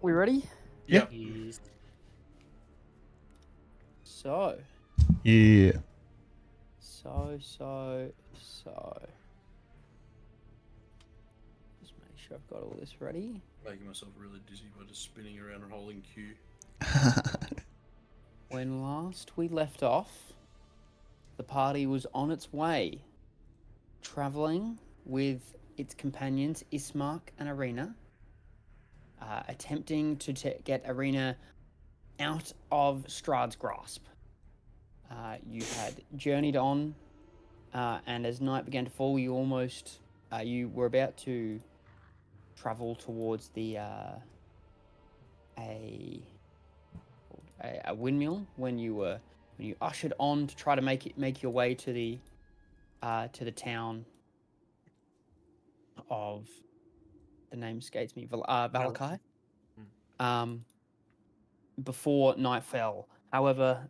We ready? Yeah. Yes. So. Yeah. So. Just make sure I've got all this ready. Making myself really dizzy by just spinning around and holding Q. When last we left off, the party was on its way, traveling with its companions Ismark and Arena, attempting to get Arena out of Strahd's grasp. You had journeyed on, and as night began to fall, you were about to travel towards a windmill when you ushered on to try to make your way to the town of, the name escapes me, Vallaki. Before night fell. However,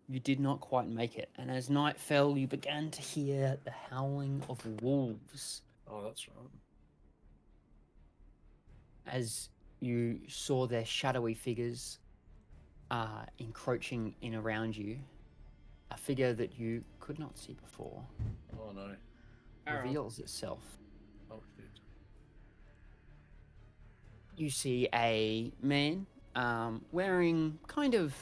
you did not quite make it, and as night fell, you began to hear the howling of wolves. Oh, that's right. As you saw their shadowy figures encroaching in around you, a figure that you could not see before Oh no. reveals itself. Oh shit. You see a man wearing kind of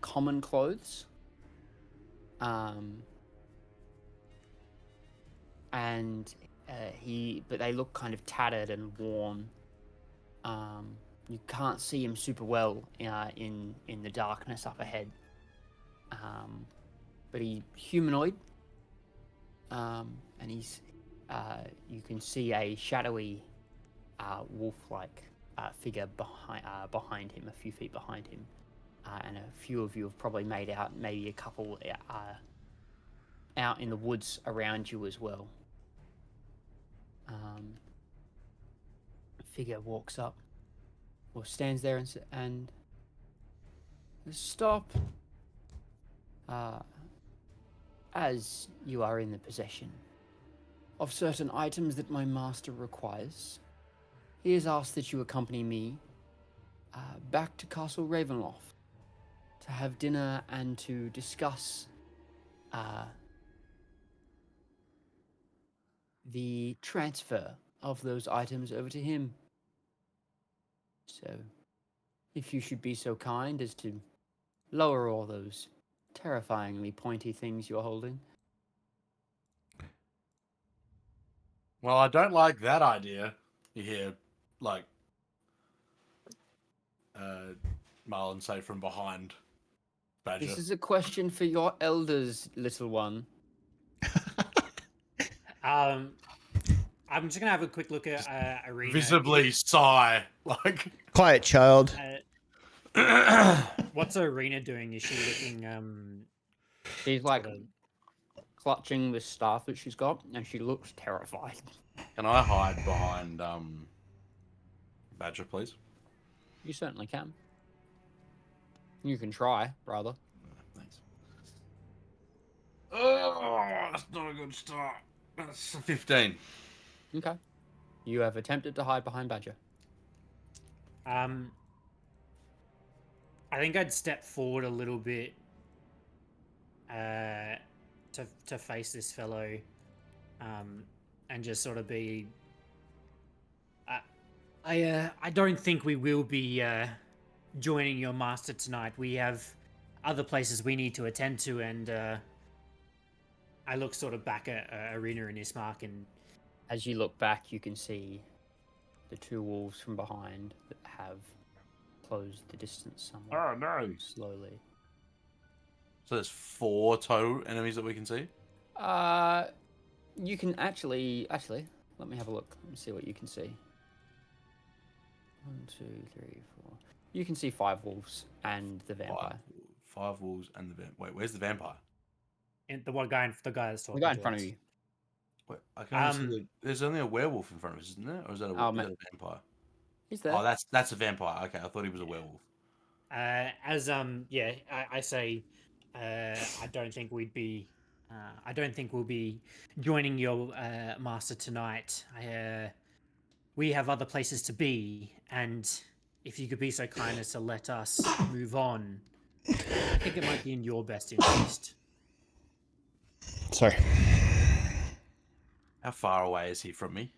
common clothes, and but they look kind of tattered and worn. You can't see him super well in the darkness up ahead, but he's humanoid, and he's you can see a shadowy wolf-like figure behind him, a few feet behind him, and a few of you have probably made out maybe a couple out in the woods around you as well. A figure walks up, or stands there and stop. As you are in the possession of certain items that my master requires, he has asked that you accompany me back to Castle Ravenloft to have dinner and to discuss the transfer of those items over to him. So, if you should be so kind as to lower all those terrifyingly pointy things you're holding. Well, I don't like that idea. You hear, like, Marlon say from behind Badger. This is a question for your elders, little one. I'm just gonna have a quick look at Arena. Visibly sigh, like. Quiet child. What's Arena doing? Is she looking She's like clutching the staff that she's got, and she looks terrified. Can I hide behind Badger, please? You certainly can. You can try, rather. Thanks. Oh, that's not a good start. That's a 15. Okay. You have attempted to hide behind Badger. I think I'd step forward a little bit to face this fellow, and just sort of be. I don't think we will be joining your master tonight. We have other places we need to attend to, and I look sort of back at Arena and Ismark, and as you look back, you can see the two wolves from behind that have closed the distance somewhat. Oh no! Slowly. So there's 4 total enemies that we can see. You can actually. Let me have a look. Let me see what you can see. 1, 2, 3, 4. You can see 5 wolves and the vampire. 5 wolves and the vampire. Wait, where's the vampire? and the guy that's talking. The guy in front of you. Wait, I can only see there's only a werewolf in front of us, isn't there? Or is that a vampire? He's there. Oh, that's a vampire. Okay, I thought he was a werewolf. I say, I don't think we'd be. I don't think we'll be joining your master tonight. we have other places to be, and if you could be so kind as to let us move on, I think it might be in your best interest. Sorry. How far away is he from me?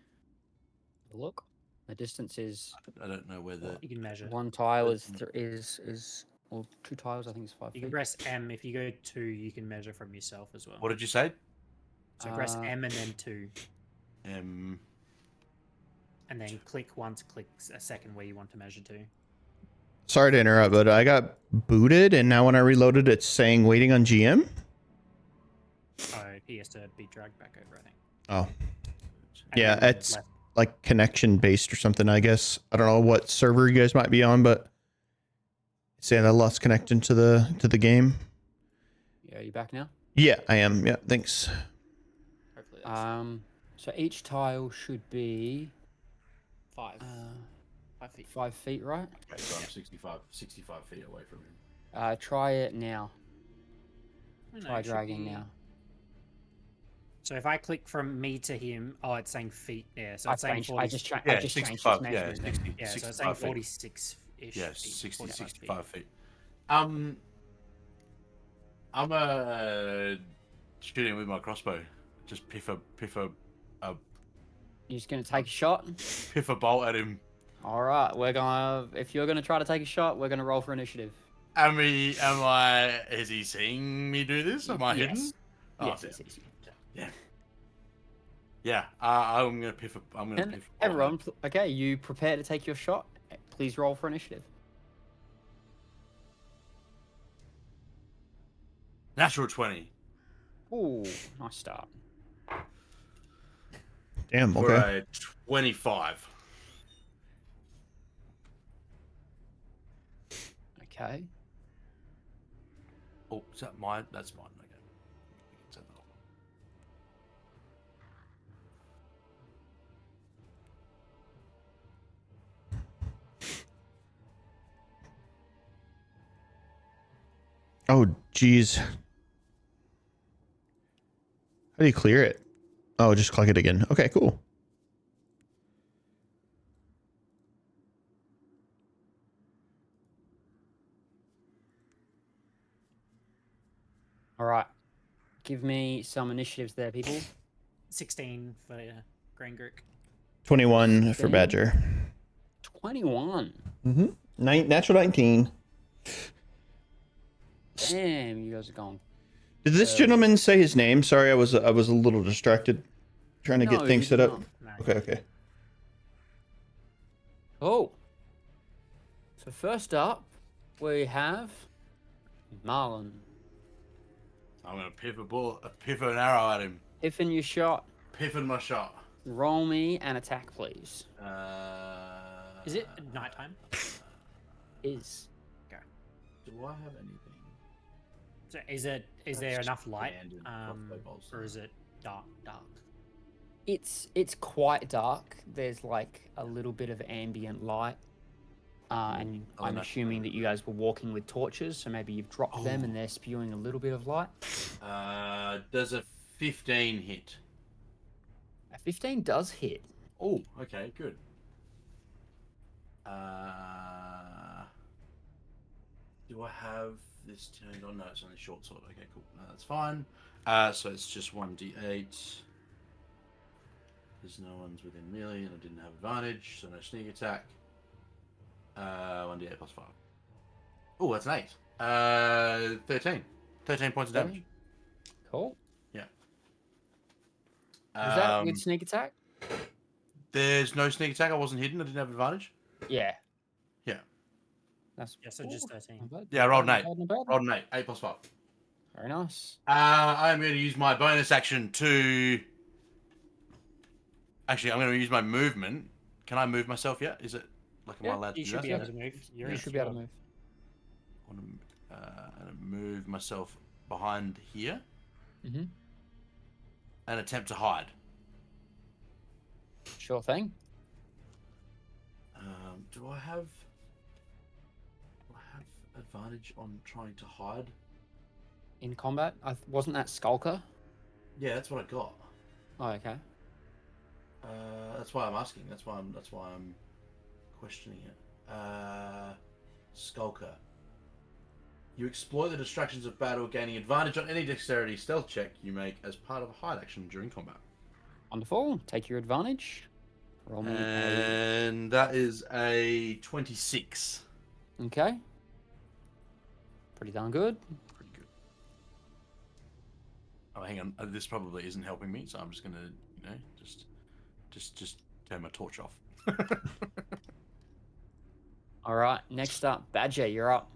Look, the distance is I don't know where the. You can measure. one tile is or 2 tiles. I think it's 5 You feet. can press M. If you go 2, you can measure from yourself as well. What did you say? So press M and then 2, Um. and then click once, click a second where you want to measure to. Sorry to interrupt, but I got booted, and now when I reloaded, it's saying waiting on GM. Oh, he has to be dragged back over, I think. Oh, And yeah, then it's left. like connection based or something, I guess. I don't know what server you guys might be on, but it's saying I lost connection to the game. Yeah, you back now? Yeah, I am. Yeah, thanks. Hopefully that's So each tile should be 5. 5 feet. 5 feet, right? Okay, so I'm 65 feet away from him. Try it now. Oh, no, Try it should dragging be- now. So if I click from me to him, oh, it's saying feet. Yeah, so I it's saying changed. 40. I just changed 65. its Yeah, measurement. 60. Yeah, so it's saying 65 feet. 46-ish. Yeah, feet, 60, 45 feet. 65 feet. I'm shooting with my crossbow. Just piff a You're just gonna take a shot. bolt at him. All right, if you're gonna try to take a shot, we're gonna roll for initiative. Is he seeing me do this? Am I Yes. hidden? Oh, Yes, yeah. yes, yes. Yeah. Yeah, I'm gonna piff a. I'm gonna And piff. a bolt everyone, okay, you prepare to take your shot. Please roll for initiative. Natural 20 Ooh, nice start. Damn. for Okay. a 25. Okay. Oh, is that mine? That's mine. Okay. We can set that up. Oh, geez. How do you clear it? Oh, just click it again. Okay, cool. All right. Give me some initiatives there, people. 16 for Grangrik. 21 for Damn. Badger. 21. Mm-hmm. Natural 19. Damn, you guys are going. Did this gentleman say his name? Sorry, I was a little distracted trying to No, get things he set did up. not. No. Okay. Oh. So first up, we have Merlon. I'm gonna piff an arrow at him. If in your shot, Piffing my shot. roll me an attack, please. Is it nighttime? Is. Do I have anything? So is there enough light, Abandoned crossbow bolts. or is it dark? It's quite dark. There's like a little bit of ambient light. And I'm no. assuming that you guys were walking with torches, so maybe you've dropped them and they're spewing a little bit of light. Does a 15 hit? A 15 does hit. Oh, okay, good. Do I have this turned on? No, it's only short sword. Okay, cool. No, that's fine. So it's just 1d8. There's no one's within melee, and I didn't have advantage, so no sneak attack. 1d8 plus 5. Oh, that's an 8. 13. 13 points of damage. Cool. Yeah. Was that with sneak attack? There's no sneak attack. I wasn't hidden. I didn't have advantage. Yeah. Yeah. That's Yeah, so just 13. not bad. Yeah, I rolled an Not 8. bad, not bad. Rolled an 8. 8 plus 5. Very nice. I'm going to use my bonus action to... Actually, I'm going to use my movement. Can I move myself yet? Is it... Like, am I allowed to You do should that? be able to move. You're You in should be able to secure. move. I want to move myself behind here Mm-hmm. and attempt to hide. Sure thing. Do I have advantage on trying to hide? In combat, wasn't that Skulker? Yeah, that's what I got. Oh, okay. That's why I'm asking. That's why I'm questioning it. Skulker. You explore the distractions of battle, gaining advantage on any dexterity stealth check you make as part of a hide action during combat. Wonderful. Take your advantage. Roll me a... And that is a 26. Okay. Pretty darn good. Pretty good. Oh, hang on. This probably isn't helping me, so I'm just gonna, just turn my torch off. All right. Next up, Badger, you're up.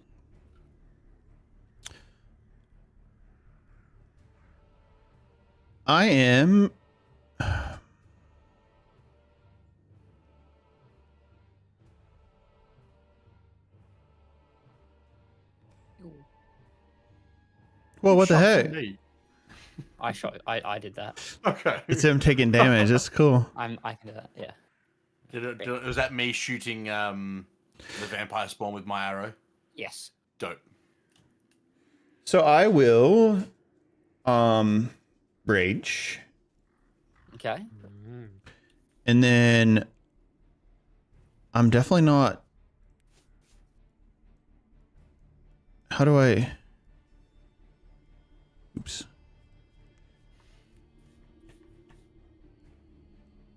I am. Well, what the Shot heck? from me. I did that. Okay. It's him taking damage. That's cool. I can do that. Yeah. Was that me shooting the vampire spawn with my arrow? Yes. Dope. So I will rage. Okay. And then I'm definitely not. How do I? Oops.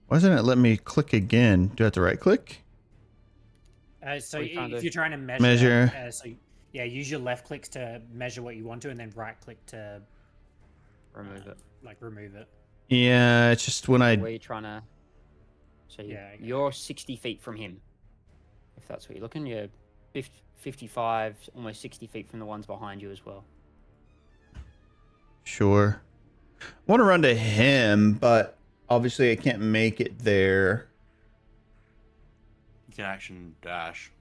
Why doesn't it let me click again? Do I have to right click? So What are you trying to if do? you're trying to Measure. Use your left clicks to measure what you want to, and then right click to Remove it. remove it. Yeah, it's just when I. Where you trying to... So Yeah, okay. you're 60 feet from him. If that's what you're looking. You're 55, almost 60 feet from the ones behind you as well. Sure. I want to run to him, but obviously I can't make it there. You can action dash.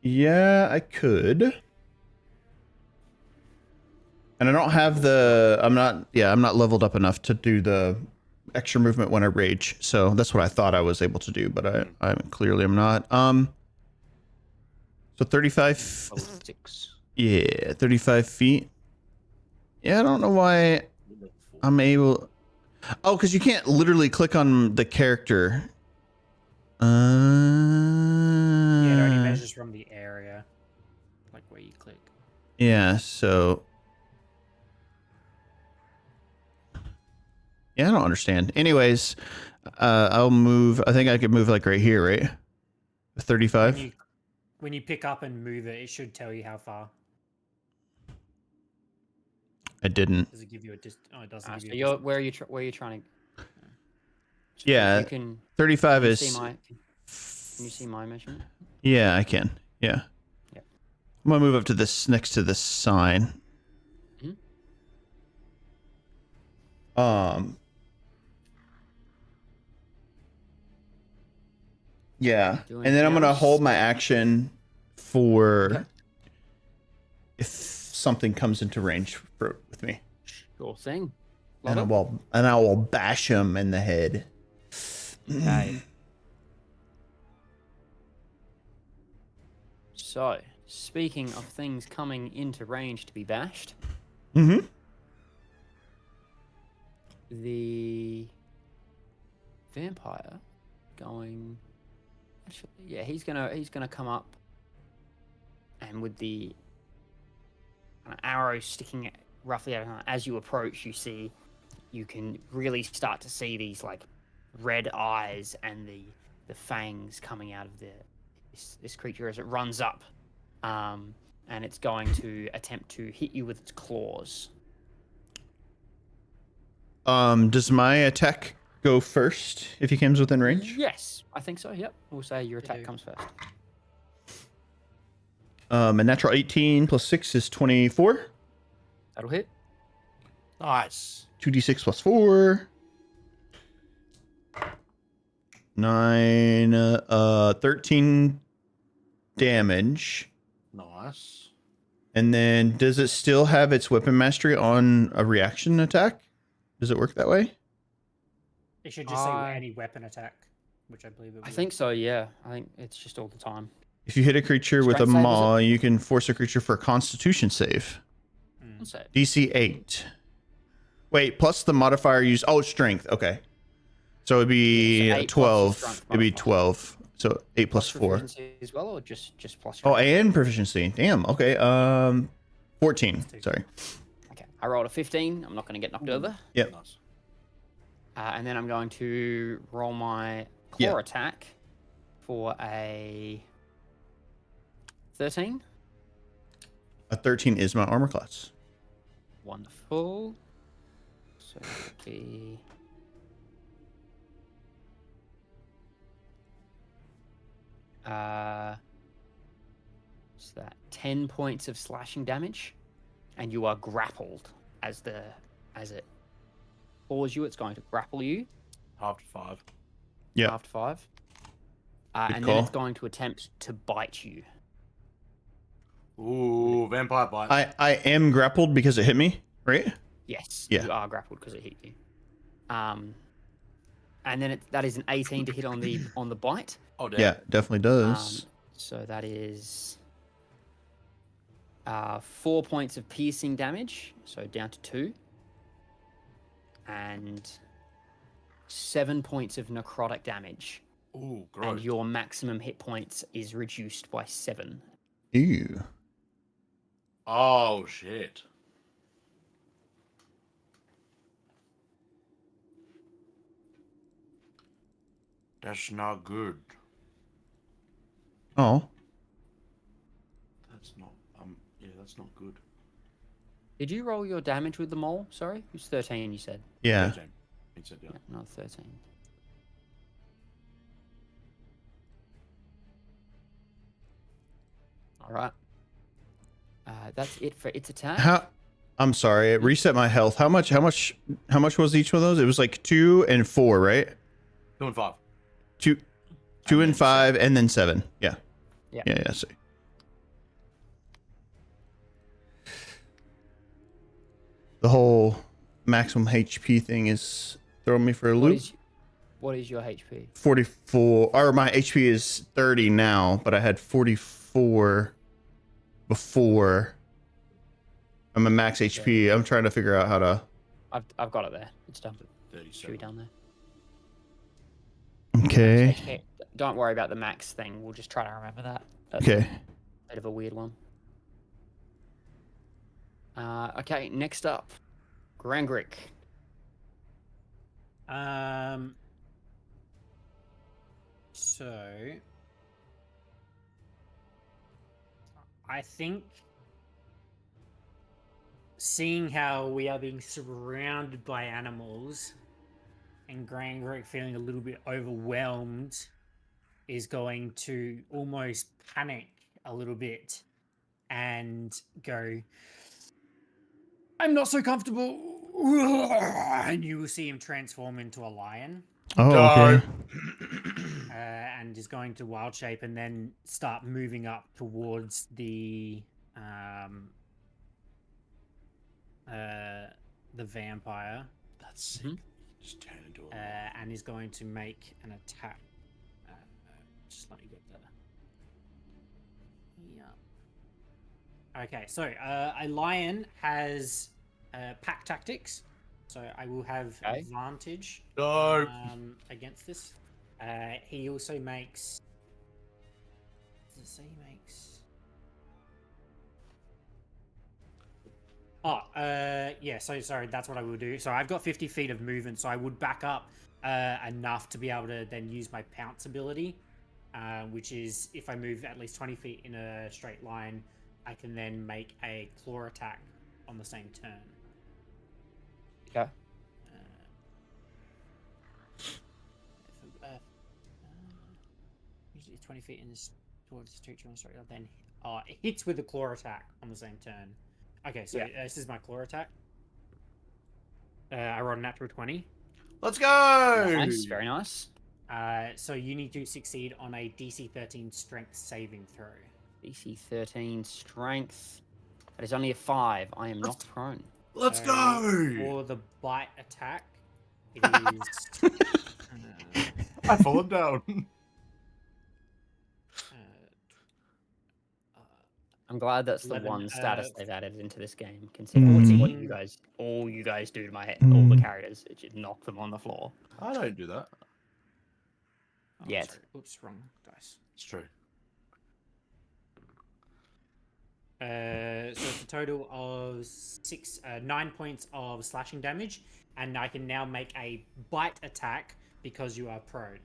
Yeah, I could. And I don't have the. I'm not leveled up enough to do the extra movement when I rage. So that's what I thought I was able to do, but I clearly am not. So 35. Level 6. Yeah, 35 feet. Yeah, I don't know why I'm able. Oh, because you can't literally click on the character. Yeah, it only measures from the area, like where you click. Yeah, so. Yeah, I don't understand. Anyways, I'll move. I think I could move like right here, right? 35. When you pick up and move it, it should tell you how far. I didn't. Does it give you a distance? Oh, it doesn't. So Give you a you're where are you trying to? So Yeah, if you can. 35 Can you is. Can you see my measurement? Yeah, I can. Yeah. Yep. I'm gonna move up to this next to this sign. Yeah, Do and then I'm anything gonna else? hold my action for Okay. if something comes into range with me, Sure thing. and Love I will bash him in the head. it. Okay. So, speaking of things coming into range to be bashed, Mm-hmm. the vampire going. Actually, yeah, he's gonna come up, and with the arrow sticking roughly out, as you approach, you can really start to see these like red eyes and the fangs coming out of this creature as it runs up, and it's going to attempt to hit you with its claws. Does my attack go first if he comes within range? Yes, I think so. Yep, we'll say your attack do. comes first. A natural 18 plus 6 is 24. That'll hit. Nice. 2d6 plus 4. 9, 13 damage. Nice. And then does it still have its weapon mastery on a reaction attack? Does it work that way? It should just say any weapon attack, which I believe it I will. think so. Yeah, I think it's just all the time. If you hit a creature with a Strength save, is maw, you can force a creature for a constitution save. What's that? DC 8. Wait, plus the modifier used. Oh, strength. Okay. So it'd be Yeah, so 8 plus your 12. strength It'd be modifier. 12. So 8 plus 4. Proficiency as well, or just plus Oh, strength? and proficiency. Damn. Okay. 14. Sorry. Okay, I rolled a 15. I'm not going to get knocked over. Yep. Nice. And then I'm going to roll my claw attack for a 13. A 13 is my armor class. Wonderful. So it would be... so that 10 points of slashing damage, and you are grappled as it claws you. It's going to grapple you. Half to 5. Yeah. After 5. Good And call. then it's going to attempt to bite you. Ooh, vampire bite. I am grappled because it hit me, right? Yes, Yeah. you are grappled because it hit you. And then that is an 18 to hit on the bite. Oh, damn. Yeah, definitely does. So that is 4 points of piercing damage, so down to 2, and 7 points of necrotic damage. Ooh, And gross. your maximum hit points is reduced by 7. Ew. Oh, shit. That's not good. Oh. That's not, yeah, that's not good. Did you roll your damage with the mole? Sorry, it was 13. You said. Yeah. 13. He said, yeah. Yeah, not 13. All right. That's it for its attack. How? I'm sorry. It reset my health. How much was each one of those? It was like 2 and 4, right? 2 and 5. 2 And and then 5 and then 7. Yeah. Yeah. Yeah, see. The whole maximum HP thing is throwing me for a loop. What is your HP? 44, or my HP is 30 now, but I had 44 before. I'm a max HP. I'm trying to figure out how to. I've got it there. It's done. Should 37. be down there. Okay. HP. Don't worry about the max thing. We'll just try to remember that. That's Okay. a bit of a weird one. Okay, next up, Grangrik. So I think seeing how we are being surrounded by animals and Grangrik feeling a little bit overwhelmed is going to almost panic a little bit and go, I'm not so comfortable. And you will see him transform into a lion. Oh, okay. And is going to wild shape and then start moving up towards the vampire. That's sick. Just turn into a And is going to make an attack. Just let me get the. Yeah. Okay, so a lion has pack tactics, so I will have advantage against this. He also makes. Does it say he makes? Oh, yeah. So sorry, that's what I will do. So I've got 50 feet of movement, so I would back up enough to be able to then use my pounce ability, which is if I move at least 20 feet in a straight line, I can then make a claw attack on the same turn. Okay. Usually 20 feet in this towards the creature on a straight line, then it hits with a claw attack on the same turn. Okay, so this is my claw attack. I rolled a natural 20. Let's go! Nice, very nice. So you need to succeed on a DC 13 strength saving throw. DC 13 strength. That is only a 5. I am not prone. Let's go! For the bite attack, it is. I fallen down. I'm glad that's the 11, one status they've added into this game. Mm. Considering what all you guys do to my head, all the characters. It just knock them on the floor. I don't do that. Oh, Yet. sorry. Oops, wrong dice. It's true. So it's a total of 9 points of slashing damage, and I can now make a bite attack because you are prone.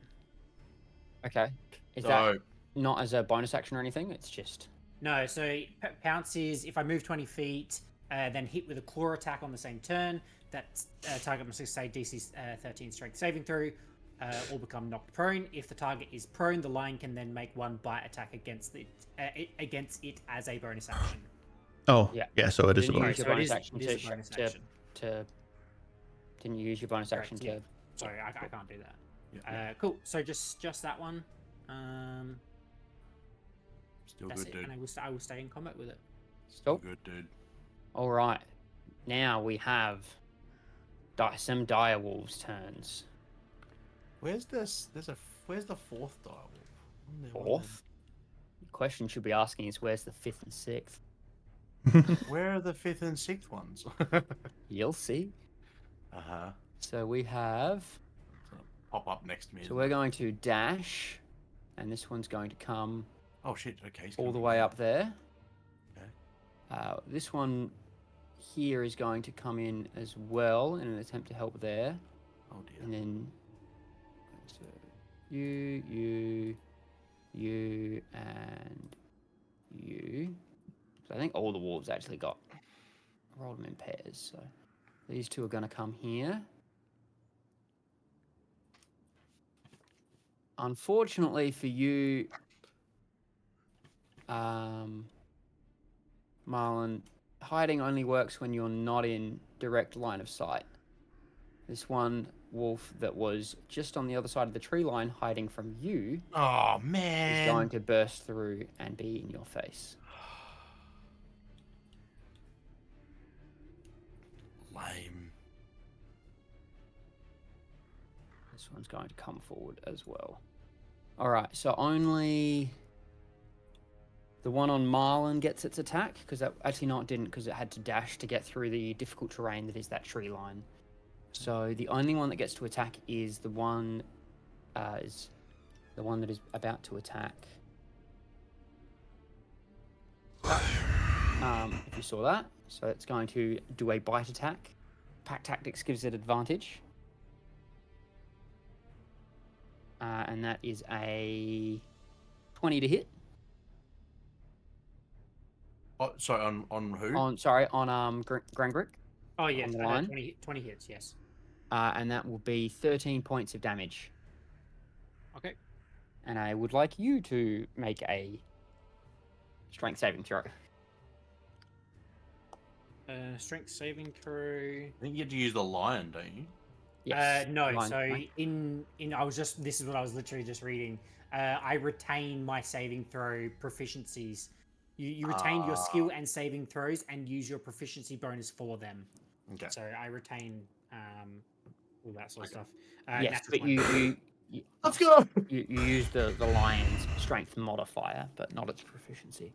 Okay. Is that not as a bonus action or anything? It's just... No, so pounce is if I move 20 feet, then hit with a claw attack on the same turn, that target must say DC 13 strength saving throw, or become knocked prone. If the target is prone, the lion can then make one bite attack against it as a bonus action. Oh, yeah. So it is a Didn't you bonus. use your So bonus it action is a bonus action. Didn't you use your bonus action Correct, to... Sorry, I can't do that. Yeah. Cool. So just that one. Still That's good, it, dude. and I will stay in combat with it. Still Cool. good, dude. All right. Now we have some dire wolves' turns. Where's this? Where's the fourth direwolf? Fourth? The question you should be asking is where's the fifth and sixth? Where are the fifth and sixth ones? You'll see. Uh-huh. So we have... Pop up next to me. So we're going to dash, and this one's going to come Oh shit! Okay. he's all the coming way now. up there. Okay. This one here is going to come in as well in an attempt to help there. Oh dear. And then so you, and you. So I think all the wolves actually rolled them in pairs. So these two are going to come here. Unfortunately for you, Marlon, hiding only works when you're not in direct line of sight. This one wolf that was just on the other side of the tree line hiding from you Oh man. is going to burst through and be in your face. Lame. This one's going to come forward as well. All right, so only the one on Marlon gets its attack, because that actually didn't, because it had to dash to get through the difficult terrain that is that tree line. So the only one that gets to attack is the one that is about to attack. If you saw that, so it's going to do a bite attack. Pack Tactics gives it advantage. And that is a 20 to hit. Oh, sorry. On who? On Grangrik. Oh yes, On the line. 20 hits. Yes. And that will be 13 points of damage. Okay. And I would like you to make a strength saving throw. Strength saving throw. I think you have to use the lion, don't you? Yes. No. Line, So right? this is what I was literally just reading. I retain my saving throw proficiencies. You retain your skill and saving throws and use your proficiency bonus for them. Okay. So I retain all that sort of stuff. Yes, natural but 20. you Let's go. you use the lion's strength modifier, but not its proficiency.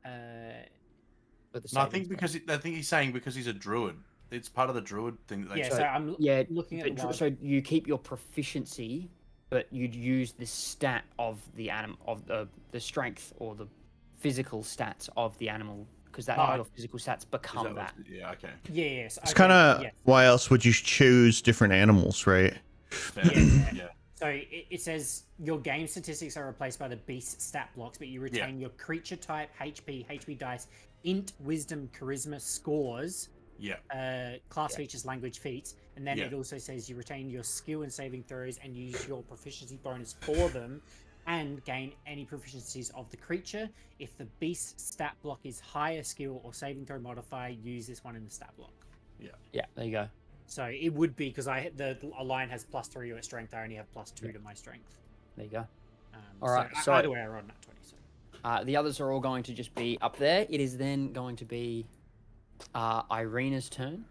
But the No, I saving think throw. I think he's saying because he's a druid. It's part of the druid thing that they Yeah, say. so I'm looking at but the wild. so you keep your proficiency, but you'd use the stat of the animal, of the strength or the physical stats of the animal, because your physical stats Is become that that. Yeah. Okay. Yes. It's kind of why else would you choose different animals, right? Fair. Yeah. So it says your game statistics are replaced by the beast stat blocks, but you retain your creature type, HP dice, int, wisdom, charisma scores, class features, language feats, and then it also says you retain your skill and saving throws and use your proficiency bonus for them, and gain any proficiencies of the creature. If the beast stat block is higher skill or saving throw modifier, use this one in the stat block. Yeah, there you go. So it would be because a lion has +3 to its strength. I only have +2 to my strength. There you go. All right, right. so- Either way, I rolled that 20. So. The others are all going to just be up there. It is then going to be Irina's turn.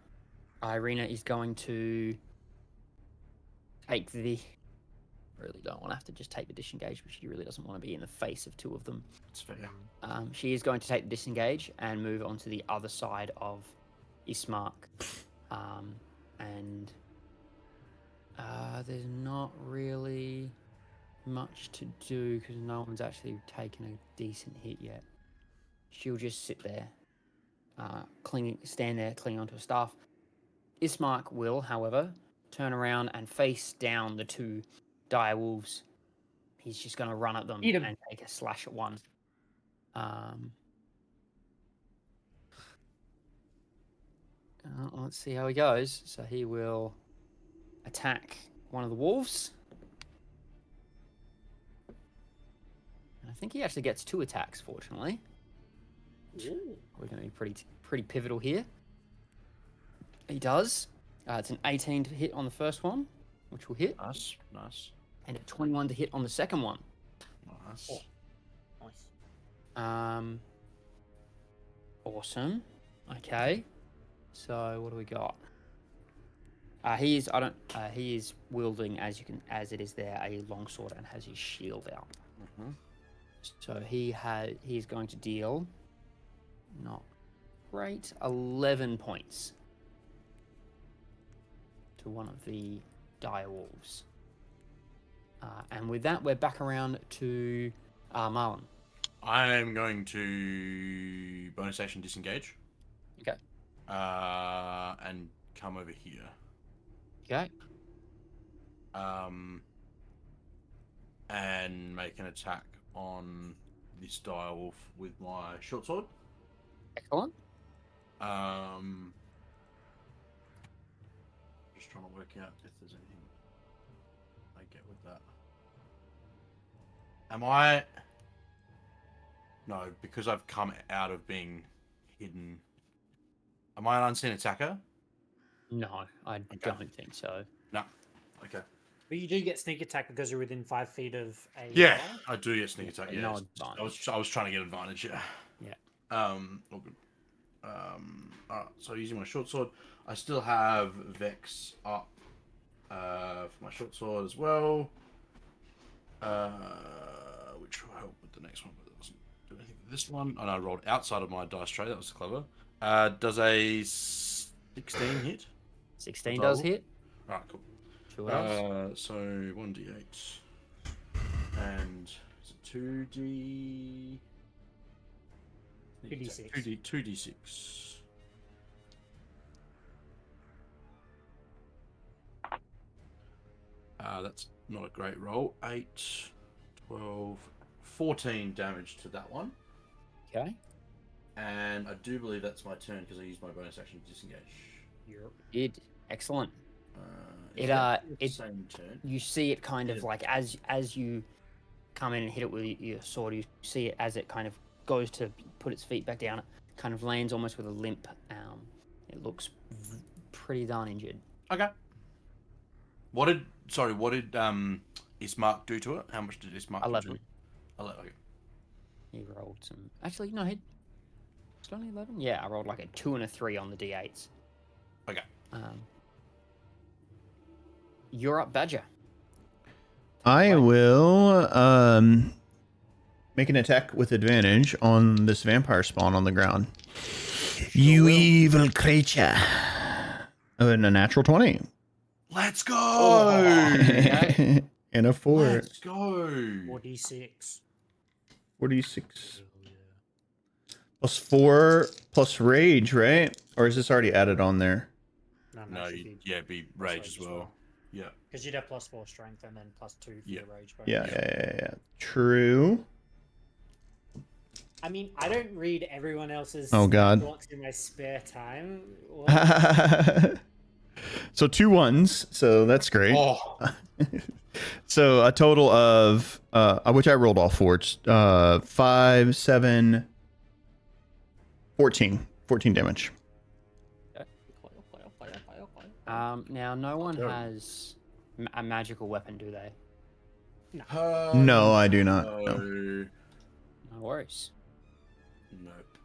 Irina is going to take the... Really don't want to have to just take the disengage, but she really doesn't want to be in the face of two of them. It's fair. She is going to take the disengage and move on to the other side of Ismark. And there's not really much to do because no one's actually taken a decent hit yet. She'll just sit there, stand there, clinging onto a staff. Ismark will, however, turn around and face down the two dire wolves. He's just going to run at them Eat 'em. and take a slash at one. Let's see how he goes. So he will attack one of the wolves. And I think he actually gets 2 attacks, fortunately. Ooh. We're going to be pretty pivotal here. He does. It's an 18 to hit on the first one, which will hit. Nice, nice, And a 21 to hit on the second one. nice. Oh, nice. Awesome. Okay. So what do we got? He is wielding, as it is there, a longsword and has his shield out. Mm-hmm. So he's going to deal, not great, 11 points to one of the dire wolves. And with that, we're back around to Marlon. I'm going to bonus action disengage. Okay. And come over here. Okay. And make an attack on this dire wolf with my short sword. Excellent. Just trying to work out if there's anything I get with that. Am I? No, because I've come out of being hidden. Am I an unseen attacker? No, I don't think so. No. Okay. But you do get sneak attack because you're within 5 feet of a. Yeah, wall. I do get sneak attack. but Yeah, no I was trying to get advantage. Yeah. Yeah. All good. Alright, so using my short sword, I still have Vex up for my short sword as well. Which will help with the next one, but it doesn't do anything with this one. And I rolled outside of my dice tray. That was clever. Does a 16 hit? 16 does Total? hit. Alright, cool. Sure does. So 1d8 and is it 2d? 2d6. 2d6. That's not a great roll. 8, 12, 14 damage to that one. Okay. And I do believe that's my turn because I used my bonus action to disengage. Did. Excellent. Is It that the it same turn. you see it kind of Yeah. like as you come in and hit it with your sword, you see it as it kind of goes to put its feet back down. It kind of lands almost with a limp. It looks pretty darn injured. Okay. What did Ismark do to it? How much did Ismark do 11. to it? 11. Okay. He rolled some. Actually, no, it's only 11. Yeah, I rolled like a 2 and a 3 on the d8s. Okay. You're up, Badger. I will make an attack with advantage on this vampire spawn on the ground. You evil creature. And a natural 20. Let's go! Okay. And a 4. Let's go! 4d6. 46. Plus 4 plus rage, right? Or is this already added on there? No, be rage as well. Yeah. Because you'd have +4 strength and then +2 for Yeah. your rage bonus. Yeah. True. I mean, I don't read everyone else's Oh, God. thoughts in my spare time. What? So 2 1s, so that's great. Oh, So a total of which I rolled all 4s. 5, 7, 14 damage. Now no one has a magical weapon, do they? No, I do not. No. No. No worries. Nope.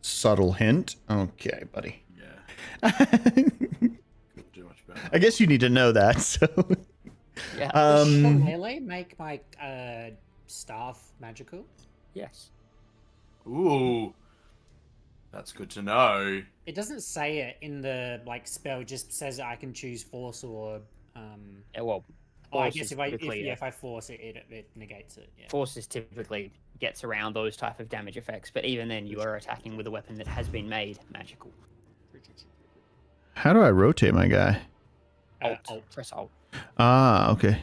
Subtle hint. Okay, buddy. Yeah. Couldn't do much better. I guess you need to know that. So Yeah. Can melee make my staff magical? Yes. Ooh. That's good to know. It doesn't say it in the like spell. It just says I can choose force or Yeah, well, Oh, I force guess is typically if I force it, it negates it. Yeah. force is typically gets around those type of damage effects, but even then, you are attacking with a weapon that has been made magical. How do I rotate my guy? Alt. Press Alt. Ah, okay.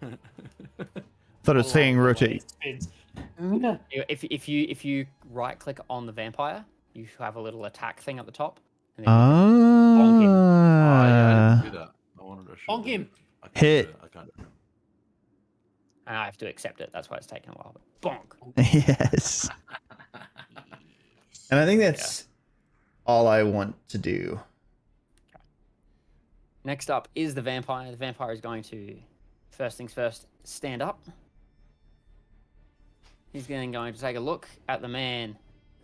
Thought it was saying rotate. If you right click on the vampire, you have a little attack thing at the top, and then you can bonk him. Oh, yeah, I Ah. didn't do that. I wanted to show Bonk him. I can't Hit. do it. I can't do it. And I have to accept it. That's why it's taking a while. But bonk. Yes. And I think that's all I want to do. Next up is the vampire. The vampire is going to, first things first, stand up. He's going to take a look at the man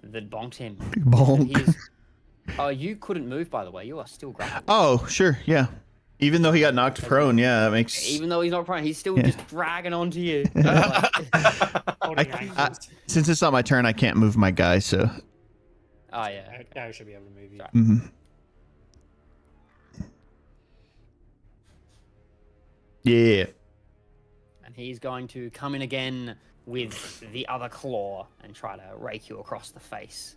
that bonked him. Bonk. Oh, you couldn't move, by the way. You are still grappled. Oh, sure, yeah. Even though he got knocked prone, yeah, that makes. Even though he's not prone, he's still just dragging onto you. Since it's not my turn, I can't move my guy, so. Oh, yeah. I should be able to move you. Mm-hmm. Yeah. And he's going to come in again with the other claw and try to rake you across the face.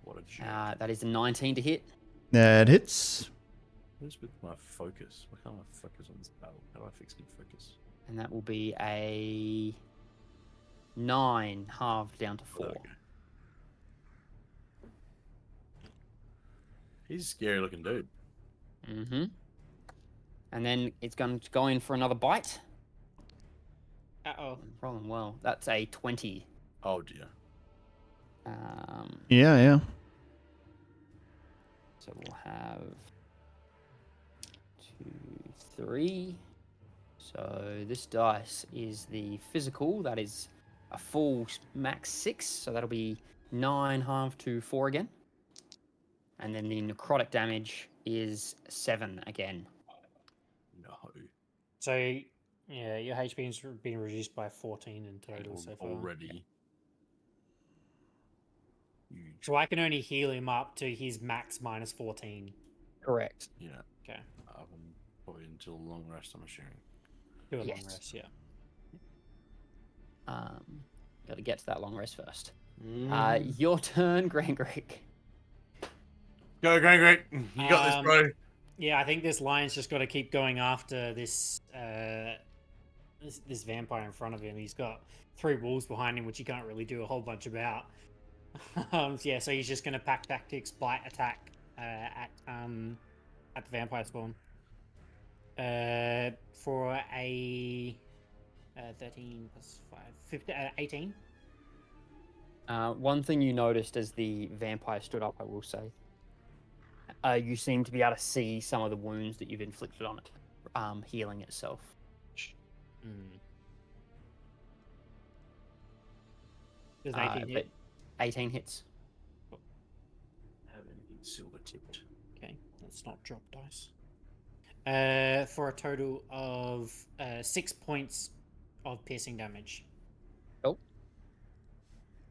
What a joke. That is a 19 to hit. That hits. What is with my focus? Why can't I focus on this battle? How do I fix my focus? And that will be a 9 halved down to 4. There we go. He's a scary looking dude. Mm-hmm. And then it's going to go in for another bite. Uh-oh. Rolling well. That's a 20. Oh dear. Yeah. So we'll have 2, 3. So this dice is the physical. That is a full max 6. So that'll be 9 halved to 4 again. And then the necrotic damage is 7 again. No. So, yeah, your HP's been reduced by 14 in total so far. Already. So I can only heal him up to his max minus 14. Correct. Yeah. Okay. Probably until long rest, I'm assuming. Do a long Yes. rest, yeah. Got to get to that long rest first. Your turn, Grangrik. Go, Grangrik. You got this, bro. Yeah, I think this lion's just got to keep going after this this vampire in front of him. He's got 3 wolves behind him, which he can't really do a whole bunch about. Yeah, so he's just going to pack tactics, bite attack at the vampire spawn. For a 13 plus 5, 15, 18. One thing you noticed as the vampire stood up, I will say, you seem to be able to see some of the wounds that you've inflicted on it, healing itself. Does 18 hit? 18 hits. Have anything silver tipped? Okay, let's not drop dice. For a total of 6 points of piercing damage. Oh.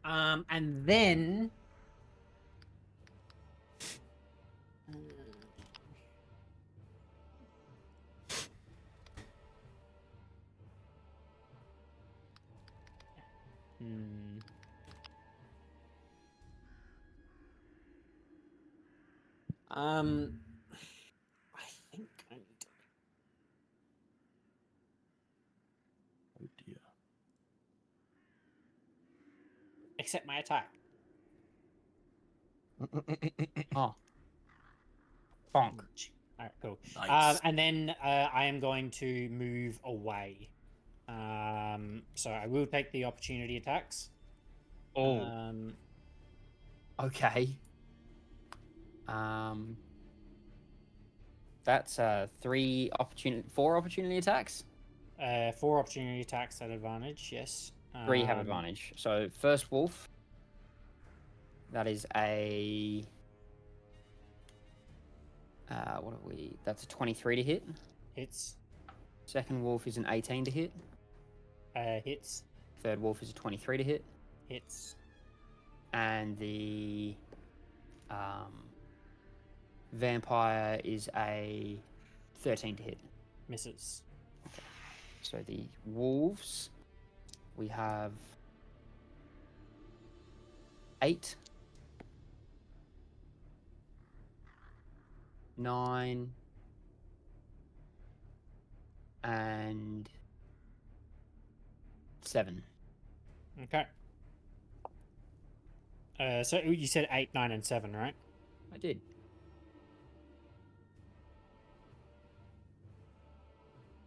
And then I think I need to. Oh dear. Accept my attack. Oh. Bonk. Alright, cool. Nice. And then I am going to move away. So I will take the opportunity attacks. Oh. Okay. That's 4 opportunity attacks. 4 opportunity attacks at advantage. Yes. 3 have advantage. So first wolf. That is a. What have we? That's a 23 to hit. Hits. Second wolf is an 18 to hit. Hits. third wolf is a 23 to hit. Hits. And the vampire is a 13 to hit. Misses. So the wolves, we have 8, 9, and 7. Okay. So you said 8, 9, and 7, right? I did.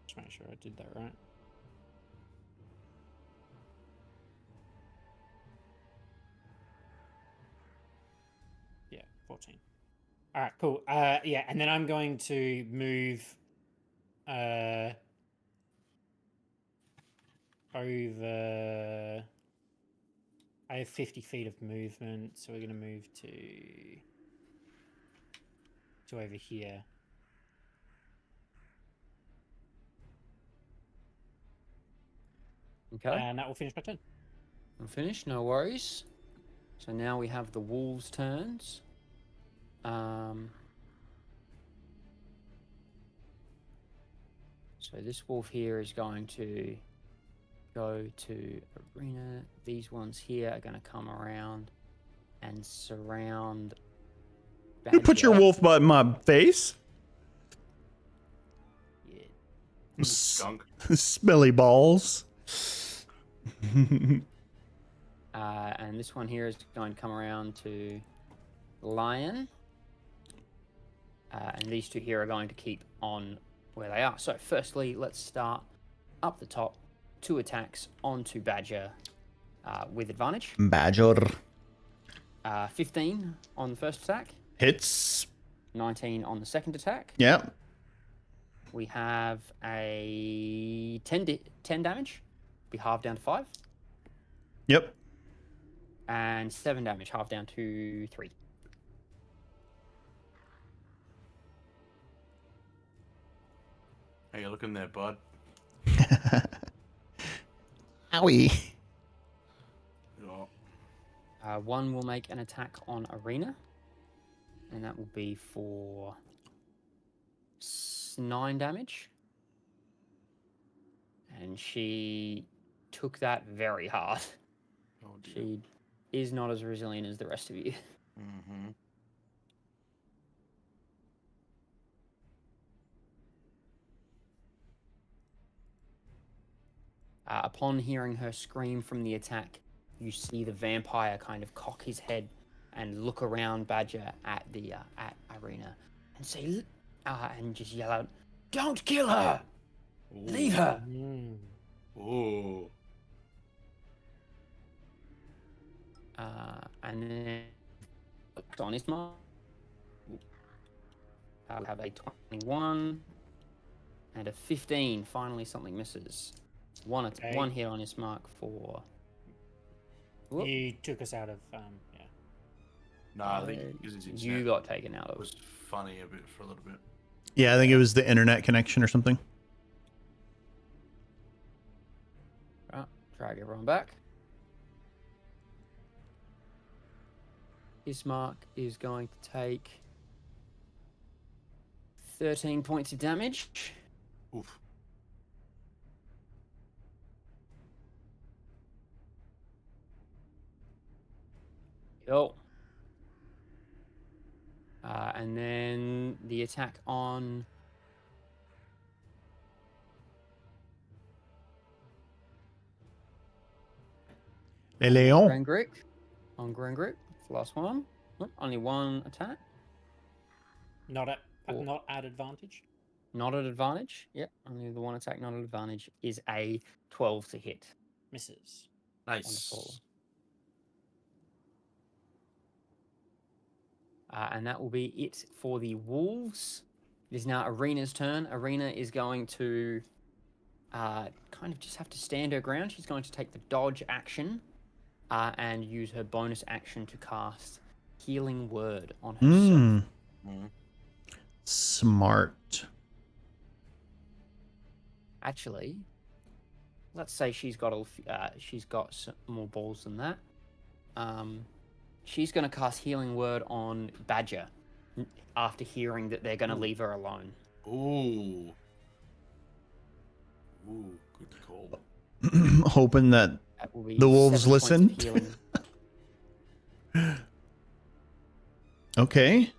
Just make sure I did that right. Yeah, 14. All right, cool. Yeah, and then I'm going to move over. I have 50 feet of movement, so we're going to move to over here. Okay. And that will finish my turn. I'm finished, no worries. So now we have the wolves' turns. So this wolf here is going to go to arena. These ones here are going to come around and surround You put your Badger. wolf butt in my face. Yeah. Skunk. Smelly balls. And this one here is going to come around to Lion. And these two here are going to keep on where they are. So firstly, let's start up the top. 2 attacks onto Badger with advantage. Badger. 15 on the first attack. Hits. 19 on the second attack. Yep. We have a 10 damage. Be halved down to 5. Yep. And 7 damage, halved down to 3. How you looking there, bud? Owie. Yeah. One will make an attack on Arena. And that will be for 9 damage. And she took that very hard. Oh dear. She is not as resilient as the rest of you. Mm-hmm. Upon hearing her scream from the attack, you see the vampire kind of cock his head and look around Badger at the at Arena and say, and just yell out, "Don't kill her! Leave her!" Oh. And then on his mark, I'll have a 21 and a 15. Finally, something misses. One hit on his mark for. Whoop. You took us out of yeah. Nah, I think because it's You got taken out It of. was funny a bit for a little bit. Yeah, I think it was the internet connection or something. Right, drag everyone back. Ismark is going to take 13 points of damage. Oof. Yo. And then the attack on Le Leon. Grangrik. On Grangrik, the last one. Nope, only one attack. Not at Cool. not at advantage. Not at advantage. Yep, only the one attack not at advantage is a 12 to hit. Misses. Nice. Wonderful. And that will be it for the wolves. It is now Arena's turn. Arena is going to kind of just have to stand her ground. She's going to take the dodge action and use her bonus action to cast Healing Word on herself. Smart. Actually, let's say she's got some more balls than that. She's going to cast Healing Word on Badger after hearing that they're going to leave her alone. Ooh. Ooh, good call. Hoping that That will be the wolves 7 points of listened. healing. Okay.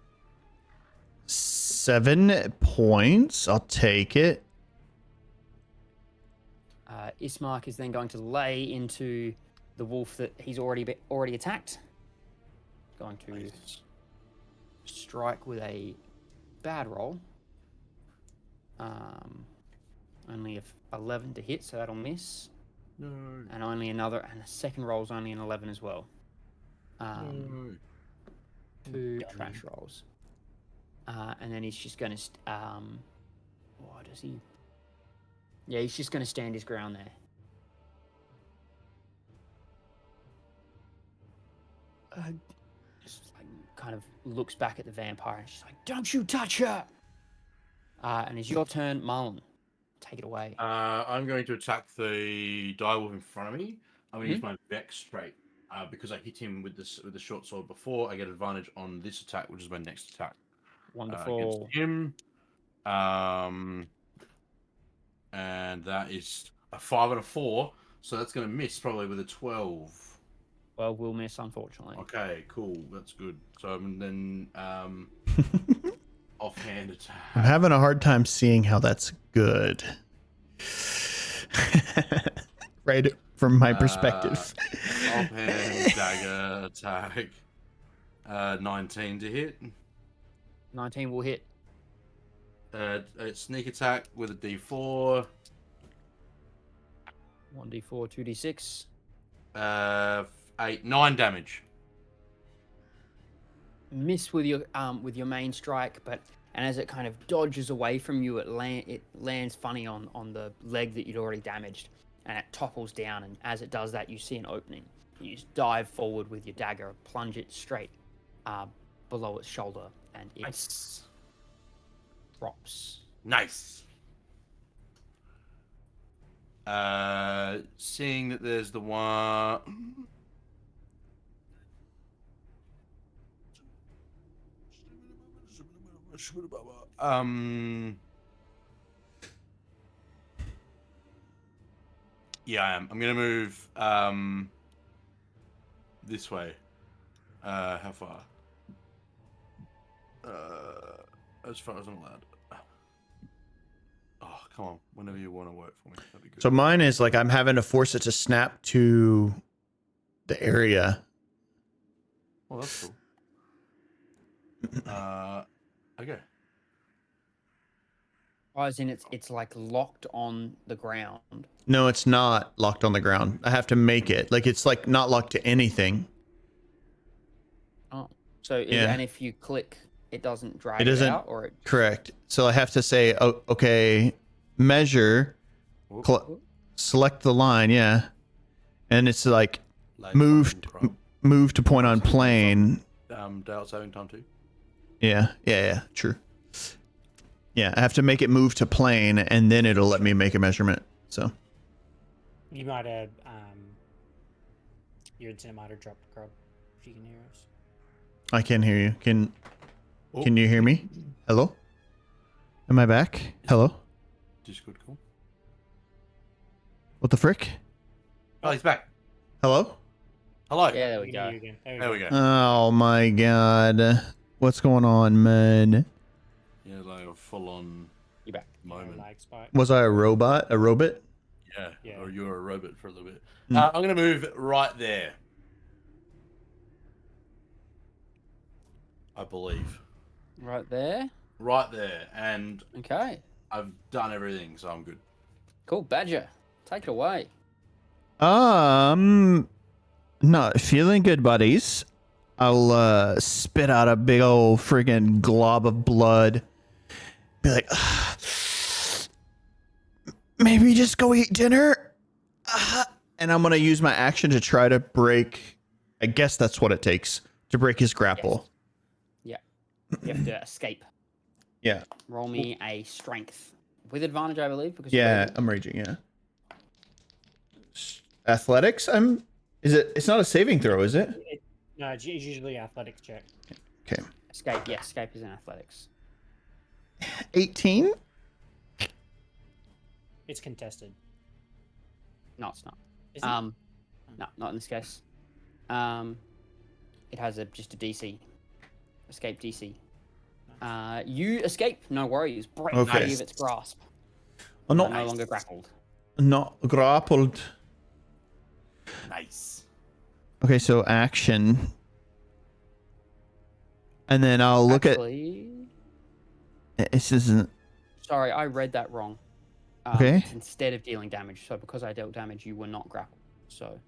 7 points. I'll take it. Ismark is then going to lay into the wolf that he's already attacked. Going to strike with a bad roll. Only a 11 to hit, so that'll miss. No. And a second roll's only an 11 as well. No. 2 trash rolls. And then he's just going to... what does he... Yeah, he's just going to stand his ground there. Just like kind of looks back at the vampire and she's like, "Don't you touch her!" And it's your turn, Merlon. Take it away. I'm going to attack the direwolf in front of me. I'm going to use my Vex straight because I hit him with the short sword before. I get advantage on this attack, which is my next attack. Wonderful. Against him. And that is a 5 and a 4, so that's going to miss probably with a 12. Well, we'll miss, unfortunately. Okay, cool. That's good. So then offhand attack. I'm having a hard time seeing how that's good. Right from my perspective. Offhand dagger attack. 19 to hit. 19 will hit. Sneak attack with a D4. 1d4, 2d6. 9 damage. Miss with your main strike, and as it kind of dodges away from you, it lands funny on the leg that you'd already damaged, and it topples down. And as it does that, you see an opening. You just dive forward with your dagger, plunge it straight below its shoulder, and it drops. Nice. Seeing that there's the one. Yeah, I am. I'm gonna move this way. How far? As far as I'm allowed. Oh, come on. Whenever you want to work for me, that'd be good. So mine is like I'm having to force it to snap to the area. Well, that's cool. Okay. Oh, as in it's like locked on the ground. No, it's not locked on the ground. I have to make it. Like it's like not locked to anything. Oh, so Yeah. and if you click, it doesn't drag It doesn't. out, or it Correct. So I have to say, oh, okay, measure, select the line, yeah, and it's like move to point on plane. Daylight saving time too. Yeah, true. Yeah, I have to make it move to plane, and then it'll let me make a measurement. So You might have your internet might have dropped, Carl, if you can hear us. I can hear you. Can you hear me? Hello? Am I back? Hello? Discord call. What the frick? Oh, he's back. Hello? Hello. yeah, there We we can hear go. you again. There we go. Oh my god. What's going on, man? Yeah, like a full-on You're back. moment. Lag spike. Was I a robot? A robot? Yeah, or you were a robot for a little bit. Hmm. I'm going to move right there. I believe. Right there. Right there. And Okay. I've done everything, so I'm good. Cool, Badger. Take it away. Not feeling good, buddies. I'll spit out a big old friggin' glob of blood. Be like, maybe just go eat dinner. And I'm gonna use my action to try to break. I guess that's what it takes to break his grapple. Yeah. You have to escape. Yeah. Roll me a strength with advantage, I believe, because Yeah, I'm raging. Yeah. Athletics? Is it? It's not a saving throw, is it? No, it's usually athletics check. Okay. Escape. Yeah, escape is in athletics. 18. It's contested. No, it's not. Is it? No, not in this case. It has just a DC. Escape DC. You escape. No worries. Break Okay. free of its grasp. Oh, No not longer grappled. not grappled. Nice. Okay, so action. And then I'll look Actually, at. This isn't. sorry, I read that wrong. Okay. It's instead of dealing damage. So because I dealt damage, you were not grappled. So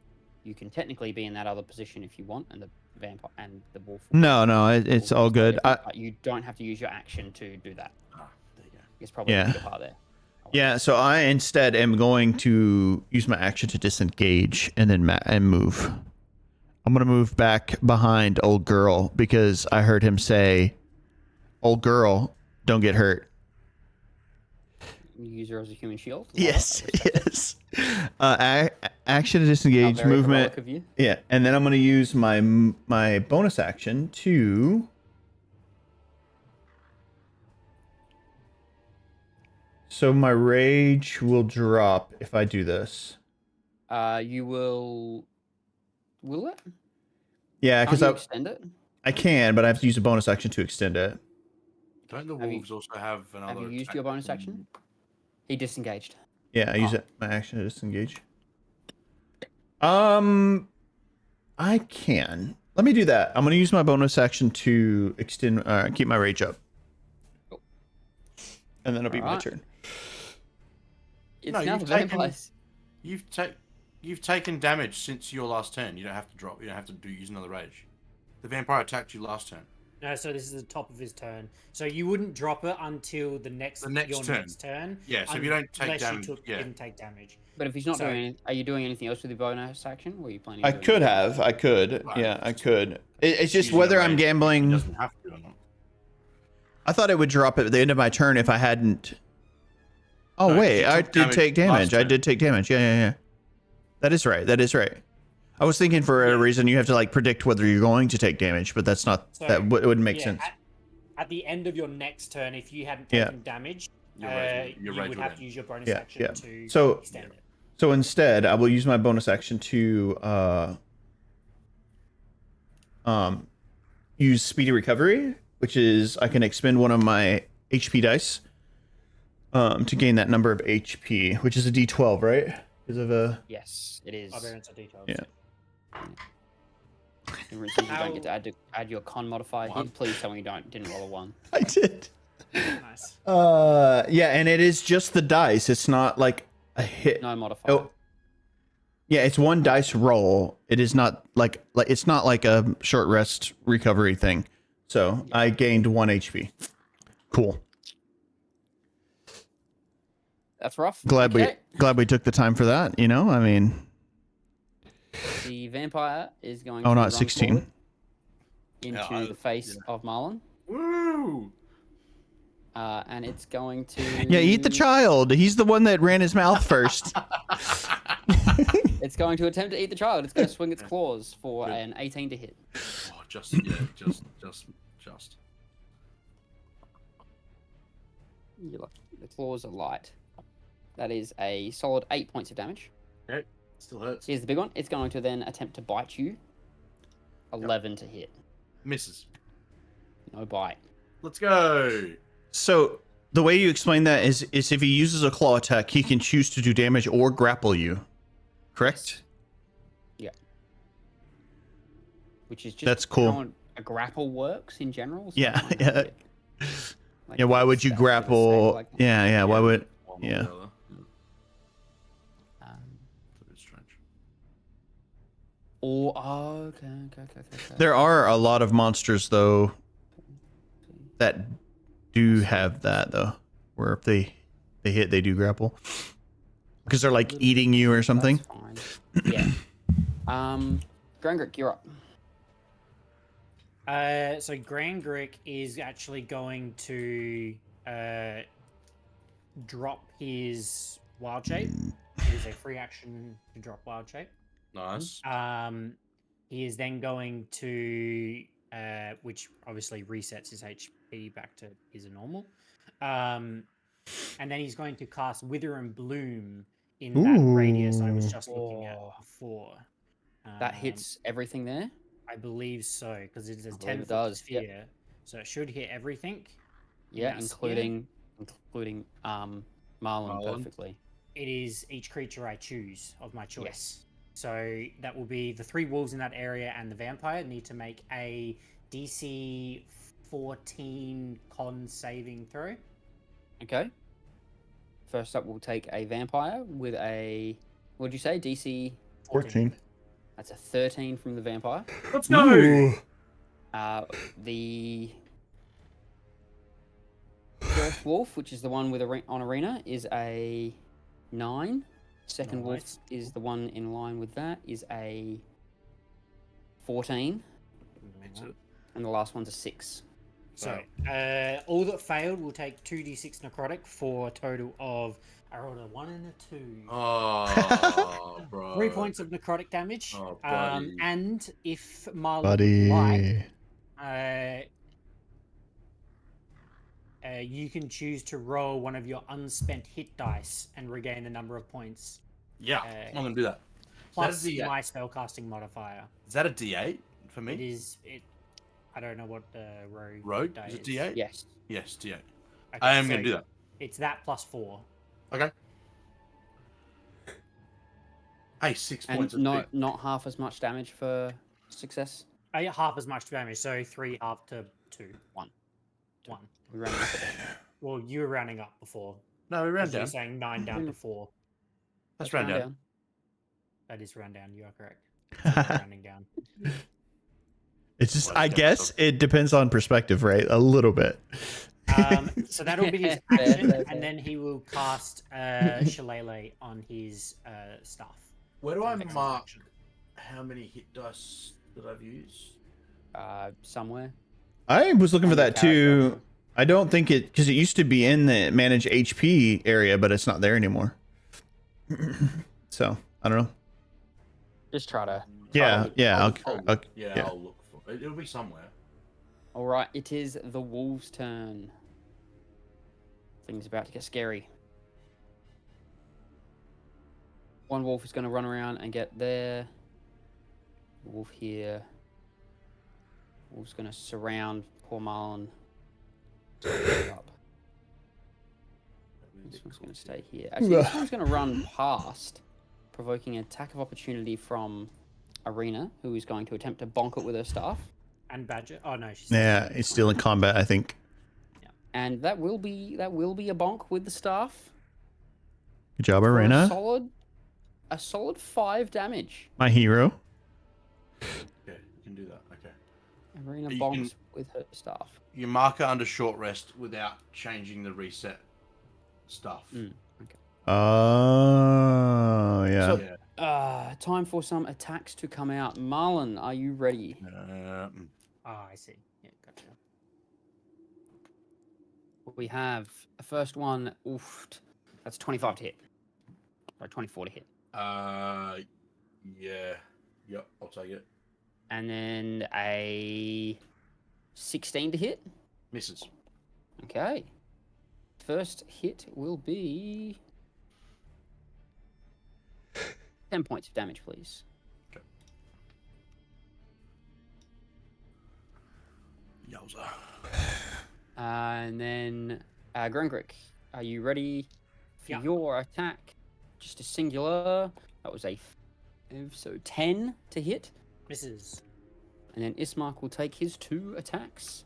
you can technically be in that other position if you want, and the vampire and the wolf. No, it's will all stay good. different, but you don't have to use your action to do that. Ah, there you go. It's probably Yeah. the bigger part there. Yeah, so I instead am going to use my action to disengage and then and move. I'm gonna move back behind old girl because I heard him say, "Old girl, don't get hurt." You use her as a human shield. Yes, yes. Action to disengage, Very movement. heroic of you. Yeah, and then I'm gonna use my bonus action to. So my rage will drop if I do this. You will. Will it? Yeah, Can't because you extend it? I can, but I have to use a bonus action to extend it. Don't the Have you- wolves also have another? Have you used attack your bonus from- action? He disengaged. Yeah, I use my action to disengage. I can. Let me do that. I'm gonna use my bonus action to extend, keep my rage up, Cool. and then it'll be my Alright. turn. It's No, now you've the vampires. You've taken damage since your last turn. You don't have to drop. You don't have to use another rage. The vampire attacked you last turn. No, so this is the top of his turn. So you wouldn't drop it until The next turn. next turn. Yeah, so if you don't take unless damage, you yeah. didn't take damage. But if he's not So- doing anything, are you doing anything else with your bonus action? Or are you planning? I on doing could anything? have. I could. Right, Yeah, I just- could. It's just Using a whether I'm rage, He gambling. doesn't have to or not. I thought it would drop at the end of my turn if I hadn't. Oh No, 'cause wait, you I took did take damage last damage. I turn. did take damage. Yeah. That is right. That is right. I was thinking for a reason you have to like predict whether you're going to take damage, but that's not. So, That wouldn't make yeah, sense. At the end of your next turn, if you hadn't Yeah. taken damage, Your rage you would would have end. to use your bonus Yeah, action yeah. to So- extend it. So instead, I will use my bonus action to use speedy recovery, which is I can expend one of my HP dice to gain that number of HP, which is a D12, right? Because of a Yes, it is. Barbarians are details. Yeah. For instance, you don't get to add your con modifier here. One. Please tell me you didn't roll a 1. I did. Nice. Yeah, and it is just the dice. It's not like a hit. No modifier. Oh. Yeah, it's one dice roll. It is not like it's not like a short rest recovery thing. So I gained 1 HP. Cool. That's rough. Glad Okay. we took the time for that. You know, I mean, The vampire is going oh, to not run 16. forward into Yeah, the face of Merlon. Woo! And it's going to... Yeah, eat the child. He's the one that ran his mouth first. It's going to attempt to eat the child. It's going to swing its claws for an 18 to hit. Oh, just. You look, the claws are light. That is a solid 8 points of damage. Okay, still hurts. Here's the big one. It's going to then attempt to bite you. 11 to hit. Misses. No bite. Let's go. So the way you explain that is if he uses a claw attack, he can choose to do damage or grapple you. Correct? Yeah. Which is just That's cool. how a grapple works in general. So Yeah, I might yeah. have it, like, Yeah, why would you stat for the sake, grapple? like, Yeah, why would? One or Yeah. the other. um, It's a bit strange. Or okay. There are a lot of monsters though that do have that though, where if they hit, they do grapple because they're like eating you or something. That's fine. Yeah. Grangrik, you're up. So Grangrik is actually going to drop his wild shape It is a free action to drop wild shape. Nice. He is then going to, which obviously resets his HP back to his normal. And then he's going to cast Wither and Bloom in that radius I was just looking at Oh. before. That hits everything there. I believe so, because it is a I believe 10 it foot does, sphere, yep. so it should hit everything. Yeah, that sphere. including Marlon Marlon. perfectly. It is each creature I choose of my choice. Yes. So that will be the 3 wolves in that area and the vampire need to make a DC 14 con saving throw. Okay. First up, we'll take a vampire with a. What did you say? DC. 14. That's a 13 from the vampire. Let's go. Ooh. The first wolf, which is the one with on arena, is a 9. Second wolf Nice. is the one in line with that, is a 14. And the last one's a 6. So all that failed will take 2d6 necrotic for a total of, I rolled a 1 and a 2. Oh, bro. 3 points of necrotic damage. Oh, buddy. And if Marlon would like, Buddy. you can choose to roll one of your unspent hit dice and regain the number of points. Yeah, I'm gonna do that. Plus D8. my spellcasting modifier. Is that a D8 for me? It is. I don't know what the rogue. Rogue? die Is it D8? Yes. Yes, D8. Okay, I am so gonna do that. It's that plus 4. Okay. Hey, 6 And points of not half as much damage for success. I get half as much damage, so 3 half to 2. 1. 1. We ran up it. Well, you were rounding up before. No, we ran You were down. saying 9 down to 4. Let's round down. That is round down. You are correct. It's rounding down. It's just, Well, I yeah, guess so- it depends on perspective, right? A little bit. So that'll be his Fair, action, fair, fair. and then he will cast Shillelagh on his staff. Where do I Next mark action. how many hit dice that I've used? Somewhere. I was looking for On your that too. character. I don't think it, because it used to be in the manage HP area, but it's not there anymore. So I don't know. Just try to. Yeah, yeah. I'll yeah. I'll look for it. It'll be somewhere. All right, it is the wolves' turn. Things about to get scary. One wolf is going to run around and get there. Wolf here. Wolf's going to surround poor Marlon. Up. This one's going to stay here. Actually, this one's going to run past, provoking an attack of opportunity from Arena, who is going to attempt to bonk it with her staff. And Badger. Oh no, she's Yeah, it's still in combat, I think. And that will be a bonk with the staff. Good job, For Arena. a solid 5 damage. My hero. Okay, you can do that. Okay. Arena You bonks can- with her staff. You mark it under short rest without changing the reset stuff. Oh, yeah. So- Yeah. Time for some attacks to come out. Marlon, are you ready? Oh, I see. Yeah, gotcha. We have the first one. Oof, that's 25 to hit. Or 24 to hit. Yeah. Yep, I'll take it. And then a 16 to hit. Misses. Okay. First hit will be 10 points of damage, please. Yowza. And then, Grangrik, are you ready for Yeah. your attack? Just a singular. That was a 10 to hit. Misses. And then Ismark will take his 2 attacks.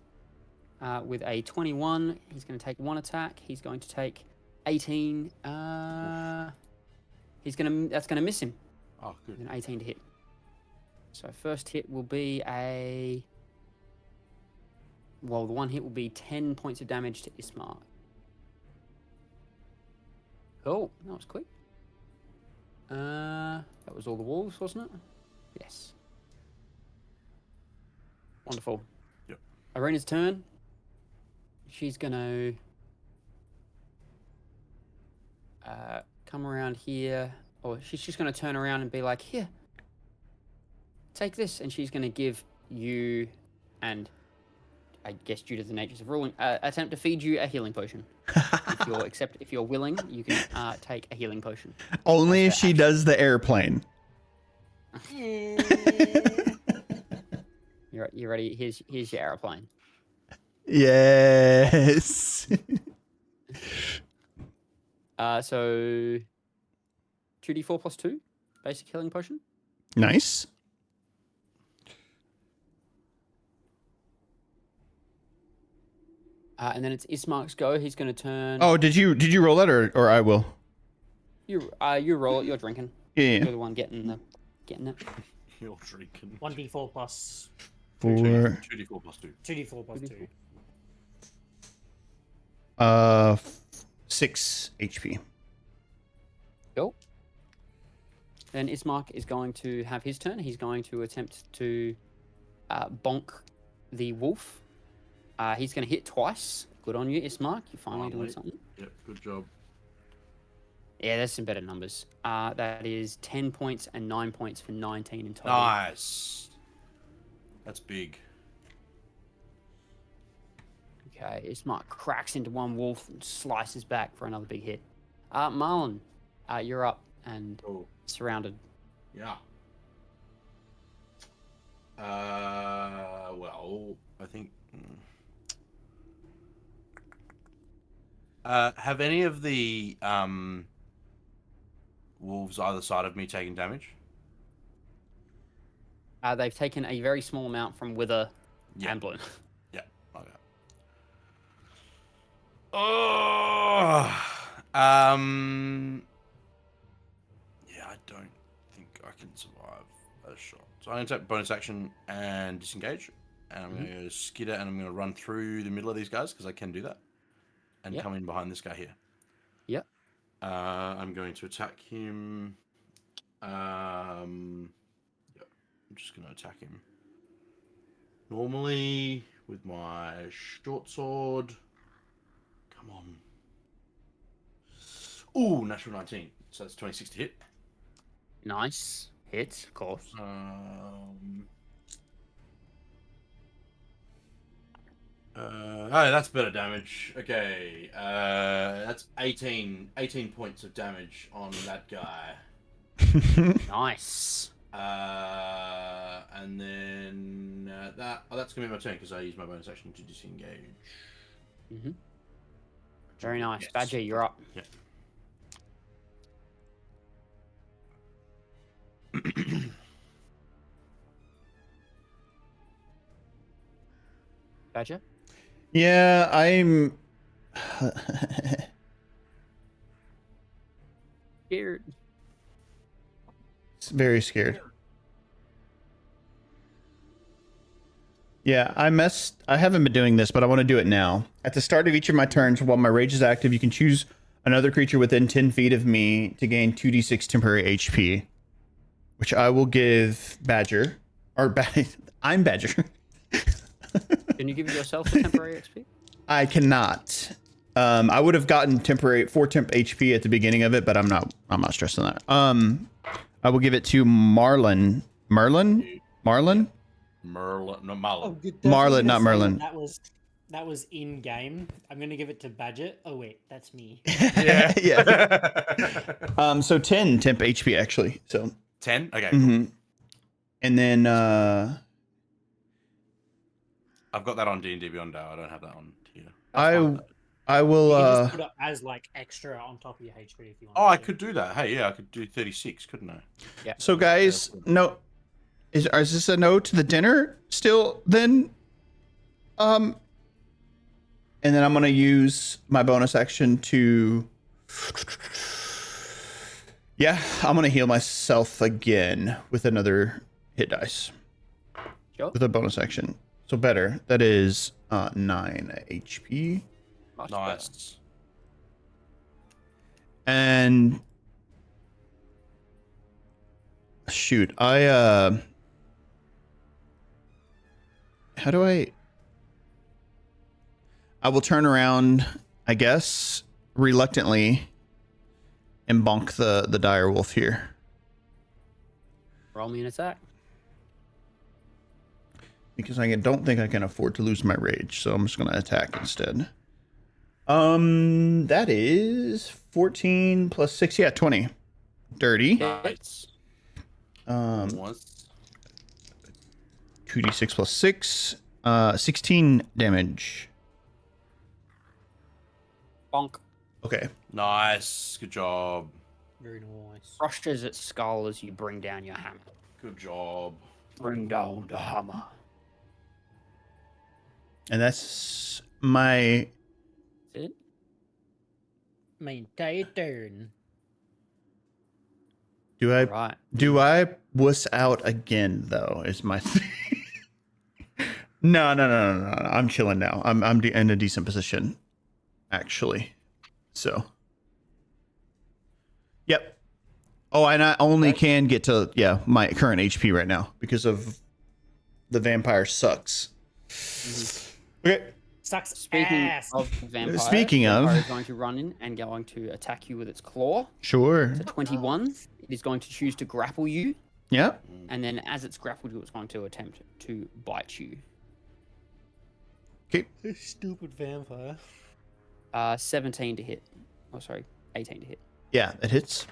With a 21, he's going to take 1 attack. He's going to take 18. That's going to miss him. Oh, good. With an 18 to hit. So first hit will be well, the one hit will be 10 points of damage to Ismark. Cool. That was quick. That was all the wolves, wasn't it? Yes. Wonderful. Yep. Arena's turn. She's gonna come around here, or she's just going to turn around and be like, here, take this. And she's going to give you, and I guess due to the natures of ruling, attempt to feed you a healing potion. If you're willing, you can take a healing potion. Only if she does the airplane. You're ready. Here's your aeroplane. Yes. So 2d4 plus 2 basic healing potion. Nice. And then it's Ismark's go. He's going to turn. Oh, did you roll that or I will? You roll it. You're drinking. Yeah. You're the one getting it. You're drinking. 1d4 plus 4. 2d4 plus 2. 2d4 plus 2. 6 HP. Cool. Then Ismark is going to have his turn. He's going to attempt to bonk the wolf. He's going to hit twice. Good on you, Ismark. You're finally doing something. Yep, good job. Yeah, there's some better numbers. That is 10 points and 9 points for 19 in total. Nice. That's big. Okay, Ismark cracks into one wolf and slices back for another big hit. Marlon, you're up and surrounded. Yeah. Well, I think. Have any of the wolves either side of me taken damage? They've taken a very small amount from Wither and Bloom. Yeah. Okay. Oh. Yeah, I don't think I can survive a shot. So I'm going to take bonus action and disengage. And I'm going to skitter and I'm going to run through the middle of these guys because I can do that. And come in behind this guy here. Yep. I'm going to attack him. I'm just going to attack him normally with my short sword. Come on. Ooh, natural 19. So that's 26 to hit. Nice. Hit, of course. Oh, that's better damage. Okay. That's 18 points of damage on that guy. Nice. And then that's gonna be my turn because I use my bonus action to disengage. Very nice. Yes. Badger, you're up. Yeah. Badger? Yeah, I'm Scared. very scared. Yeah, I haven't been doing this, but I want to do it now. At the start of each of my turns, while my rage is active, you can choose another creature within 10 feet of me to gain 2d6 temporary HP, which I will give Badger. I'm Badger. Can you give yourself a temporary XP? I cannot. I would have gotten 4 temp HP at the beginning of it, but I'm not stressing that. I will give it to Marlon. Merlon? Marlon. Oh, good. Marlon, not Merlon. That was in game. I'm gonna give it to Badger. Oh wait, that's me. Yeah. Yeah. So 10 temp HP actually. So 10. Okay. Cool. And then I've got that on D&D Beyond now. I don't have that on here. I will. You can just put it as like extra on top of your HP if you want. Oh, I could do that. Hey, yeah, I could do 36, couldn't I? Yeah. So guys, no, is this a no to the dinner still? Then, and then I'm gonna use my bonus action to. Yeah, I'm gonna heal myself again with another hit dice. Sure. With a bonus action. So better. That is 9 HP. Nice. And shoot, how do I will turn around, I guess, reluctantly, and bonk the dire wolf here. Roll me an attack. Because I don't think I can afford to lose my rage, so I'm just gonna attack instead. That is 14 plus 6, yeah, 20. Dirty. Hits. Once. 2d6 plus 6. 16 damage. Bonk. Okay. Nice. Good job. Very nice. Crushes its skull as you bring down your hammer. Good job. Bring down the hammer. And that's my... That's it. My entire turn. Do I Right. wuss out again though? Is my thing. No. I'm chilling now. I'm in a decent position, actually. So. Yep. Oh, and I only can get to my current HP right now because of the vampire sucks. Okay. Sucks Speaking ass. of the vampire, Speaking of- vampire is going to run in and going to attack you with its claw. Sure. It's a 21. It is going to choose to grapple you, Yep. and then as it's grappled you, it's going to attempt to bite you. Okay. This stupid vampire. 17 to hit. Oh, sorry, 18 to hit. Yeah, it hits.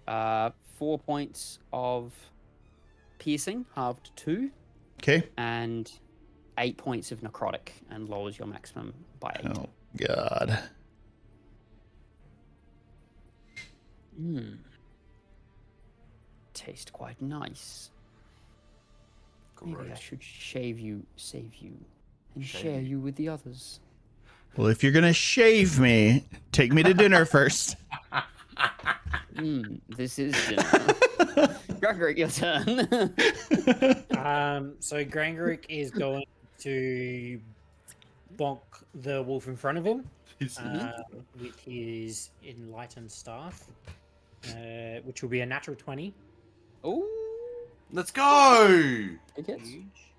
4 points of piercing, halved to 2, Okay. and 8 points of necrotic, and lowers your maximum by 8. Oh God. Taste quite nice. Maybe I Great. should save you, and share you with the others. Well, if you're gonna shave me, take me to dinner first. This is dinner. Grangrik, your turn. So Grangrik is going to bonk the wolf in front of him with his enlightened staff, which will be a natural 20. Oh, Let's go. it hits. Huge.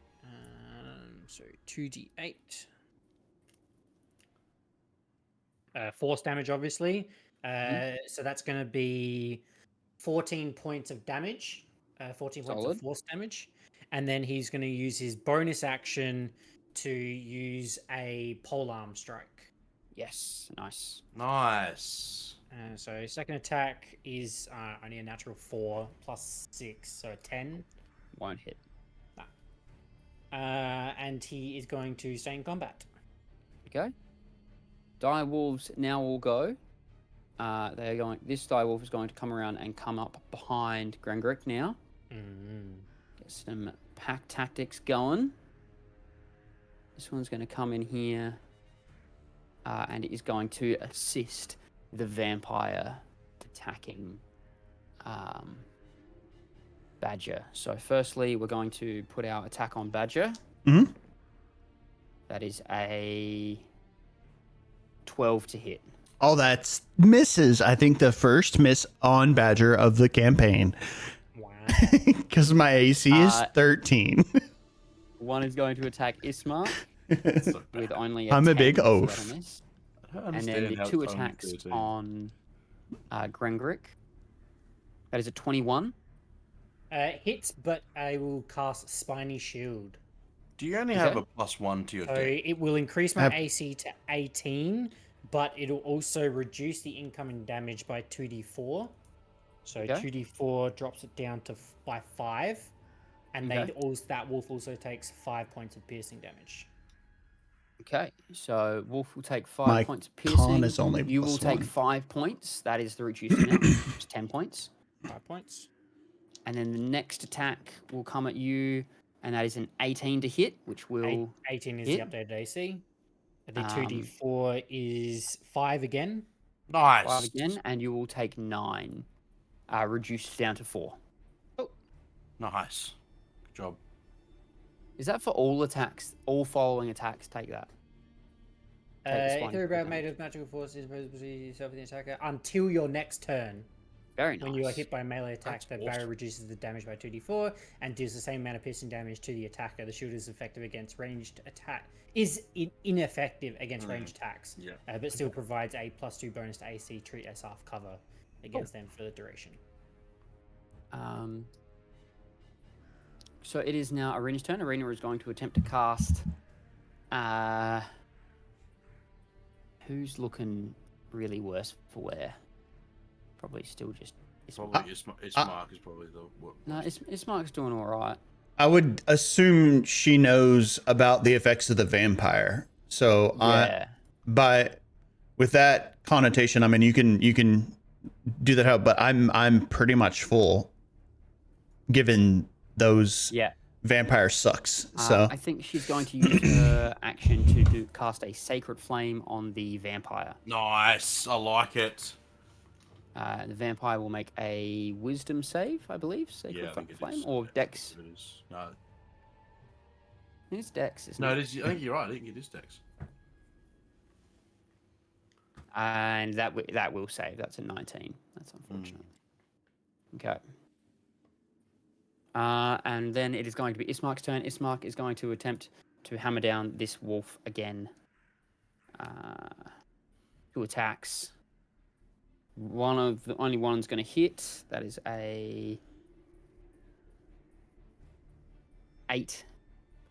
So 2d8. Force damage, obviously. So that's going to be 14 points of damage. 14 points Solid. of force damage. And then he's going to use his bonus action to use a polearm strike. Yes, nice. Nice. So second attack is only a natural 4 plus 6, so a 10. Won't hit. And he is going to stay in combat. Okay. Dire wolves now will go. They're going. This dire wolf is going to come around and come up behind Grangrik now. Get some pack tactics going. This one's going to come in here, and it is going to assist the vampire attacking Badger. So firstly, we're going to put our attack on Badger. Mm-hmm. That is a 12 to hit. Oh, that's misses. I think the first miss on Badger of the campaign. Wow. Because my AC is 13. One is going to attack Ismark with only I'm a 10, big so oaf. that'll miss. I don't And understand then how the 2 it's only attacks 13. on Grangrik. That is a 21. Hits, but I will cast Spiny Shield. Do you only Okay. have a +1 to your So deck? it will increase my Have- AC to 18, but it'll also reduce the incoming damage by 2d4. So Okay. 2d4 drops it down to by 5, and Okay. that wolf also takes 5 points of piercing damage. Okay, so Wolf will take 5 My points of con piercing. is only You will take +1. 5 points. That is the reduced amount. It's 10 points. 5 points. And then the next attack will come at you, and that is an 18 to hit, which will 18 is hit. the updated AC. The Um, 2d4 is 5 again. Nice. 5 again, and you will take 9, reduced down to 4. Nice. Good job. Is that for all attacks? All following attacks take that? Take the If spine they're about damage. made of magical forces, yourself with the attacker until your next turn. Very nice. When you are hit by a melee attack, That's that awesome. barrier reduces the damage by 2d4 and deals the same amount of piercing damage to the attacker. The shield is effective against ranged attack. Is ineffective against ranged attacks, Yeah. but still provides a +2 bonus to AC. Treat as half cover against them for the duration. So it is now Arena's turn. Arena is going to attempt to cast. Who's looking really worse for wear? Probably still just. Probably Ismark is probably the. No, Ismark's doing all right. I would assume she knows about the effects of the vampire. So Yeah. with that connotation, I mean you can do that help, but I'm pretty much full given those Yeah. vampire sucks. So I think she's going to use her action to cast a Sacred Flame on the vampire. Nice. I like it. The vampire will make a Wisdom save, I believe. Yeah, I think it Flame is. or Dex. It is. No, It's Dex, isn't no, it? it is. I think you're right. I think it is Dex. And that will save. That's a 19. That's unfortunate. Okay. And then it is going to be Ismark's turn. Ismark is going to attempt to hammer down this wolf again. 2 attacks. Only one's going to hit. That is a 8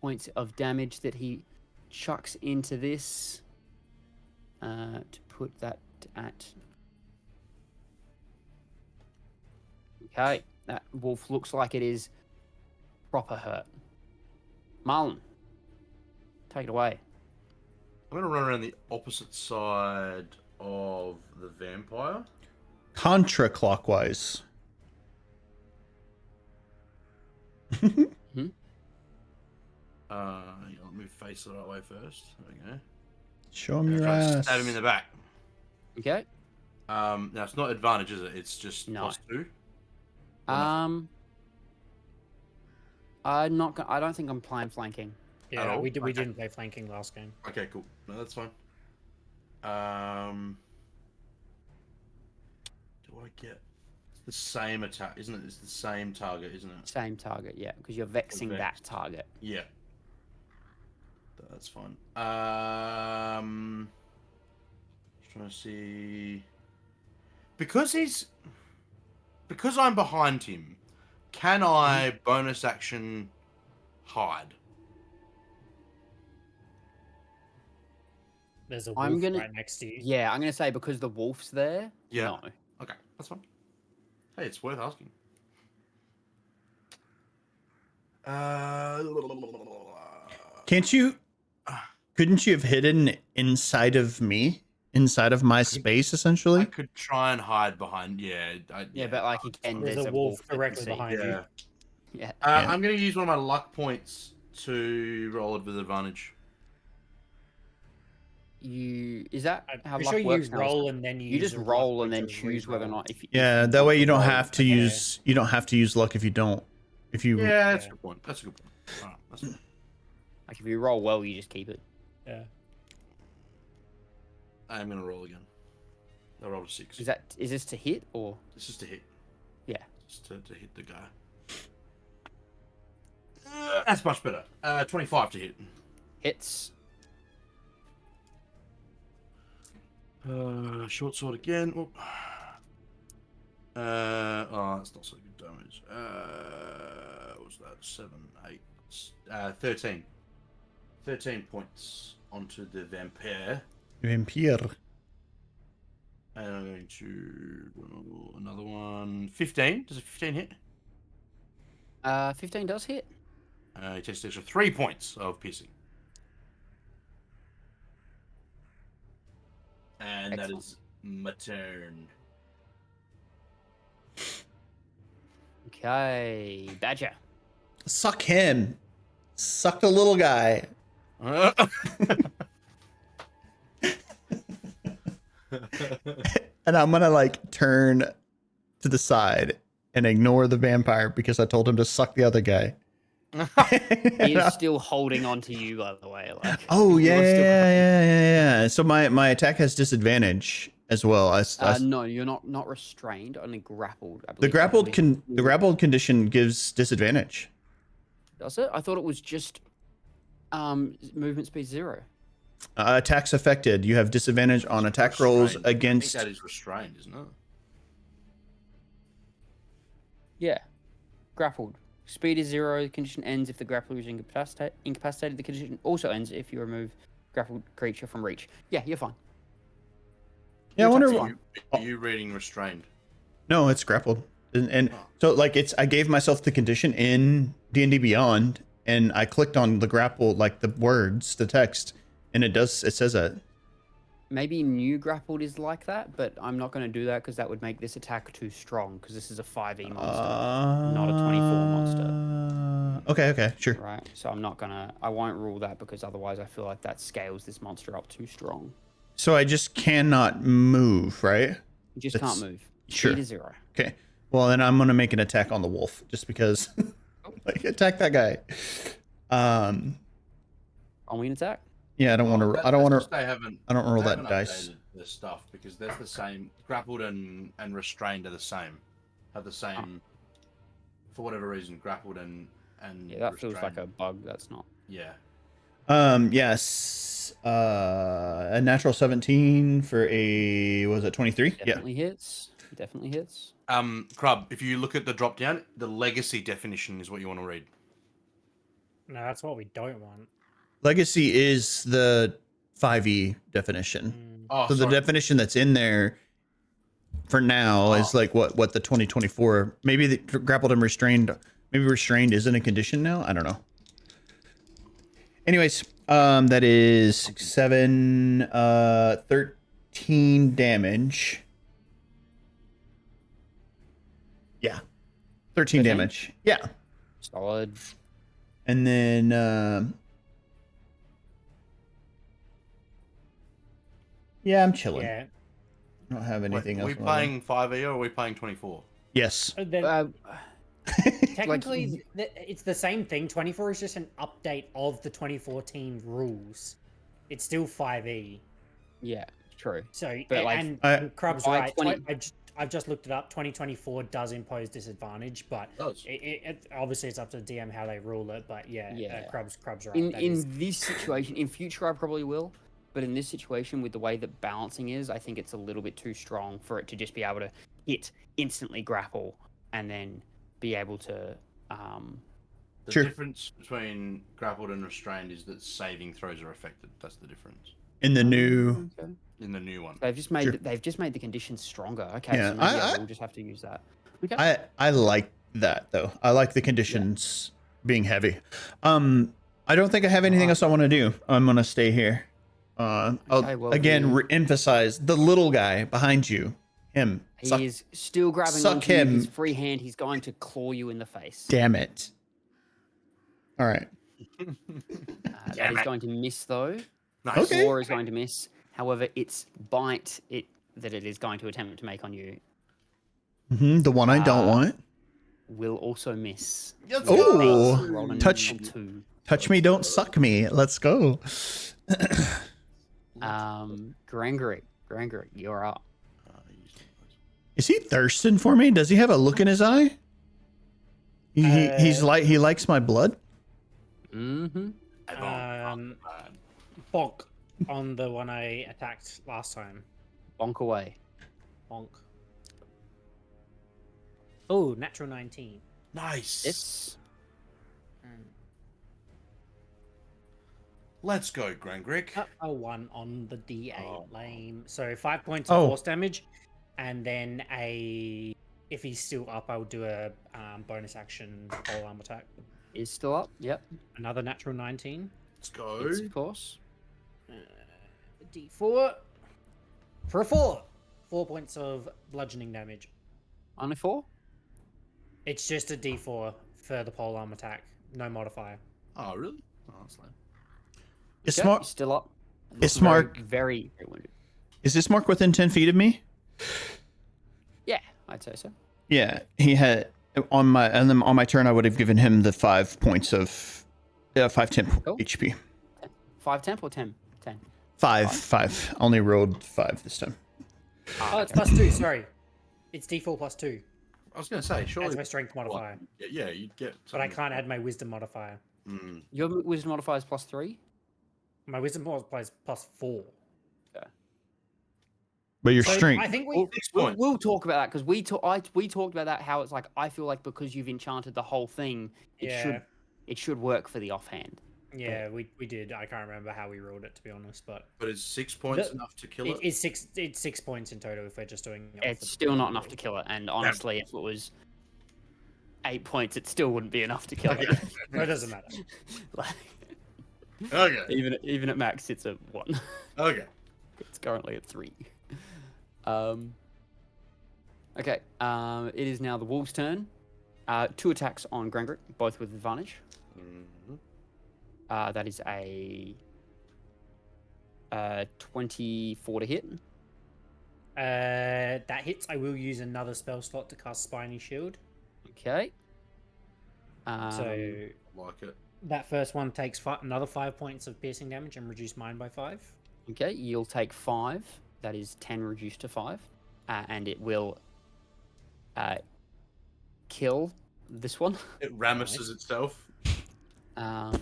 points of damage that he chucks into this. To put that at. Okay, that wolf looks like it is proper hurt. Marlon, take it away. I'm gonna run around the opposite side of the vampire. contra clockwise. Let me face the right way first. There we go. Show him your Try to ass. stab him in the back. Okay. Now it's not advantage, is it? It's just No. +2. I don't think I'm playing flanking. Yeah, all? we Okay. didn't play flanking last game. Okay, cool. No, that's fine. Do I get the same attack? Isn't it? It's the same target, isn't it? Same target, yeah, because you're vexing that Vexed. target. Yeah. That's fine. Just trying to see. Because I'm behind him, can I bonus action hide? There's a I'm wolf gonna- right next to you. Yeah, I'm gonna say because the wolf's there. Yeah. No. Okay, that's fine. Hey, it's worth asking. Couldn't you have hidden inside of me? Inside of my space, I essentially? could try and hide behind. Yeah. Yeah, but like again, There's there's a a wolf that you directly see. behind you. Yeah. Yeah. Yeah. I'm going to use one of my luck points to roll it with advantage. Is that how I'm luck sure you works now? roll and then You just use a luck roll point and then to choose whether or re-roll. not if you. Yeah, that way you don't roll. have to Yeah. use you don't have to use luck if you don't. If you Yeah, that's Yeah. a good point. That's a good point. Alright, that's fine. Like if you roll well, you just keep it. Yeah. I'm going to roll again. I rolled a 6. Is this to hit or? This is to hit. Yeah. Just to hit the guy. That's much better. 25 to hit. Hits. Short sword again. Oh, that's not so good damage. What was that? 7, 8, 13. 13 points onto the vampire. vampire. And I'm going to roll another one. 15. Does a 15 hit? 15 does hit. He takes an extra 3 points of piercing. And that Excellent. is my turn. Okay, Badger. Suck him. Suck the little guy. And I'm gonna like turn to the side and ignore the vampire because I told him to suck the other guy. He is still holding on to you, by the way. Like, Oh you yeah, are yeah, still- yeah, yeah, yeah. So my attack has disadvantage as well. No, you're not restrained, only grappled. I The believe. the grappled condition gives disadvantage. Does it? I thought it was just movement speed 0. Attacks affected. You have disadvantage on attack rolls Restrained. I against. think that is restrained, isn't it? Yeah. Grappled. Speed is 0. The condition ends if the grappler is incapacitated. The condition also ends if you remove grappled creature from reach. Yeah, you're fine. Yeah, I Your wonder. attack's fine. Are you reading restrained? No, it's grappled, and Oh. so like I gave myself the condition in D&D Beyond, and I clicked on the grapple, like the words, the text, and it says that. Maybe new grappled is like that, but I'm not going to do that because that would make this attack too strong because this is a 5e monster, not a 24 monster. Okay, sure. Right, so I won't rule that because otherwise I feel like that scales this monster up too strong. So I just cannot move, right? You just can't move. Sure. Speed is 0. Okay. Well, then I'm gonna make an attack on the wolf just because. Like attack that guy. On wing attack? Yeah, I don't want to. I don't want to. I don't roll that dice. The stuff because they're the same. Grappled and restrained are the same. Have the same. For whatever reason, grappled and Yeah, that restrained. feels like a bug. That's not. Yeah. Yes. A natural 17 for a was it 23? Definitely hits. Definitely hits. Crub, if you look at the drop down, the legacy definition is what you want to read. No, that's what we don't want. Legacy is the 5e definition. Oh, So the definition that's in there for now is like what the 2024. Maybe the grappled and restrained. Maybe restrained isn't a condition now. I don't know. Anyways, that is 13 damage. Yeah, 13 damage. Yeah, Solid. and then yeah, I'm chilling. Yeah. I don't have anything Are else. we playing 5e or are we playing 24? Yes. Technically, it's the same thing. 24 is just an update of the 2014 rules. It's still 5e. Yeah, true. So, But, like, and Crub's by right. 20 I've just looked it up. 2024 does impose disadvantage, but Does. obviously it's up to the DM how they rule it. But yeah. Crub's right. In this situation, in future, I probably will. But in this situation, with the way that balancing is, I think it's a little bit too strong for it to just be able to hit, instantly grapple, and then be able to. The Sure. difference between grappled and restrained is that saving throws are affected. That's the difference In the new. Okay. in the new one. They've just made Sure. They've just made the conditions stronger. Okay, Yeah, so maybe I- we'll just have to use that. Okay. I like that though. I like the conditions being heavy. I don't think I have anything else I want to do. I'm gonna stay here. I'll Okay, well, again emphasize the little guy behind you. Him. He is still grabbing suck onto you with his him. free hand. He's going to claw you in the face. Damn it. All right. That is going to miss though. Nice. Okay. Claw is going to miss. However, its bite that it is going to attempt to make on you The one I don't want. will also miss. Let's With go. a base, roll a Touch. 2. Touch me, don't suck me. Let's go. Grangrik, you're up. Is he thirsting for me? Does he have a look in his eye? He likes my blood. Mm-hmm. Bonk on the one I attacked last time. Bonk away. Bonk. Oh, natural 19. Nice. It's Let's go, Grangrik. A 1 on the D8. Lame. So 5 points Oh. of force damage, and then if he's still up, I'll do a bonus action pole arm attack. is still up. Yep. Another natural 19. Let's go. It's, of course. D4 for a 4. 4 points of bludgeoning damage. Only 4. It's just a D4 for the pole arm attack. No modifier. Oh, really? Oh, that's lame. Is Okay, Smart? he's still up. Is Very, Mark? very wounded. Is this Mark within 10 feet of me? Yeah, I'd say so. Yeah, he had on my turn. I would have given him the 5 points of 5 temp Cool. HP. 5 temp or 10? 10. 5. Only rolled 5 this time. Oh, it's +2. Sorry, it's D4 +2 I was going to say, surely. as my strength modifier, Yeah, you'd get. but I something can't like add my wisdom modifier. Your wisdom modifier is +3. My wisdom modifier is +4. But your So strength. I think We'll talk about that because we talked about that, how it's like I feel like because you've enchanted the whole thing, it should work for the offhand. Yeah, we did. I can't remember how we rolled it, to be honest, but is 6 points enough to kill it? It's 6 points in total if we're just doing it. It's still not enough to kill it, and honestly, if it was 8 points, it still wouldn't be enough to kill it. No, it doesn't matter. Like, Okay. Even at max, it's a 1. Okay. It's currently at 3. Okay. It is now the wolf's turn. 2 attacks on Grangrik, both with advantage. That is a 24 to hit. That hits. I will use another spell slot to cast Spiny Shield. Okay. So Like it. that first one takes another 5 points of piercing damage and reduce mine by 5. Okay, you'll take 5. That is 10 reduced to 5. And it will kill this one. It ramises itself. The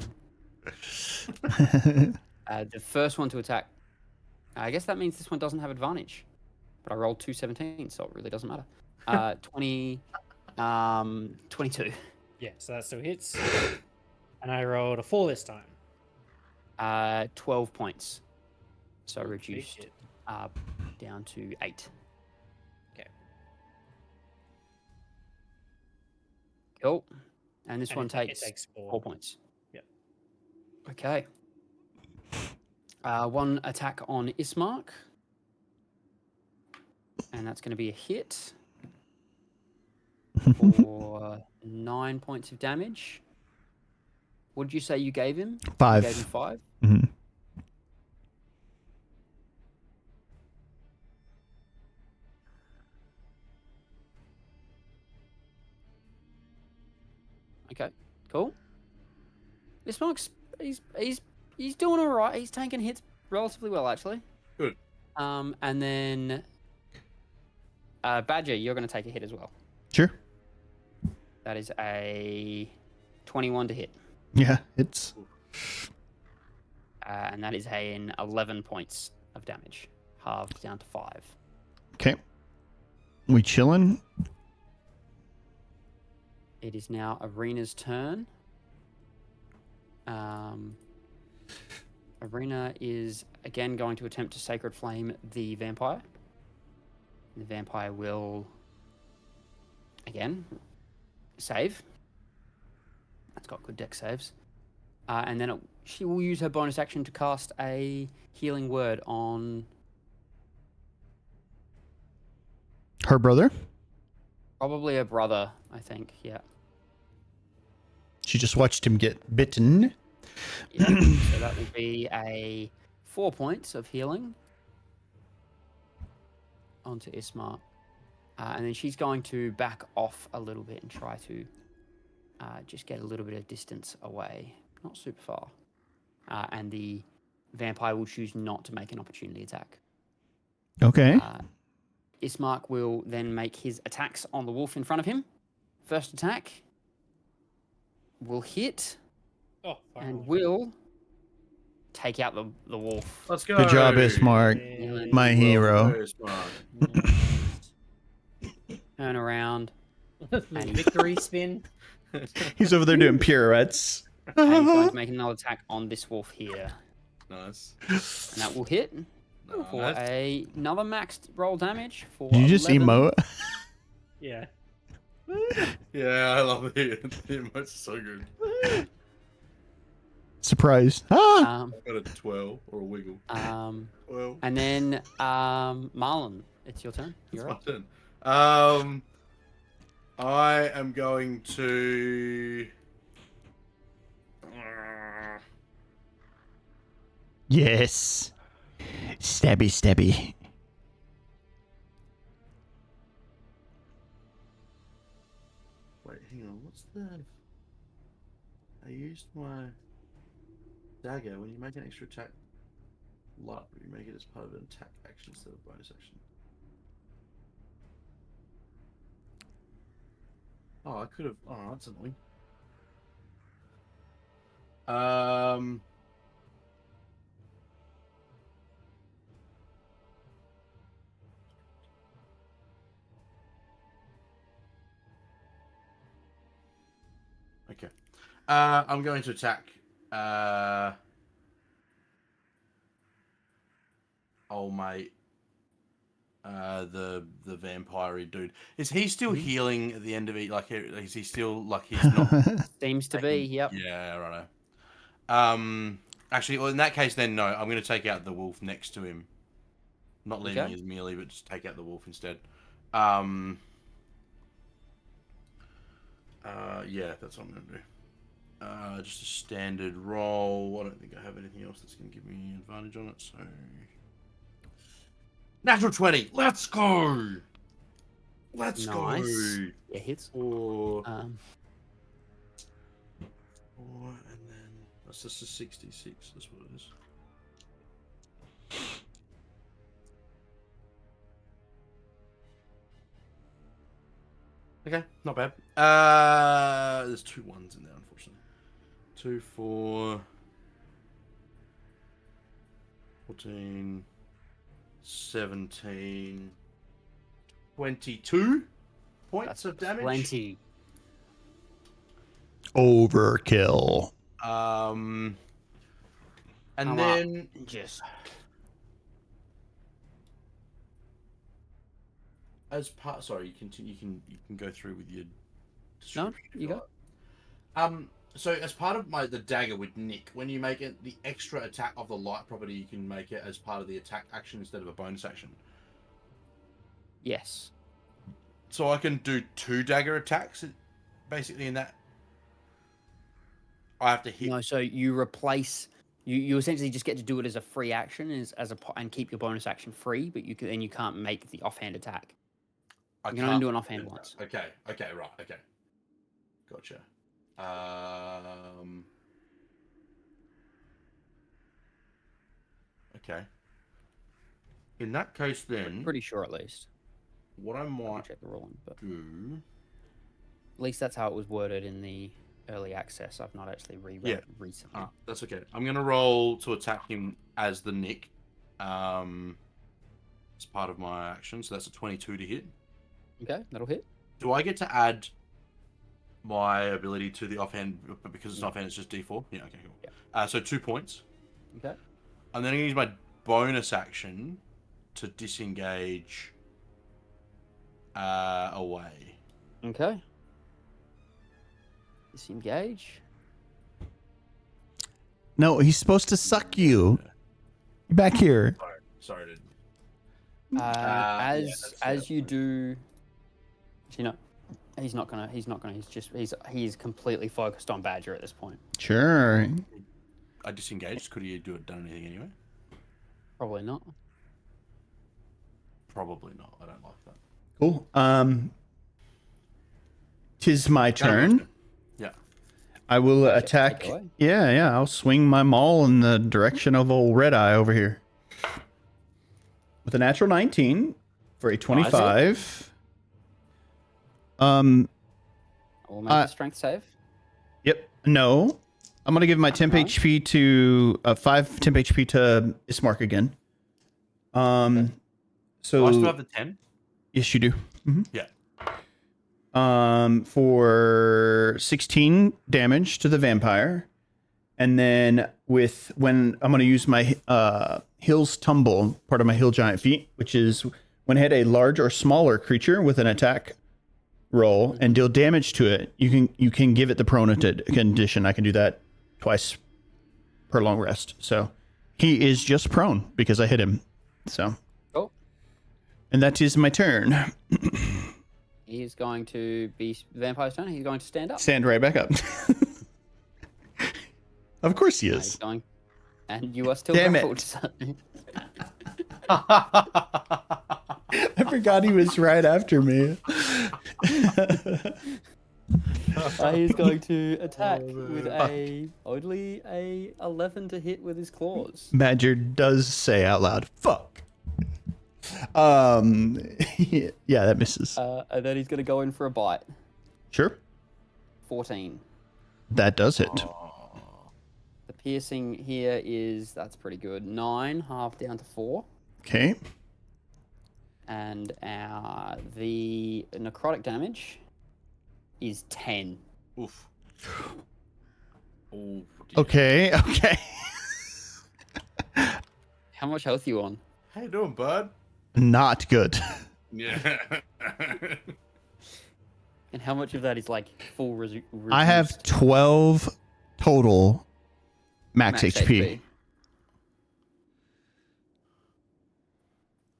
first one to attack. I guess that means this one doesn't have advantage. But I rolled 2 17s, so it really doesn't matter. 22. Yeah, so that still hits. And I rolled a 4 this time. 12 points. So Big reduced hit. down to 8. Okay. Cool. And this And one it takes 4. 4 points. Yep. Okay. 1 attack on Ismark. And that's going to be a hit for 9 points of damage. What did you say you gave him? 5. You gave him 5? Mhm. Okay, cool. Ismark's he's doing all right. He's taking hits relatively well, actually. Good. And then Badger, you're going to take a hit as well. Sure. That is a 21 to hit. Yeah, it's And that is an 11 points of damage, halved down to 5. okay. We chilling? It is now Arena's turn. Arena is again going to attempt to Sacred Flame the vampire. The vampire will again save. That's got good dex saves. And then she will use her bonus action to cast a healing word on Her brother? probably her brother, I think. Yeah. She just watched him get bitten. Yeah. So that will be a 4 points of healing onto Ismark. And then she's going to back off a little bit and try to just get a little bit of distance away. Not super far. And the vampire will choose not to make an opportunity attack. Okay. Ismark will then make his attacks on the wolf in front of him. First attack will hit and will take out the wolf. Let's go. Good job, Ismark. My hero. Turn around. Victory spin. He's over there doing pirouettes. And he's going to make another attack on this wolf here. Nice. And that will hit for another maxed roll damage for Did you just 11. emote? Yeah. Yeah, I love it. The emotes are so good. Surprise. Ah! I've got a 12 or a wiggle. 12. And then Marlon, it's your turn. It's You're my up. turn. I am going to. Yes. Stabby, stabby. Wait, hang on. What's the? I used my dagger. When you make an extra attack, you make it as part of an attack action instead of bonus action. Oh, I could have. Oh, that's annoying. Okay. I'm going to attack. Old mate. The vampire dude. Is he still healing at the end of it? Like, is he still like he's not? Seems to be. Yep. Yeah, right. Actually, well, in that case, then no. I'm going to take out the wolf next to him. Not leaving Okay. his melee, but just take out the wolf instead. Yeah, that's what I'm going to do. Just a standard roll. I don't think I have anything else that's going to give me advantage on it. So, natural 20. Let's go. Let's Nice. go. Yeah, hits. Four, Um, and then that's just a 66. That's what it is. Okay, not bad. There's 2 1s in there, unfortunately. 2, 4, 14, 17, 22 points that's of damage. plenty. Overkill. And Come then up. Just as part, sorry, you continue. You can go through with your. no, you go. So as part of the dagger with Nick, when you make it the extra attack of the light property, you can make it as part of the attack action instead of a bonus action. Yes. So I can do 2 dagger attacks, basically in that. I have to hit. No, so you replace. You essentially just get to do it as a free action, and keep your bonus action free, but you can't make the offhand attack. You can only do an offhand once. Okay, right, okay. Gotcha. Okay. In that case, then, Pretty sure, at least. what I I'll might check the ruling, but do. at least that's how it was worded in the early access. I've not actually reread it recently. That's okay. I'm gonna roll to attack him as the Nick. As part of my action, so that's a 22 to hit. Okay, that'll hit. Do I get to add my ability to the offhand? But because it's offhand, it's just D4. Yeah. Okay. Cool. Yeah. So 2 points. Okay. And then I'm gonna use my bonus action to disengage away. Okay. Disengage. No, he's supposed to suck you. Back here. Sorry, dude. As you do, you know, he's not gonna. He's completely focused on Badger at this point. Sure. I disengaged. Could he done anything anyway? Probably not. Probably not. I don't like that. Cool. Tis my turn. Yeah. I will Take attack. it away. Yeah. I'll swing my maul in the direction of old Red Eye over here. With a natural 19 for a 25. I will make a strength save. Yep. No. I'm going to give my temp Okay. HP to 5 temp HP to Ismark again. So Do I still have the 10? yes, you do. Mhm. Yeah. For 16 damage to the vampire. And then when I'm going to use my Hill's Tumble, part of my Hill Giant feat, which is when I hit a large or smaller creature with an attack roll and deal damage to it, you can give it the pronated condition. I can do that twice per long rest. So he is just prone because I hit him. So. Oh. And that is my turn. He's going to be vampire's turn. He's going to stand up. Stand right back up. Of course he He's is. going, and you are still Damn grappled. it. So I forgot he was right after me. he's going to attack with only a 11 to hit with his claws. Badger does say out loud, fuck. Yeah, that misses. And then he's going to go in for a bite. Sure. 14. That does hit. Oh. The piercing here that's pretty good. 9, half down to 4. Okay. And the necrotic damage is 10. Oof. Oh, dear. Okay. Okay. How much health are you on? How you doing, bud? Not good. Yeah. And how much of that is like full I have reduced 12 total max HP.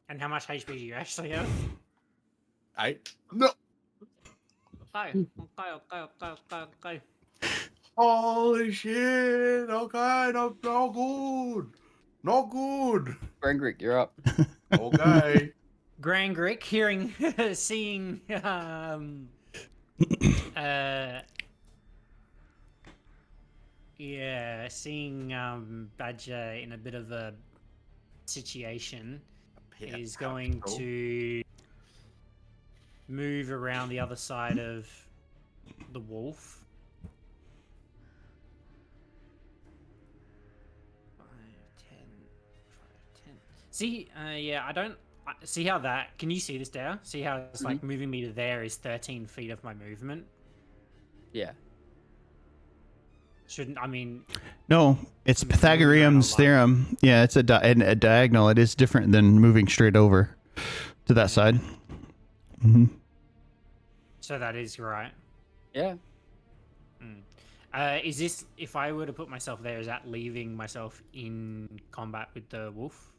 And how much HP do you actually have? No. Okay. Holy shit. Okay, not good. Not good. Grangrik, you're up. Okay. Grangrik, seeing, seeing Badger in a bit of a situation, is going to move around the other side of the wolf. 5, 10, 5, 10. See, I don't see how that. Can you see this, Dare? See how it's like moving me to there is 13 feet of my movement. Yeah. No, it's Pythagorean's theorem. Yeah, it's a diagonal. It is different than moving straight over to that side. Mm-hmm. So that is right. Yeah. Is this, if I were to put myself there, is that leaving myself in combat with the wolf?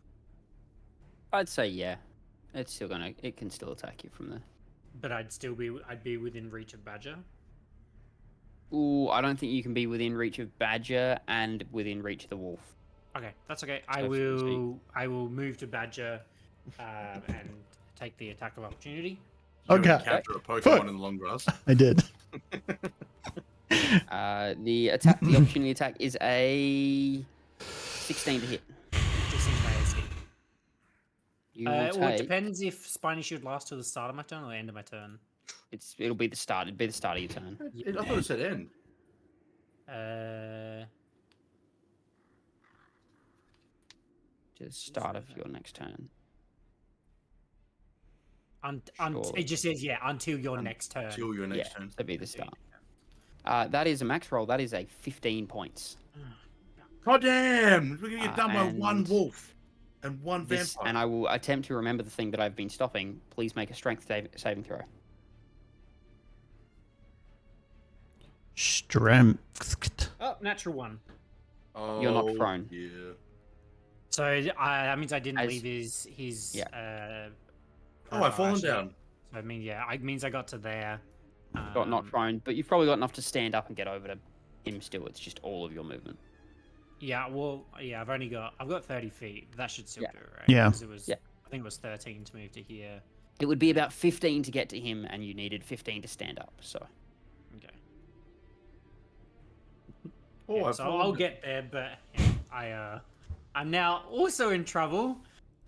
I'd say yeah. It can still attack you from there. But I'd be within reach of Badger. Ooh, I don't think you can be within reach of Badger and within reach of the wolf. Okay, that's okay. So I will move to Badger and take the attack of opportunity. Okay. Capture a Pokemon in the long grass. I did. The opportunity attack is a 16 to hit. 16 to hit. You will Well, it take. depends if Spiny Shield lasts till the start of my turn or the end of my turn. It'll be the start. It'd be the start of your turn. I thought it said end. To the start of your next turn. It just says until your next turn. Until your next turn. That'd be the start. That is a max roll. That is a 15 points. God damn! We're gonna get done by one and wolf and one This, vampire. and I will attempt to remember the thing that I've been stopping. Please make a strength saving throw. Strength. Oh, natural 1. Oh, You're not prone. Yeah. So that means I didn't As- leave his. Oh, I've fallen down. So it means I got to there. Got not prone, but you've probably got enough to stand up and get over to him still. It's just all of your movement. Yeah, well, I've got 30 feet. That should still do it, right? Yeah. 'Cause I think it was 13 to move to here. It would be about 15 to get to him, and you needed 15 to stand up. So Okay. Oh, I've So fallen I'll down. get there, but I'm now also in trouble.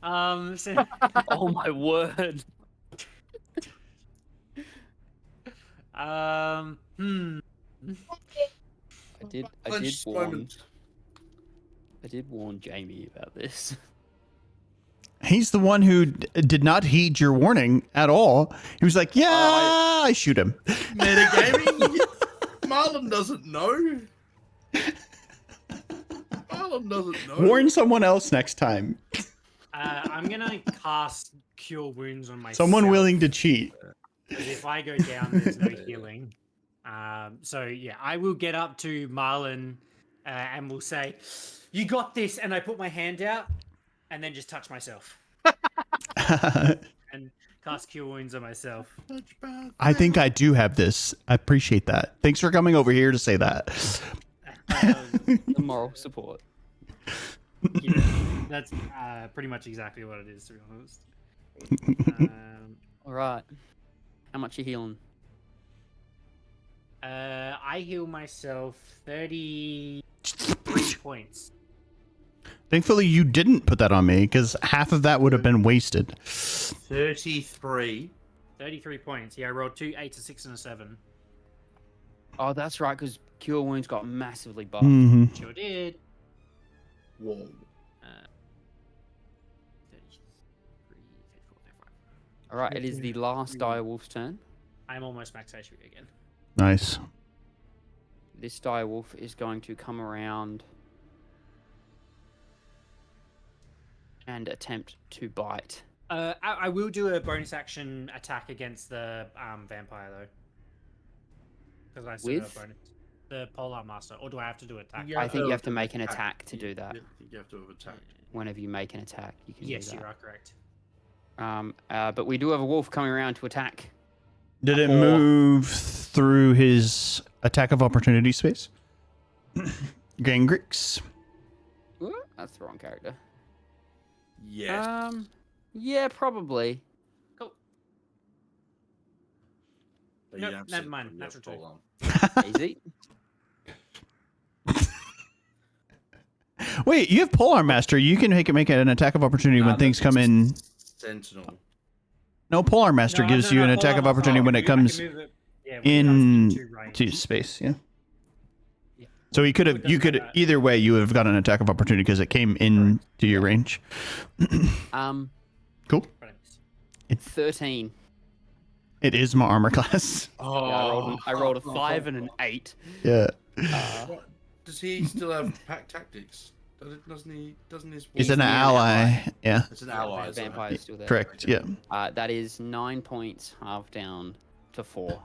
So oh my word! I did warn Jamie about this. He's the one who did not heed your warning at all. He was like, "Yeah, I shoot him." Metagaming? Merlon doesn't know. Merlon doesn't know. Warn someone else next time. I'm gonna cast Cure Wounds on myself. Someone willing to cheat. 'Cause if I go down, there's no healing. I will get up to Marlon and will say, "You got this," and I put my hand out and then just touch myself and cast Cure Wounds on myself. I think I do have this. I appreciate that. Thanks for coming over here to say that. The moral support. Yeah, that's pretty much exactly what it is, to be honest. All right. How much you healing? I heal myself 33 points. Thankfully, you didn't put that on me because half of that would have been wasted. 33. 33 points. Yeah, I rolled 2 8s, a 6, and a 7. Oh, that's right, because Cure Wounds got massively buffed. Mm-hmm. Sure did. Whoa. 33, 34, 35. All right, it is the last dire wolf's turn. I'm almost max HP again. Nice. This dire wolf is going to come around and attempt to bite. I will do a bonus action attack against the vampire though, because I still have With? a bonus. The Polar Master, or do I have to do attack? I think you have to make an attack to do that. I think you have to have attacked. Whenever you make an attack, you can Yes, do you that. are correct. But we do have a wolf coming around to attack. Did it Or- move through his attack of opportunity space? Gangrix. Ooh, that's the wrong character. Yes. Yeah, probably. Cool. But Nope, you have never to- mind, you natural have to two. hold on. Easy. Wait, you have Polar Master. You can make an attack of opportunity when things come in. Sentinel. No, Polar Master gives you an attack of opportunity when it comes into space. Yeah. Yeah. So you could have, Doesn't you could matter. either way, you would have got an attack of opportunity because it came into your range. Cool. 13. It is my armor class. Oh, Yeah, I rolled a 5 and an 8. Yeah. What? Does he still have pack tactics? Doesn't he? Doesn't his? He's He's an near an ally. Yeah. It's an ally. so- Vampire is still there. Correct. Yeah. That is 9 points, half down to 4.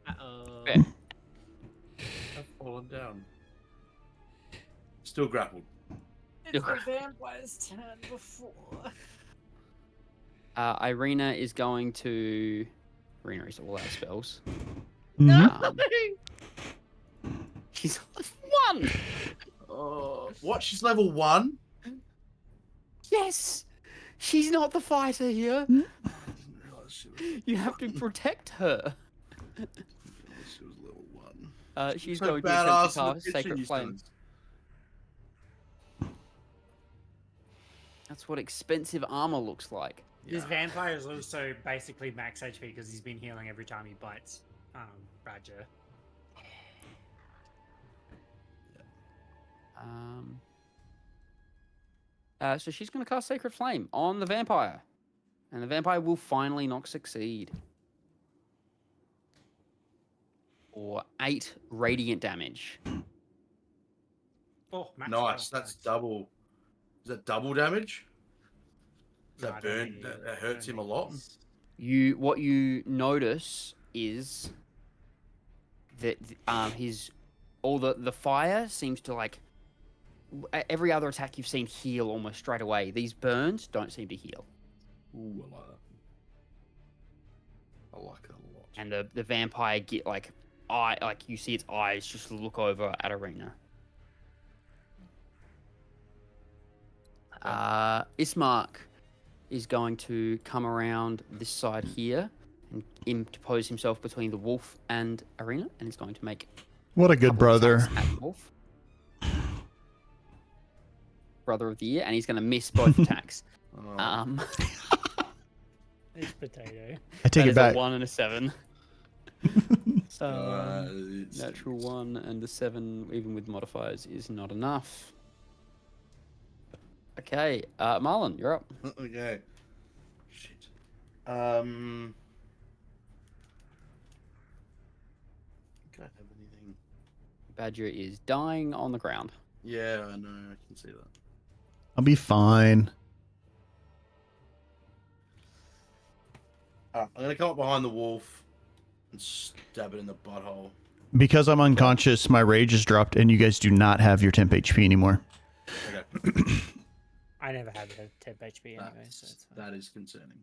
Uh-oh. I've fallen down. Still grappled. It's the vampire's turn before. Irina is going to. Irina is all out of spells. Mhm. She's level 1. Oh, what? She's level 1? Yes, she's not the fighter here. I didn't realize she was, You have to protect her. she was level 1. She's So going to badass attempt to in the cast picture Sacred you Flame. sent. That's what expensive armor looks like. This vampire is also basically max HP because he's been healing every time he bites Roger. So she's going to cast Sacred Flame on the vampire. And the vampire will finally not succeed. For 8 radiant damage. Oh, max Nice. spell. That's double. Is that double damage? Does No, that I don't burn? think That hurts him a lot. What you notice is that the fire seems to every other attack you've seen heal almost straight away. These burns don't seem to heal. Ooh, I like that. I like that a lot. And the vampire you see its eyes just look over at Arena. Ismark is going to come around this side here and interpose himself between the wolf and Arena, and he's going to make What a good couple of brother. attacks at the wolf. Brother of the year, and he's going to miss both attacks. Oh. It's potato. I take That it is back. a 1 and a 7. It's- Natural 1 and a 7, even with modifiers, is not enough. Okay, Marlon, you're up. Okay. Shit. Can I have anything? Badger is dying on the ground. Yeah, I know. I can see that. I'll be fine. I'm gonna come up behind the wolf and stab it in the butthole. Because I'm unconscious, my rage is dropped, and you guys do not have your temp HP anymore. Okay. I never had a temp HP anyway, so it's fine. That is concerning.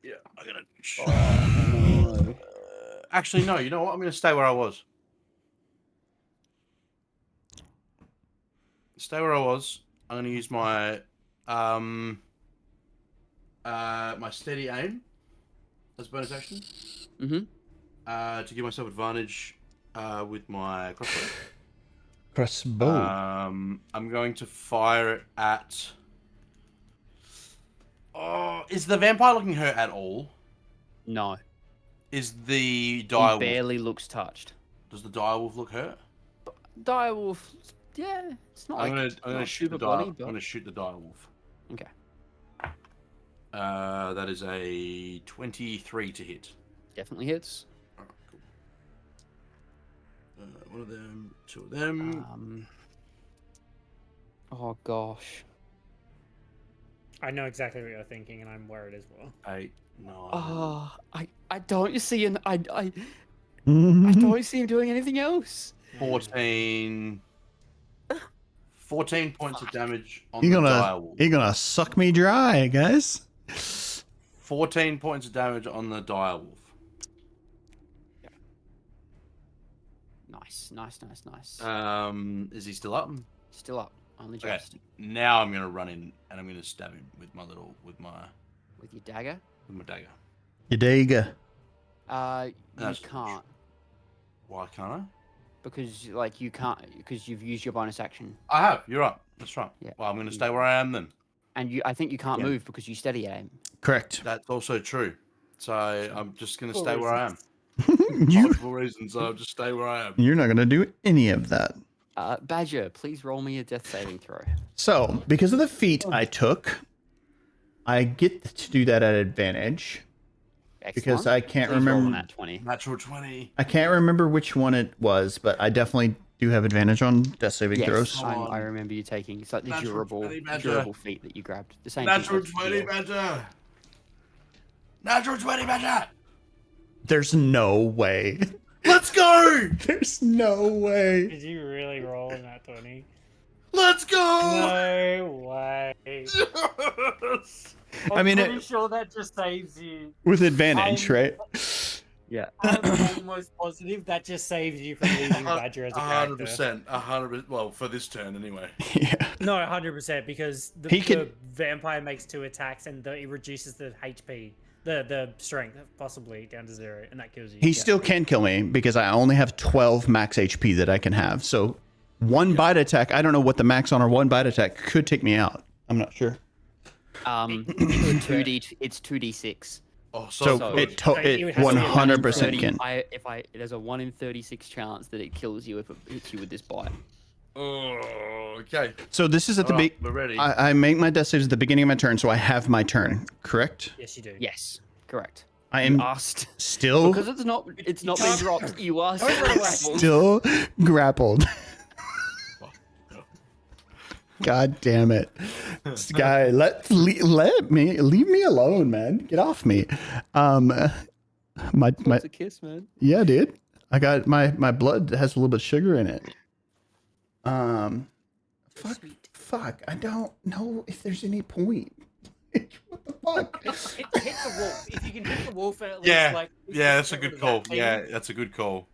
Yeah, I'm gonna. Actually, no. You know what? I'm gonna stay where I was. Stay where I was. I'm gonna use my my steady aim as a bonus action. Mm-hmm. To give myself advantage with my crossbow. Crossbow. I'm going to fire it at Oh, is the vampire looking hurt at all? No, Is the he direwolf? barely looks touched. Does the direwolf look hurt? Direwolf, yeah, it's not I'm like gonna not shoot the super bloody, I'm but gonna shoot the direwolf. okay. That is a 23 to hit. Definitely hits. Alright, cool. One of them, two of them. Oh gosh. I know exactly what you're thinking, and I'm worried as well. 8, 9. Oh, I don't see I don't see him doing anything else. 14 points of damage on You're the gonna direwolf. you're gonna suck me dry, guys. 14 points of damage on the direwolf. Nice. Is he still up? Still up. Only Okay. just Now I'm gonna run in and I'm gonna stab him with my with your dagger. dagger. Yadega. You That's can't Why can't I? because you can't because you've used your bonus action, I have. You're right. That's right. Yeah. Well, I'm gonna stay where I am then. and I think you can't Yeah. move because you steady aim. Correct. That's also true. So I'm just gonna stay where I am. you Multiple reasons. So I'll just stay where I am. you're not gonna do any of that. Badger, please roll me a death saving throw. So, because of the feat I took, I get to do that at advantage. Because Excellent. I can't Please roll remember. on that 20. Natural 20. I can't remember which one it was, but I definitely do have advantage on death saving Yes, throws. I remember you taking. It's like the Natural durable 20, Badger. durable feat that you grabbed. The same. Natural feat 20, as Badger. Natural 20, Badger. There's no way. Let's go. There's no way. Did you really roll in that 20? Let's go. No way. Yes. I mean, pretty sure that just saves you. With advantage, right? Yeah. I'm almost positive that just saves you from losing Badger as a character. 100%. 100%. Well, for this turn anyway. Yeah. No, 100% because the, He could- the vampire makes 2 attacks and it reduces the HP, the strength possibly down to 0, and that kills you. He still can kill me because I only have 12 max HP that I can have. So one bite attack, I don't know what the max on our one bite attack could take me out. I'm not sure. It's 2d6. Oh, So So- it So it would have to be 100% can. There's a 1 in 36 chance that it kills you if it hits you with this bite. Oh, okay. So this is at the Alright, big. we're ready. I make my death saves at the beginning of my turn, so I have my turn. Correct. Yes, you do. Yes, correct. I You am asked still because it's not being dropped. You are still grappled. God damn it, this guy! Leave me alone, man. Get off me. My It's a kiss, man. yeah, dude. I got my blood has a little bit of sugar in it. Fuck. I don't know if there's any point. What the fuck? Hit the wolf. If you can hit the wolf at least, Yeah. like... Yeah, that's a get rid good of call. that thing. Yeah, that's a good call.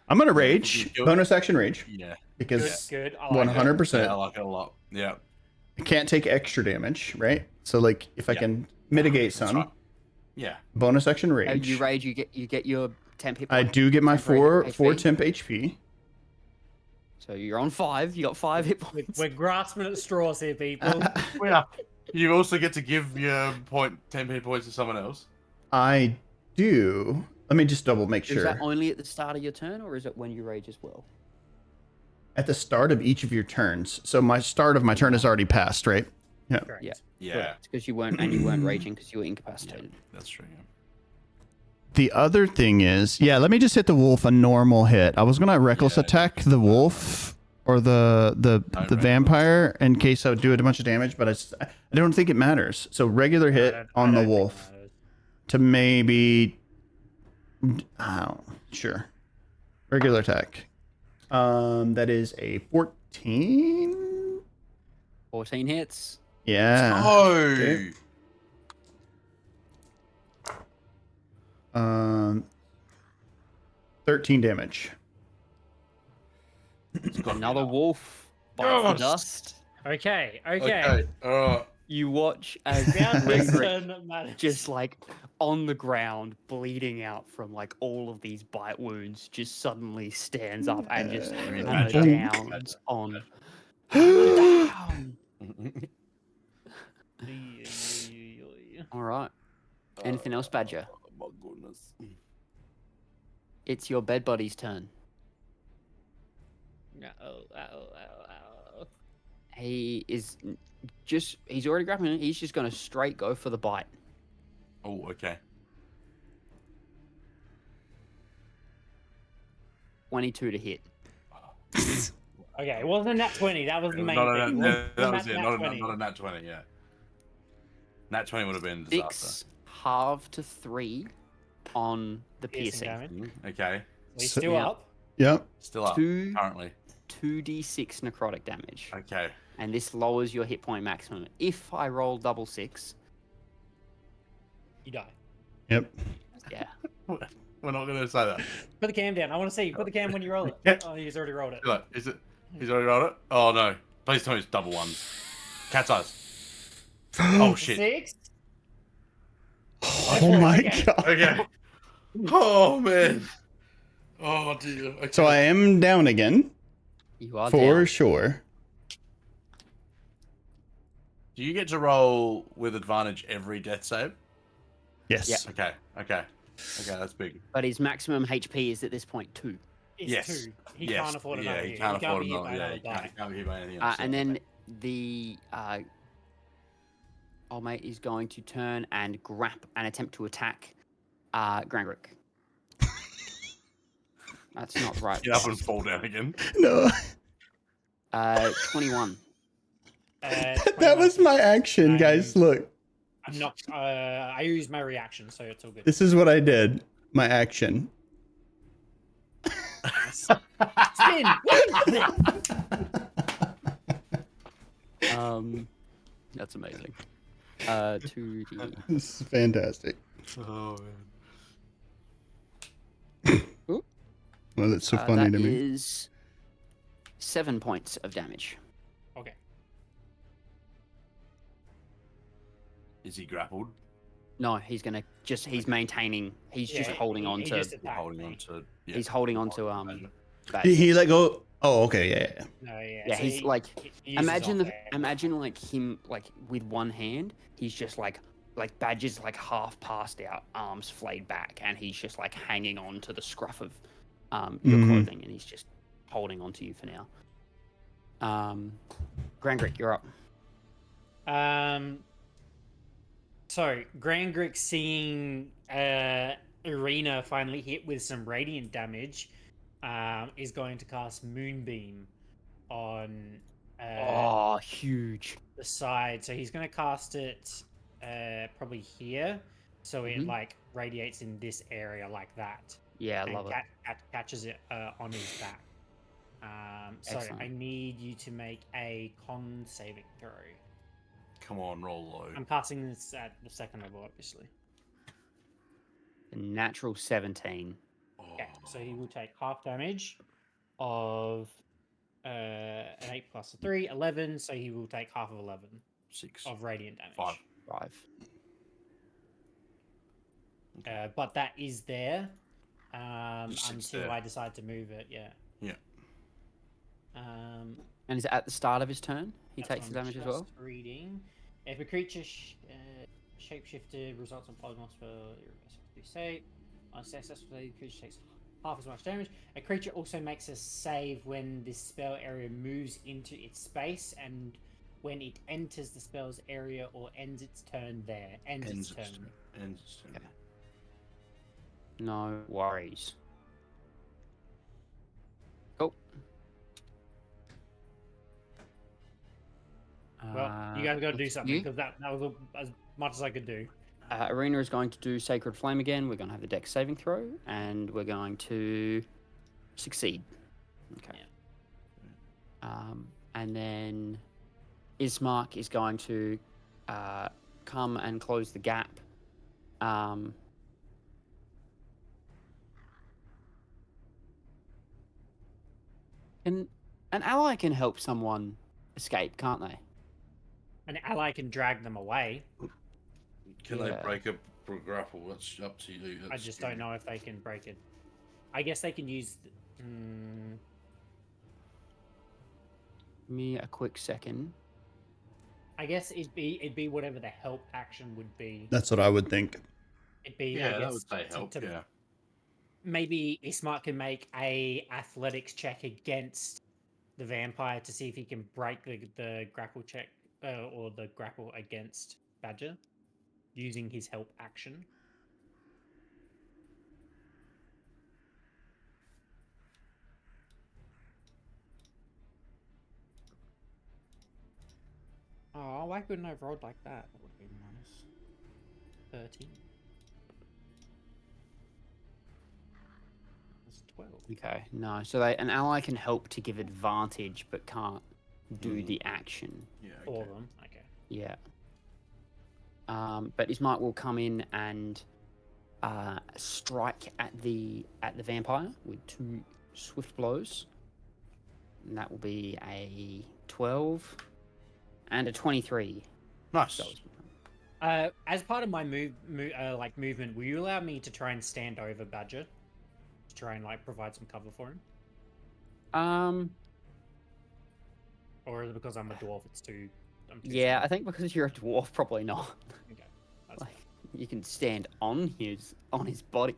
I'm gonna rage. Good. Bonus action rage Yeah. because Good. I like it. 100%. Yeah, I like it a lot. Yeah. I can't take extra damage, right? So like if I Yeah. can mitigate That's some right. Yeah. bonus action rage. You rage, you get your temp hit I points. do get my temporary four HP. temp HP. So you're on 5. You got 5 hit We're, points. we're grasping at straws here, people. Yeah. You also get to give your 10 hit points to someone else. I do. Let me just double make Is that sure. only at the start of your turn, or is it when you rage as well? At the start of each of your turns. So my start of my turn has already passed, right? Yeah. Correct. Yeah. Yeah. Because you weren't raging because you were incapacitated. That's true. Yeah. The other thing is, yeah, let me just hit the wolf a normal hit. I was gonna reckless Yeah. attack the wolf or the reckless. vampire in case I would do a bunch of damage, but I don't think it matters. So regular hit on the wolf to maybe, sure, regular attack. That is a 14. 14 hits. Yeah. Oh. Okay. 13 damage. Another wolf bites the Yes. dust. Okay. Okay. You watch as Now this Grangrik turn that matters. just like on the ground, bleeding out from like all of these bite wounds, just suddenly stands up and just hammer downs on. Down. All right. Anything else, Badger? Oh my goodness. It's your bed buddy's turn. He is he's already grappling. He's just going to straight go for the bite. Oh, okay. 22 to hit. Okay, it wasn't a nat 20. That was the main thing. That was it. Not a nat 20, yeah. Nat 20 would have been a disaster. 6 half to 3 on the piercing. Damage. Okay. So he's still Yeah. up. Yep. Still up, currently. 2d6 necrotic damage. Okay. And this lowers your hit point maximum. If I roll double 6, You die. Yep. yeah. We're not going to say that. Put the cam down. I want to see. Put the cam when you roll it. Yeah. Oh, he's already rolled it. Look, is it? He's already rolled it? Oh, no. Please tell me it's double ones. Cat's eyes. Oh, shit. 6. Oh my god. Okay. Oh, man. Oh, dear. Okay. So I am down again. You are For down. sure. Do you get to roll with advantage every death save? Yes. Yeah. Okay. Okay. Okay, that's big. But his maximum HP is at this point 2. It's Yes. 2. He Yes. can't afford Yeah, another he hit. can't afford be hit another. by Yeah, another he die. can't be hit by anything else. And then the old mate is going to turn and and attempt to attack Grangrik. That's not right. Get up and fall down again. No. 21. That was my action, guys. Look. I'm not. I used my reaction, so it's all good. This is what I did. My action. Spin. That's amazing. 2d. This is fantastic. Oh, Ooh. Well, that's so funny to That me. is 7 points of damage. Okay. Is he grappled? No, he's gonna he's maintaining. He's just holding on he to. just attacked Holding me. on to. Yeah. He's holding on to Baz. He let go. Oh, okay, yeah. No, yeah. Yeah, so he's like. he uses Imagine off there. imagine like him like with one hand. He's just like Badger's like half passed out, arms flayed back, and he's just like hanging on to the scruff of your clothing, and he's just holding on to you for now. Grangrik, you're up. So Grangrik, seeing Arena finally hit with some radiant damage, is going to cast Moonbeam on Oh, huge. the side. So he's going to cast it probably here, so it like radiates in this area like that. Yeah, I love it. Catches it on his back. So Excellent. I need you to make a con saving throw. Come on, roll low. I'm casting this at the second level, obviously. A natural 17. Okay, so he will take half damage of an 8 plus a 3, 11. So he will take half of 11 6. of radiant damage. 5. 5. But that is there Just sits until there. I decide to move it. Yeah. Yeah. And is it at the start of his turn? He That's takes the what I'm damage as well? just Reading. If a creature shapeshifted results in polymorph spell, you say unsuccessfully, the creature takes half as much damage. A creature also makes a save when this spell area moves into its space, and when it enters the spell's area or ends its turn there. Ends its turn. Ends its turn. Okay. No worries. Cool. Well, you guys got to do what's something you? because that was as much as I could do. Arena is going to do Sacred Flame again. We're going to have the dex saving throw, and we're going to succeed. Okay. And then Ismark is going to come and close the gap. An ally can help someone escape, can't they? An ally can drag them away. Can Yeah. they break up for grapple? That's up to you. I just don't know if they can break it. I guess they can use. Give me a quick second. I I guess it'd be whatever the help action would be. That's what I would think. It'd be Yeah, I that guess would say help. Yeah. maybe Ismark can make a athletics check against the vampire to see if he can break the grapple check or the grapple against Badger using his help action. Oh, why couldn't I have rolled like that? That would have been minus 13. That's 12. Okay, no. So an ally can help to give advantage, but can't do the action. Yeah. All Okay. of them. Okay. Yeah. But Ismark will come in and strike at the vampire with 2 swift blows. And that will be a 12 and a 23. Nice. As part of my movement, will you allow me to try and stand over Badger to try and provide some cover for him? Or is it because I'm a dwarf? It's too. I'm too Yeah, small? I think because you're a dwarf, probably not. Okay. That's Like, you can stand on his body.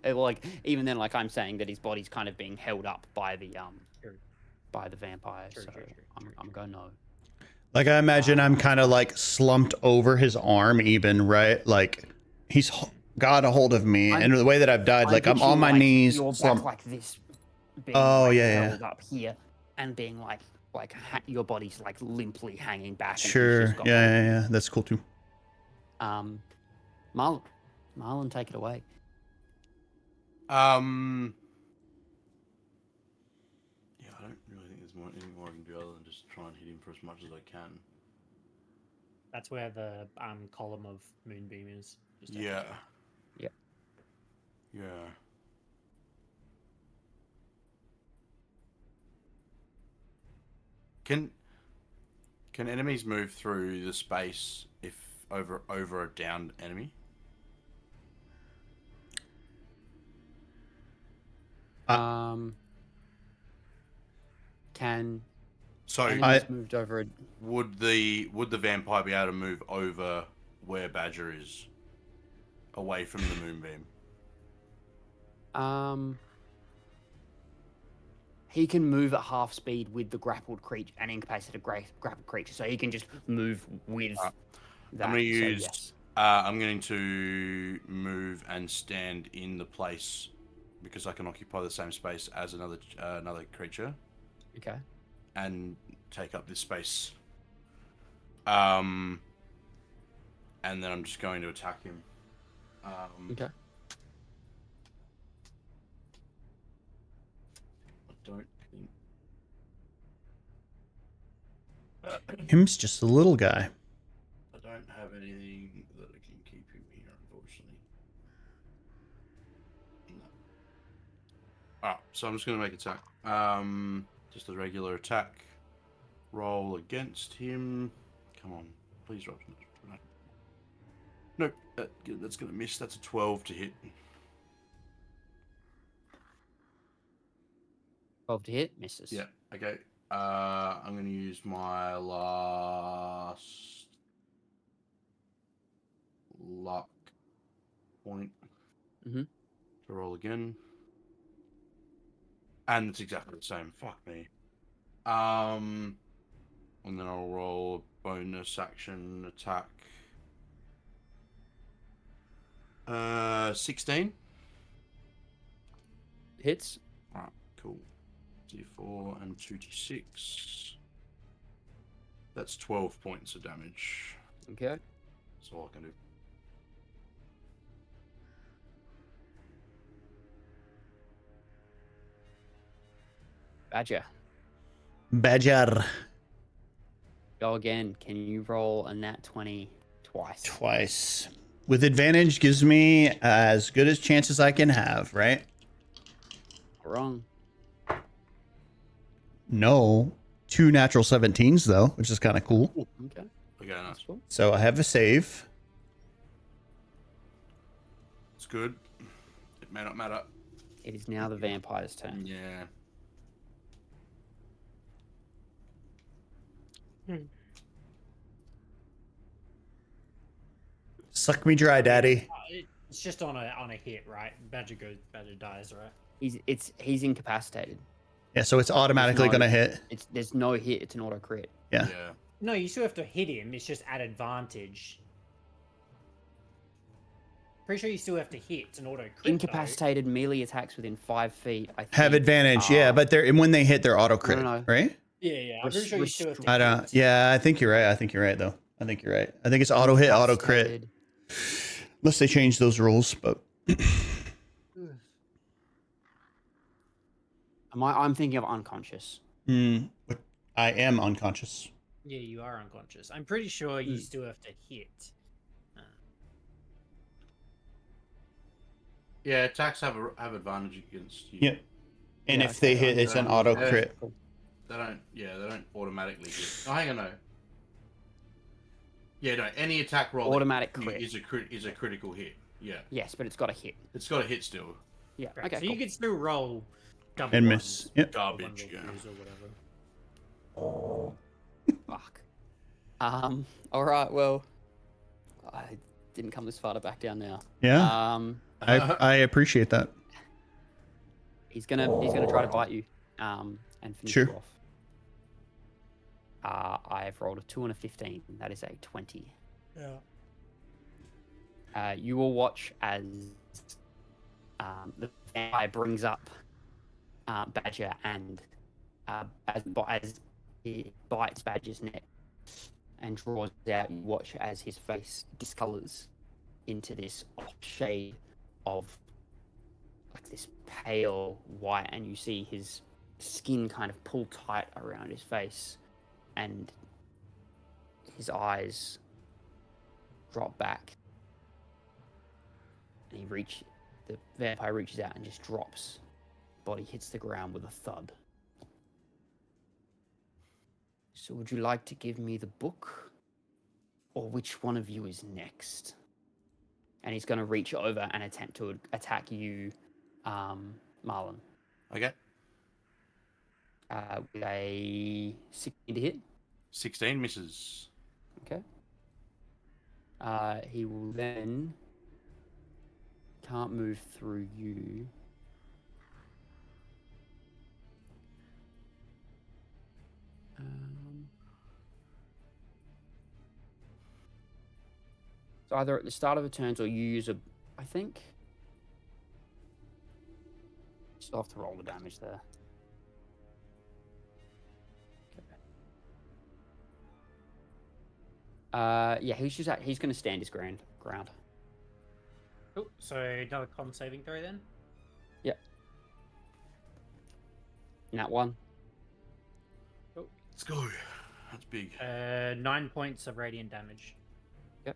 Even then, I'm saying that his body's kind of being held up by the True. by the vampire. True, so true, I'm going no. Like I imagine I'm kind of like slumped over his arm, even right. Like he's got a hold of me, and the way that I've died, I'm on picturing, my knees, your slumped. back like this, being Oh, yeah. held up here, and being your body's limply hanging back. And he's Sure. just got Yeah. That's cool too. Marlon, take it away. Yeah, I don't really think there's anything more I can do other than just try and hit him for as much as I can. That's where the column of moonbeam is. Just Yeah. Yep. Yeah. Can enemies move through the space if over a downed enemy? Can So enemies moved over it? would the vampire be able to move over where Badger is, away from the moonbeam? He can move at half speed with the grappled creature, an incapacitated grappled creature, so he can just move with that. I'm going to so use. yes. I'm going to move and stand in the place because I can occupy the same space as another creature. Okay. And take up this space. And then I'm just going to attack him. Okay. I don't think. Him's just a little guy. I don't have anything that I can keep him here, unfortunately. No. Alright, so I'm just going to make attack. Just a regular attack. Roll against him. Come on, please roll. Nope, that's going to miss. That's a 12 to hit. 12 to hit, misses. Yeah, okay. I'm going to use my last luck point to roll again. And it's exactly the same. Fuck me. And then I'll roll a bonus action attack. 16. Hits. Alright, cool. D4 and 2d6. That's 12 points of damage. Okay. That's all I can do. Badger. Go again. Can you roll a nat 20 twice? Twice. With advantage gives me as good as chances I can have, right? Wrong. No. 2 natural 17s, though, which is kind of cool. Okay. Okay, nice. That's cool. So I have a save. It's good. It may not matter. It is now the vampire's turn. Yeah. Suck me dry, daddy. It's just on a hit, right? Badger dies, right? He's incapacitated. Yeah, so it's automatically gonna hit. There's no hit. It's an auto crit. Yeah. Yeah. No, you still have to hit him. It's just at advantage. Pretty sure you still have to hit. It's an auto crit. Incapacitated melee attacks within 5 feet. I think, Have advantage, yeah, but when they hit, they're auto crit, no. right? Yeah. I'm pretty sure you still have to I don't. hit. Yeah, I think you're right. I think you're right, though. I think you're right. I think it's auto hit, auto crit. Incapacitated. Unless they change those rules, but I'm thinking of unconscious. but I am unconscious. Yeah, you are unconscious. I'm pretty sure you still have to hit. Yeah, attacks have advantage against you. Yep. And Yeah, if they okay, hit, it's an auto yeah. crit. They don't automatically hit. Oh, hang on, no. Yeah, no. Any attack roll Automatic that crit. is a critical hit. Yeah, Yes, but it's got a hit. it's got a hit still. Yeah. Right, Okay. so Cool. you can still roll double And ones, miss. Yep. Garbage. one Yeah. roll twos or whatever. Fuck. All right. Well, I didn't come this far to back down now. Yeah. I appreciate that. He's gonna try to bite you. And finish Sure. you off. I've rolled a 2 and a 15. That is a 20. Yeah. You will watch as the vampire brings up Badger and as he bites Badger's neck and draws out. You watch as his face discolors into this shade of like this pale white, and you see his skin kind of pull tight around his face, and his eyes drop back. And the vampire reaches out and just drops. Body hits the ground with a thud. So would you like to give me the book? Or which one of you is next? And he's going to reach over and attempt to attack you, Marlon. Okay. With a 16 to hit. 16 misses. Okay. He will then... Can't move through you. So either at the start of the turns or you use I think. Still have to roll the damage there. Okay. Yeah, he's going to stand his ground. Cool. So another con saving throw then. Yep. Nat 1. Cool. Let's go. That's big. 9 points of radiant damage. Yep.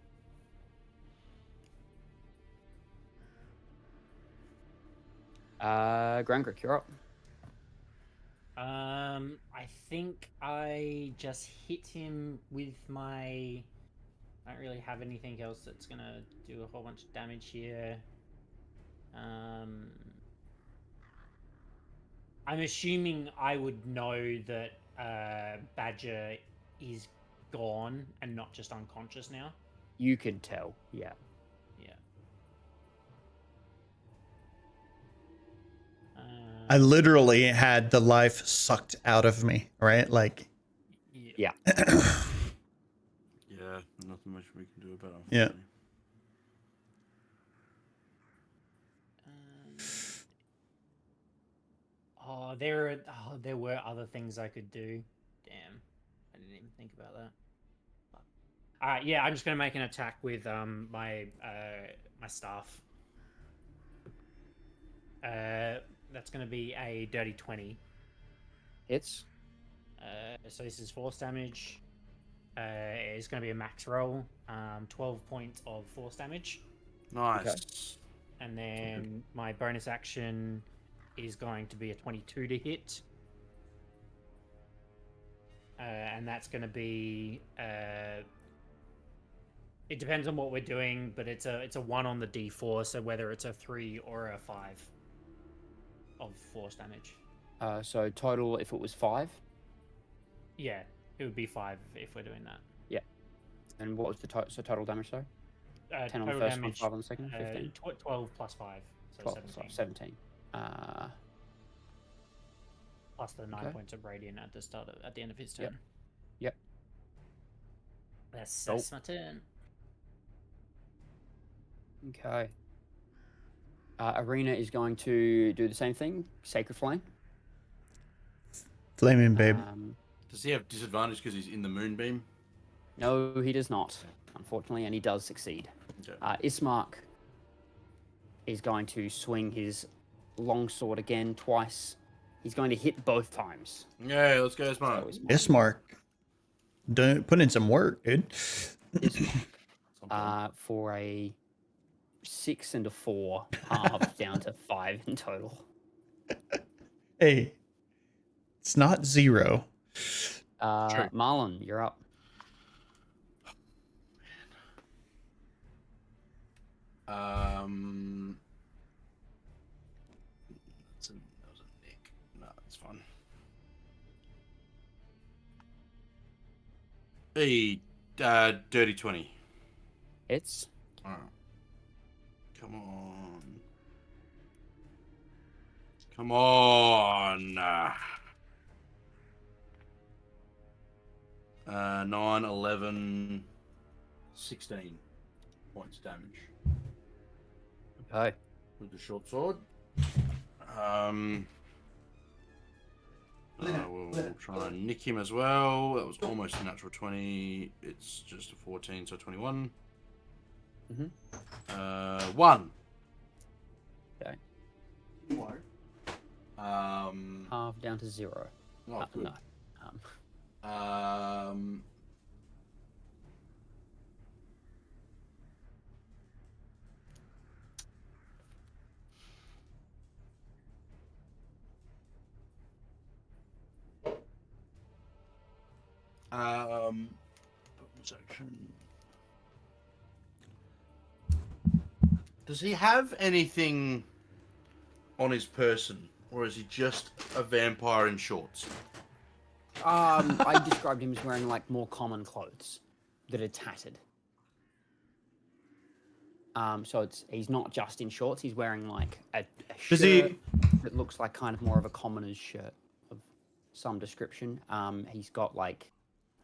Grangrik, you're up. I think I just hit him with my... I don't really have anything else that's gonna do a whole bunch of damage here. I'm assuming I would know that Badger is gone and not just unconscious now. You can tell, yeah. Yeah. I literally had the life sucked out of me, right? Like, Yeah. Yeah, nothing much we can do about it. Yeah. There were other things I could do. Damn, I didn't even think about that. All right, yeah, I'm just gonna make an attack with my staff. That's gonna be a dirty 20. Hits. So this is force damage. It's gonna be a max roll. 12 points of force damage. Nice. Okay. And then my bonus action is going to be a 22 to hit. And that's going to be... it depends on what we're doing, but it's a 1 on the d4, so whether it's a 3 or a 5 of force damage. So total, if it was 5? Yeah, it would be 5 if we're doing that. Yeah. And what was the total damage, sorry? 10 on the total first one, damage, 5 on the second, 15. 12 plus 5, so 12, 17. 17. Plus the 9 Okay. points of radiant at the end of his turn. Yep. Yep. That's my turn. Okay. Arena is going to do the same thing. Sacred Flame. Flaming babe. Does he have disadvantage because he's in the moonbeam? No, he does not, unfortunately, and he does succeed. Okay. Ismark is going to swing his longsword again twice. He's going to hit both times. Yeah, let's go, Smart. Ismark. Don't put in some work, dude. Ismark, for a 6 and a 4, halved down to 5 in total. Hey, it's not 0. Merlon, you're up. That was a nick. No, it's fine. Hey, dirty 20. Hits. All right. Come on. Come on. 9, 11, 16 points of damage. Okay. With the short sword. We'll try and nick him as well. That was almost a natural 20. It's just a 14, so 21. 1. Okay. Half down to 0. Oh, good. No. Does he have anything on his person, or is he just a vampire in shorts? I described him as wearing like more common clothes that are tattered. So he's not just in shorts. He's wearing like a shirt that looks like kind of more of a commoner's shirt of some description. He's got like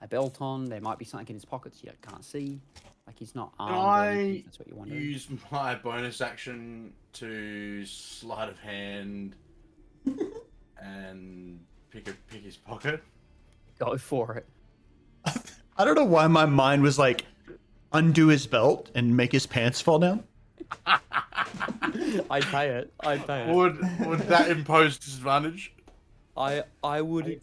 a belt on. There might be something in his pockets you can't see. Like he's not armed. Or anything, if that's what you want to use my bonus action to sleight of hand and pick his pocket? Go for it. I don't know why my mind was like, undo his belt and make his pants fall down. I'd pay it. Would that impose disadvantage? I would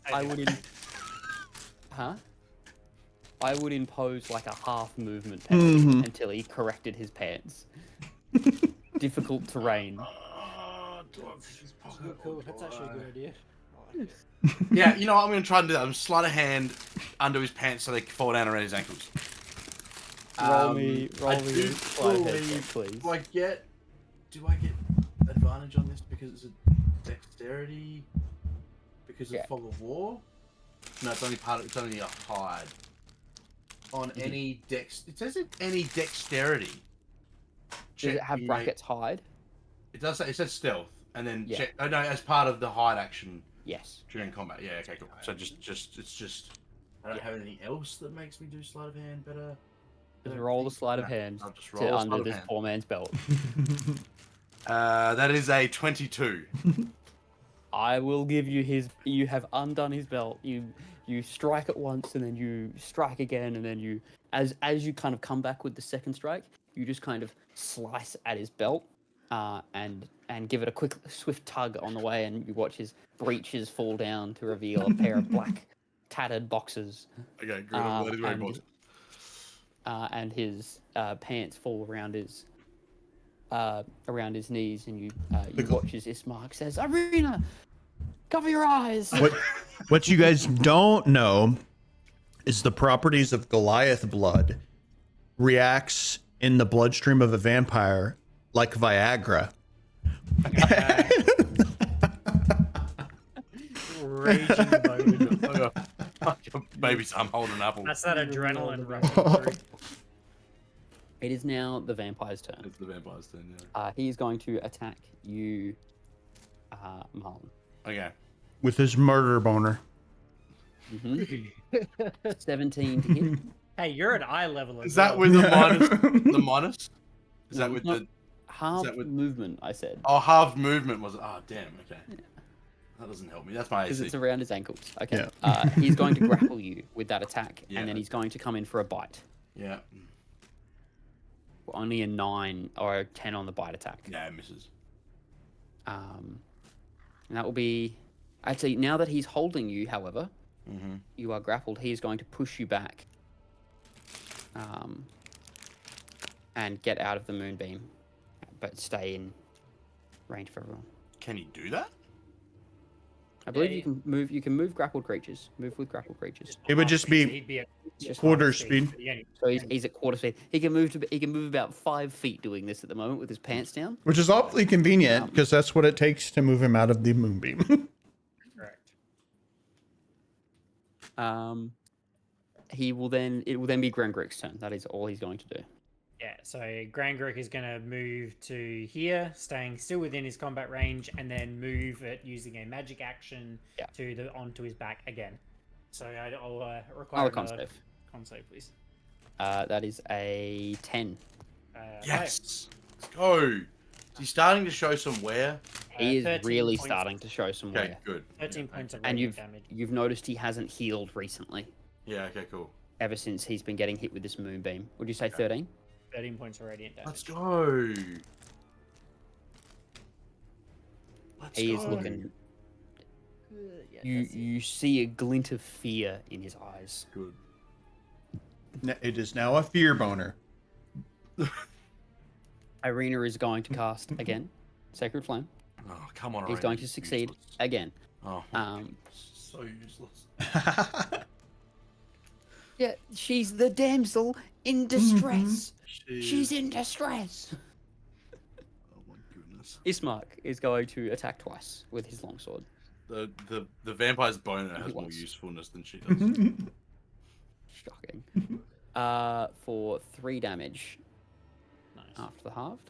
impose like a half movement penalty until he corrected his pants. Difficult terrain. Cool, that's actually a good idea. Yeah, you know what? I'm going to try and do that. I'm sleight of hand undo his pants so they fall down around his ankles. Roll me sleight of hand check, please. Do I get advantage on this because it's a dexterity? Because of fog of war? No, it's only a hide. On any dex, it says any dexterity. Does it have brackets hide? It does. It says stealth, and then check. Oh no, as part of the hide action. Yes. During combat. Yeah. Okay. Cool. So just. I don't have anything else that makes me do sleight of hand better. Just roll the sleight of hand to undo this poor man's belt. That is a 22. I will give you his. You have undone his belt. You strike it once, and then you strike again, and then you, as you kind of come back with the second strike, you just kind of slice at his belt, and give it a quick, swift tug on the way, and you watch his breeches fall down to reveal a pair of black, tattered boxers. Okay, good. I'm glad he's wearing boxers. And his pants fall around his knees, and you watch as Ismark says, "Arena, cover your eyes." What you guys don't know is the properties of Goliath blood reacts in the bloodstream of a vampire like Viagra. Raging bone. Maybe I'm holding an apple. That's that adrenaline rushing through. It is now the vampire's turn. It's the vampire's turn, yeah. He is going to attack you, Marlon. Okay. With his murder boner. 17 to hit. Hey, you're at eye level as Is that well. with the minus? The minus? Is No, that with not the... half that with- movement? I said. Oh, half movement was... Oh, damn, okay. That doesn't help me. That's my Because AC. it's around his ankles. Okay. Yeah. He's going to grapple you with that attack, Yeah. and then he's going to come in for a bite. Yeah. Only a 9 or a 10 on the bite attack. Yeah, it misses. And that will be... Actually, now that he's holding you, however, Mm-hmm. you are grappled, he is going to push you back. And get out of the moonbeam, but stay in range for everyone. Can he do that? I believe Yeah, you can move. You can move grappled creatures. Move with grappled creatures. It would just be He'd be at Just quarter half speed. but yeah, So he's at quarter speed. He can move he can move about 5 feet doing this at the moment with his pants down. Which is awfully convenient because that's what it takes to move him out of the moonbeam. correct. It will then be Grangrik's turn. That is all he's going to do. Yeah, so Grangrik is going to move to here, staying still within his combat range, and then move it using a magic action Yeah. to onto his back again. So I'll Oh, require con another save. con save, please. That is a 10. Yes. Let's go. Is he starting to show some wear? He is 13 really points- starting to show some Okay, wear. good. 13 Yeah, points of And radiant damage. you've noticed he hasn't healed recently, Yeah, okay, cool. ever since he's been getting hit with this moonbeam. Would you say 13? 13 points of radiant damage. Let's go. Let's He go. is looking. Yeah, You see a glint of fear in his eyes. Good. It is now a fear boner. Irina is going to cast again, Sacred Flame. Oh, come on. He's Irene, going to you're succeed useless. again. Oh, so useless. Yeah, she's the damsel in distress. She's She's in distress. Oh my goodness. Ismark is going to attack twice with his longsword. The vampire's boner has more was. usefulness than she does. Shocking. For 3 damage Nice. after the halved.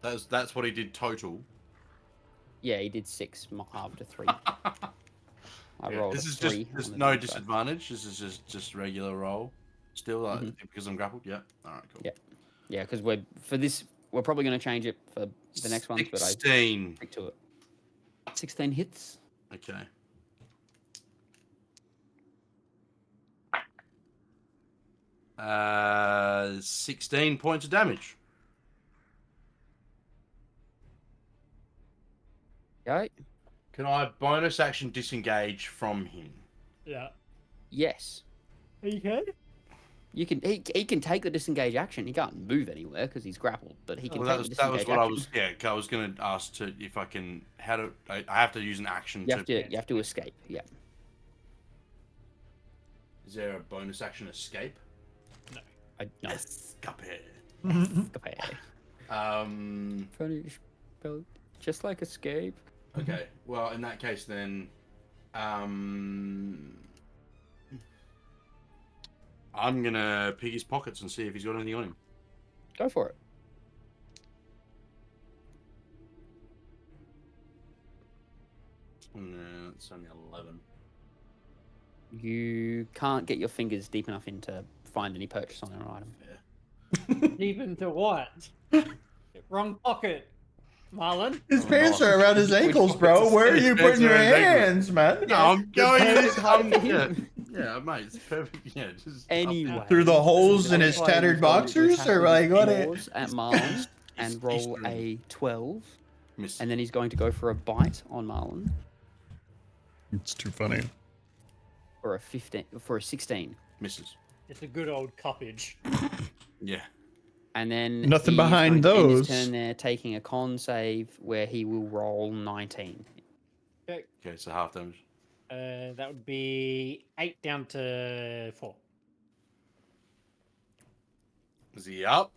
That's what he did total. Yeah, he did 6 halved to 3. I Yeah, rolled this a is 3. just on the no dice. disadvantage. This is just regular roll. Still, like, because I'm grappled. Yeah. All right. Cool. Yeah. Yeah, because we're probably going to change it for the next one, but I 16. stick to it. 16 hits. Okay. Uh, 16 points of damage. Okay. Can I bonus action disengage from him? Yeah. Yes. Okay. You can. He can take the disengage action. He can't move anywhere because he's grappled, but he can Well, take the that was disengage what I action. was. Yeah, I was gonna ask to if I can. How do I have to use an action You have to escape. Yeah. Is there a bonus action escape? No. Escape. Okay. Um. Funny, just like escape. Okay. Well, in that case, then, I'm gonna pick his pockets and see if he's got anything on him. Go for it. No, it's only 11. You can't get your fingers deep enough in to find any purchase on an item. Yeah. Deep into what? Wrong pocket, Marlon. His pants are around his ankles, bro. Where are you His putting pants your are around his ankles. hands, man? No, I'm going pants in. is hard for Yeah, him. yeah, mate, it's perfect. Yeah, just Anyway. Through the holes in his That's why tattered he's going to boxers, attack or with like his what? claws at Marlon He's and roll through. a 12, miss. and then he's going to go for a bite on Marlon It's too funny. for a 16. Misses. It's a good old coppage. Yeah. And then Nothing he's behind going to end those. his turn there, taking a con save where he will roll 19. Okay. Okay, so half damage. That would be 8 down to 4. Is he up?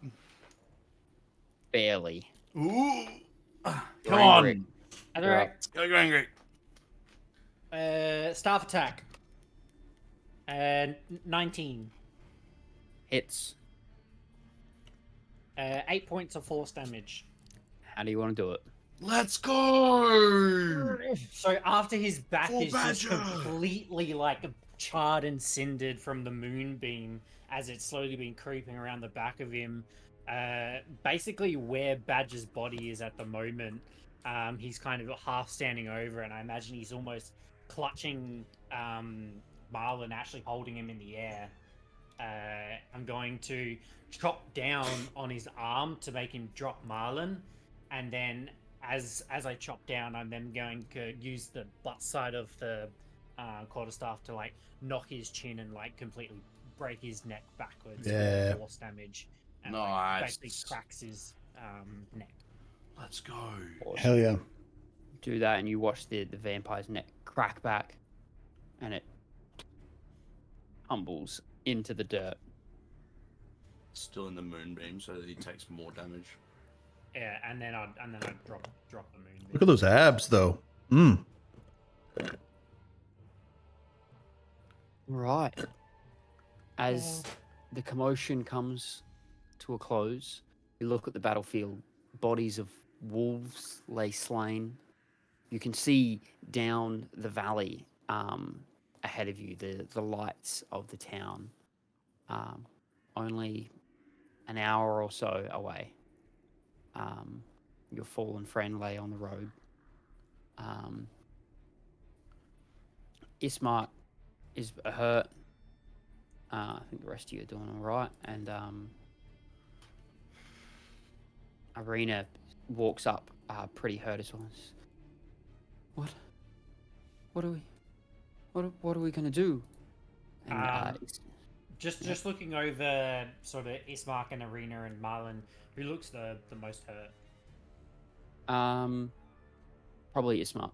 Barely. Ooh. Come Grangrik. on. Other You're right. up. Go, Grangrik. Staff attack. 19. Hits. 8 points of force damage. How do you want to do it? Let's go! So after his back For is just Badger! completely like charred and cindered from the moonbeam as it's slowly been creeping around the back of him, basically where Badger's body is at the moment, he's kind of half standing over, and I imagine he's almost clutching Marlon, actually holding him in the air. I'm going to chop down on his arm to make him drop Marlon, and then as I chop down, I'm then going to use the butt side of the quarterstaff to like knock his chin and like completely break his neck backwards Yeah. for force damage, and Nice. like, basically cracks his neck. Let's go. Hell yeah. Do that, and you watch the vampire's neck crack back, and it tumbles into the dirt. Still in the moonbeam, so that he takes more damage. Yeah, and then I drop the moon. Look at those abs, though. Mm. Right. As the commotion comes to a close, you look at the battlefield. Bodies of wolves lay slain. You can see down the valley ahead of you the lights of the town. Only an hour or so away. Your fallen friend lay on the road. Ismark is hurt. I think the rest of you are doing all right. And Arena walks up pretty hurt as well. What are we gonna do? And Just looking over sort of Ismark and Arena and Marlon, who looks the most hurt. probably Ismark.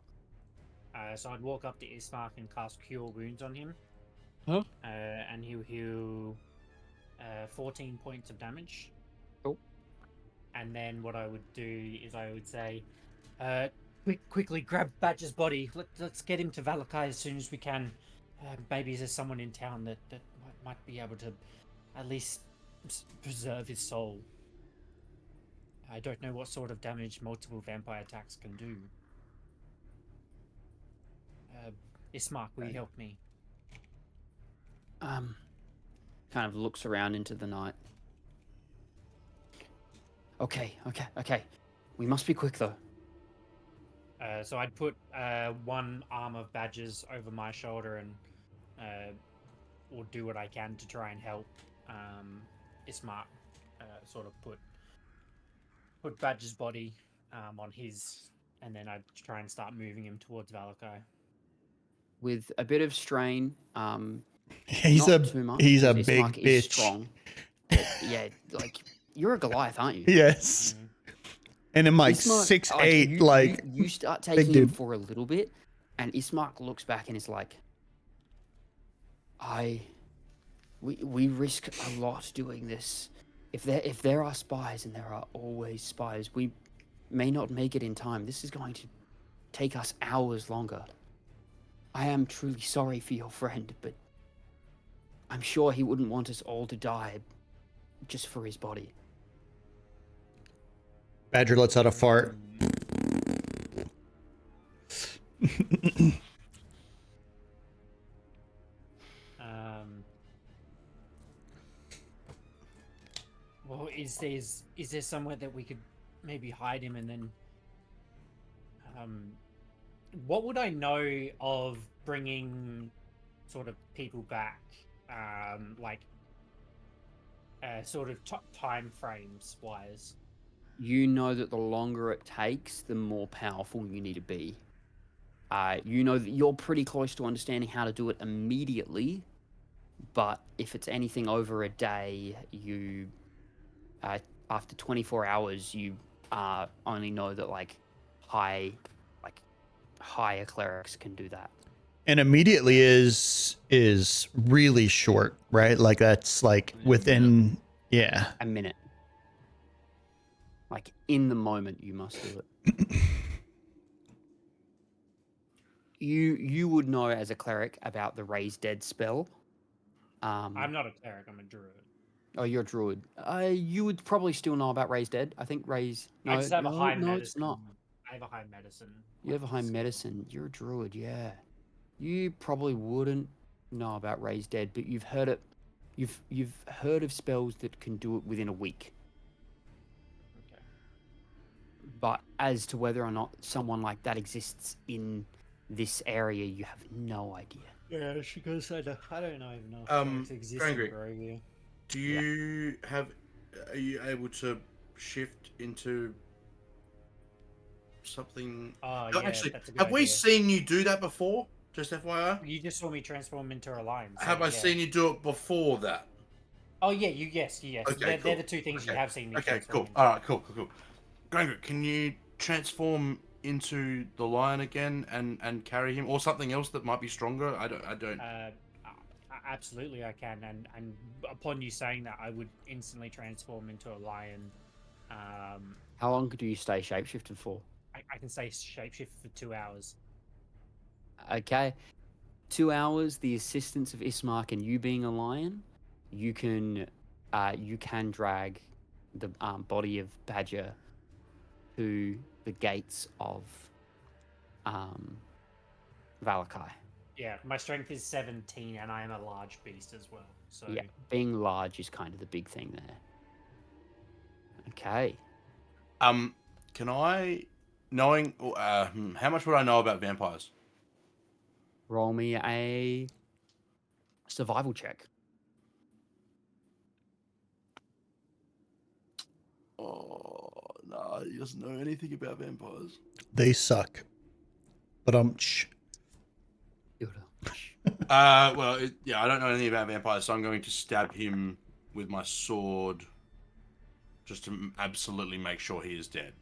So I'd walk up to Ismark and cast Cure Wounds on him. Huh? And he'll heal 14 points of damage. Cool. And then what I would do is I would say, quickly grab Badger's body. Let's get him to Vallaki as soon as we can. Maybe there's someone in town that might be able to at least preserve his soul. I don't know what sort of damage multiple vampire attacks can do. Ismark, will you help me? Kind of looks around into the night. Okay. We must be quick though. So I'd put one arm of Badger's over my shoulder and or do what I can to try and help Ismark sort of put Badger's body on his, and then I'd try and start moving him towards Vallaki. With a bit of strain, He's not a too much, he's a because big Ismark is bitch. strong. But yeah, like you're a Goliath, aren't you? Yes. And I'm like Ismark, 6'8", you start big taking him dude. for a little bit, and Ismark looks back and is like, we risk a lot doing this. If there are spies, and there are always spies, we may not make it in time. This is going to take us hours longer. I am truly sorry for your friend, but I'm sure he wouldn't want us all to die just for his body. Badger lets out a fart. Well, is there somewhere that we could maybe hide him, and then what would I know of bringing sort of people back, like sort of time frames wise? You know that the longer it takes, the more powerful you need to be. You know that you're pretty close to understanding how to do it immediately, but if it's anything over a day, you after 24 hours, you only know that higher clerics can do that. And immediately is really short, right? Like that's like within a minute. Like in the moment, you must do it. You would know as a cleric about the raise dead spell. I'm not a cleric. I'm a druid. Oh, you're a druid. You would probably still know about Ray's dead. I think Ray's. No, I just have a high no, medicine. it's not. I have a high medicine. You have a high skill. medicine. You're a druid, yeah. You probably wouldn't know about Ray's dead, but you've heard it. You've heard of spells that can do it within a week. Okay. But as to whether or not someone like that exists in this area, you have no idea. Yeah, because I don't know even know Um, if it exists in Grangrik, Barovia. do you have? Are you able to shift into something? Oh, No, yeah, actually, that's a good have we idea. seen you do that before? Just FYI. You just saw me transform into a lion. So, Have I yeah. seen you do it before that? Oh yeah, yes. Okay, they're cool. the two things you Okay. have seen me Okay, transform cool. into. All right, cool. Grangrik, can you transform into the lion again and carry him, or something else that might be stronger? I don't. Absolutely, I can. And upon you saying that, I would instantly transform into a lion. How long do you stay shapeshifted for? I can say shapeshift for 2 hours. Okay. 2 hours, the assistance of Ismark and you being a lion, you can drag the body of Badger to the gates of Vallaki. Yeah, my strength is 17, and I am a large beast as well. So Yeah, being large is kind of the big thing there. Okay. Can I, knowing, how much would I know about vampires? Roll me a survival check. Oh no, he doesn't know anything about vampires. They suck. But Well, I don't know anything about vampires, so I'm going to stab him with my sword, just to absolutely make sure he is dead.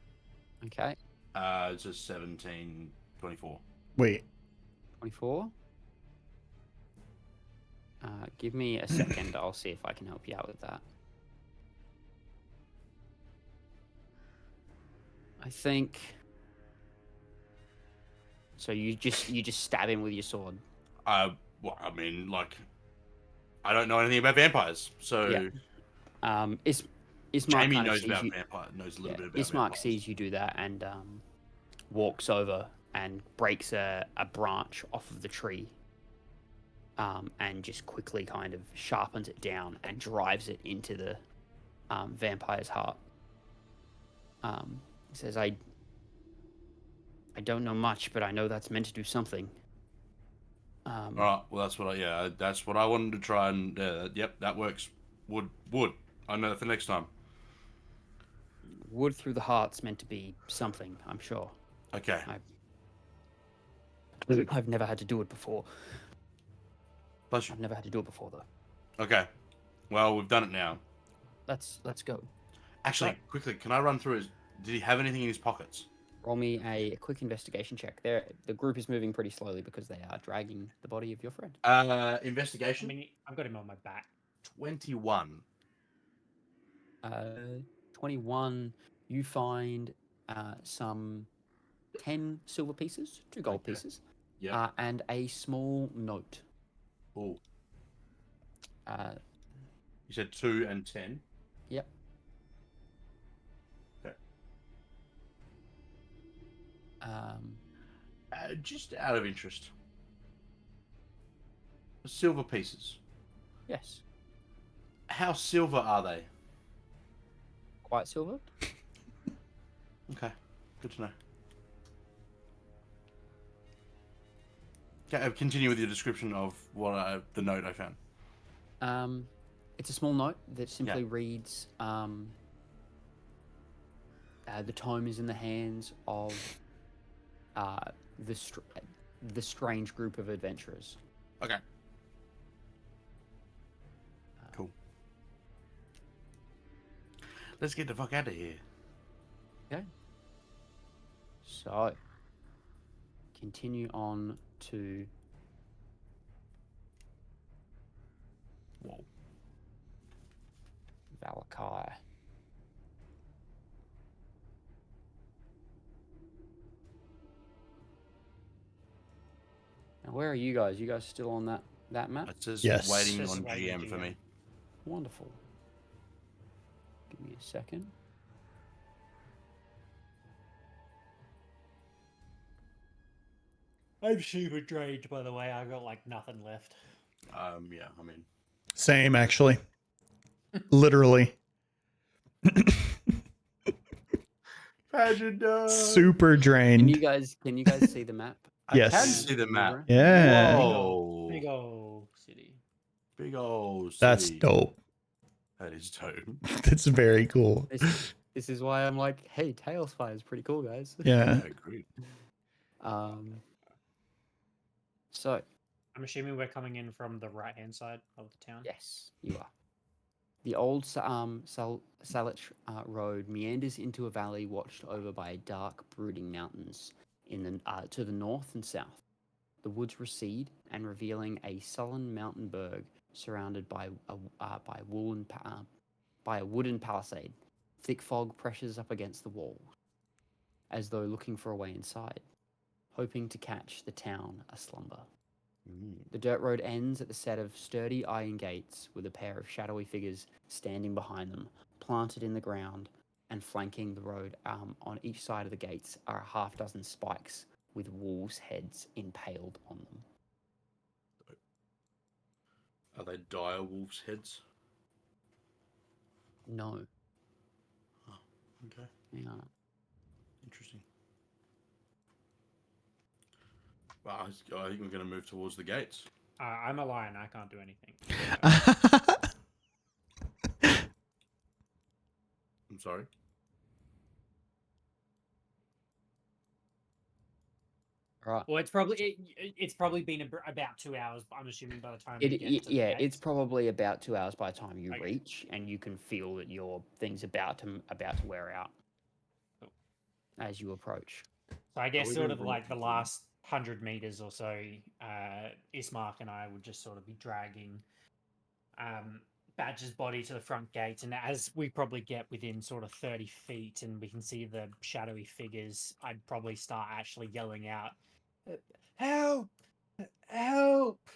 Okay. It's a 17, 24. wait. 24. Give me a second. I'll see if I can help you out with that. I think. So you just stab him with your sword. Well, I mean, like, I don't know anything about vampires, so Yeah. Ismark Jamie kind of knows sees about you. vampires, knows a little bit about Ismark vampires. sees you do that and walks over and breaks a branch off of the tree. And just quickly kind of sharpens it down and drives it into the vampire's heart. He says, I don't know much, but I know that's meant to do something. All right, well, that's what I wanted to try, and yep, that works. Wood. I know that for next time. Wood through the heart's meant to be something, I'm sure. Okay. I've never had to do it before. Bless you. I've never had to do it before, though. Okay. Well, we've done it now. Let's go. Actually, quickly, can I run through his... Did he have anything in his pockets? Roll me a quick investigation check. The group is moving pretty slowly because they are dragging the body of your friend. I Investigation? mean, I've got him on my back. 21. 21. You find some 10 silver pieces, 2 gold pieces, and a small note. Oh. You said 2 and 10? Yep. Okay. Just out of interest. Silver pieces. Yes. How silver are they? Quite silver. Okay. Good to know. Okay, continue with your description of what the note I found. It's a small note that simply reads, the tome is in the hands of the strange group of adventurers. Okay. Cool. Let's get the fuck out of here. Okay. So, continue on to... Whoa. Vallaki. Now, where are you guys? You guys still on that map? It says Yes. waiting Just on waiting GM for GM. me. Wonderful. Give me a second. I'm super drained, by the way. I got like nothing left. Yeah, I mean, Same, actually. Literally. Imagine, Super drained. Can you guys see the map? I can Yes. see the map. Yeah. Whoa. Big ol' city. Big old city. That's dope. That is dope. That's very cool. This is why I'm like, hey, Tailspire is pretty cool, guys. Yeah. I agree. So I'm assuming we're coming in from the right-hand side of the town. yes, you are. The old Salich road meanders into a valley watched over by dark, brooding mountains to the north and south. The woods recede and revealing a sullen mountain berg surrounded by a wooden palisade. Thick fog pressures up against the walls, as though looking for a way inside, hoping to catch the town aslumber. The dirt road ends at the set of sturdy iron gates with a pair of shadowy figures standing behind them, planted in the ground and flanking the road. On each side of the gates are a half dozen spikes with wolves' heads impaled on them. Are they dire wolves' heads? No. Oh, okay. Yeah. Interesting. Well, I think we're going to move towards the gates. I'm a lion. I can't do anything. I'm sorry. Right. Well, it's probably been about 2 hours. I'm assuming by the time we get to the Yeah, it's gates. probably about 2 hours by the time you Okay. reach, and you can feel that your thing's about to wear out Cool. as you approach. So I guess we sort being of brought like the to- last 100 meters or so, Ismark and I would just sort of be dragging Badger's body to the front gate, and as we probably get within sort of 30 feet and we can see the shadowy figures, I'd probably start actually yelling out, "Help! Help!"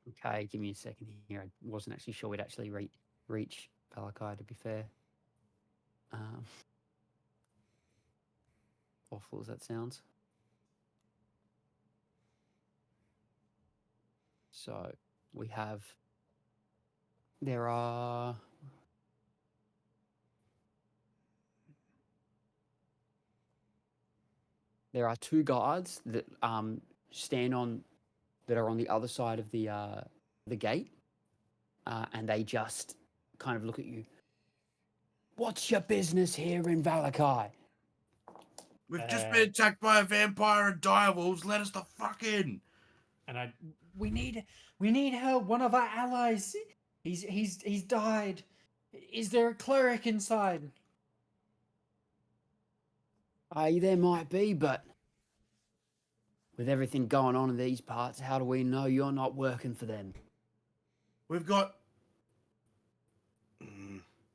Okay, give me a second here. I wasn't actually sure we'd actually reach Vallaki, to be fair. Awful as that sounds. So we have. There are. There are two guards that that are on the other side of the gate, and they just kind of look at you. What's your business here in Vallaki? We've just been attacked by a vampire and dire wolves. Let us the fuck in. And we need help. One of our allies, he's died. Is there a cleric inside? There might be, but with everything going on in these parts, how do we know you're not working for them? We've got.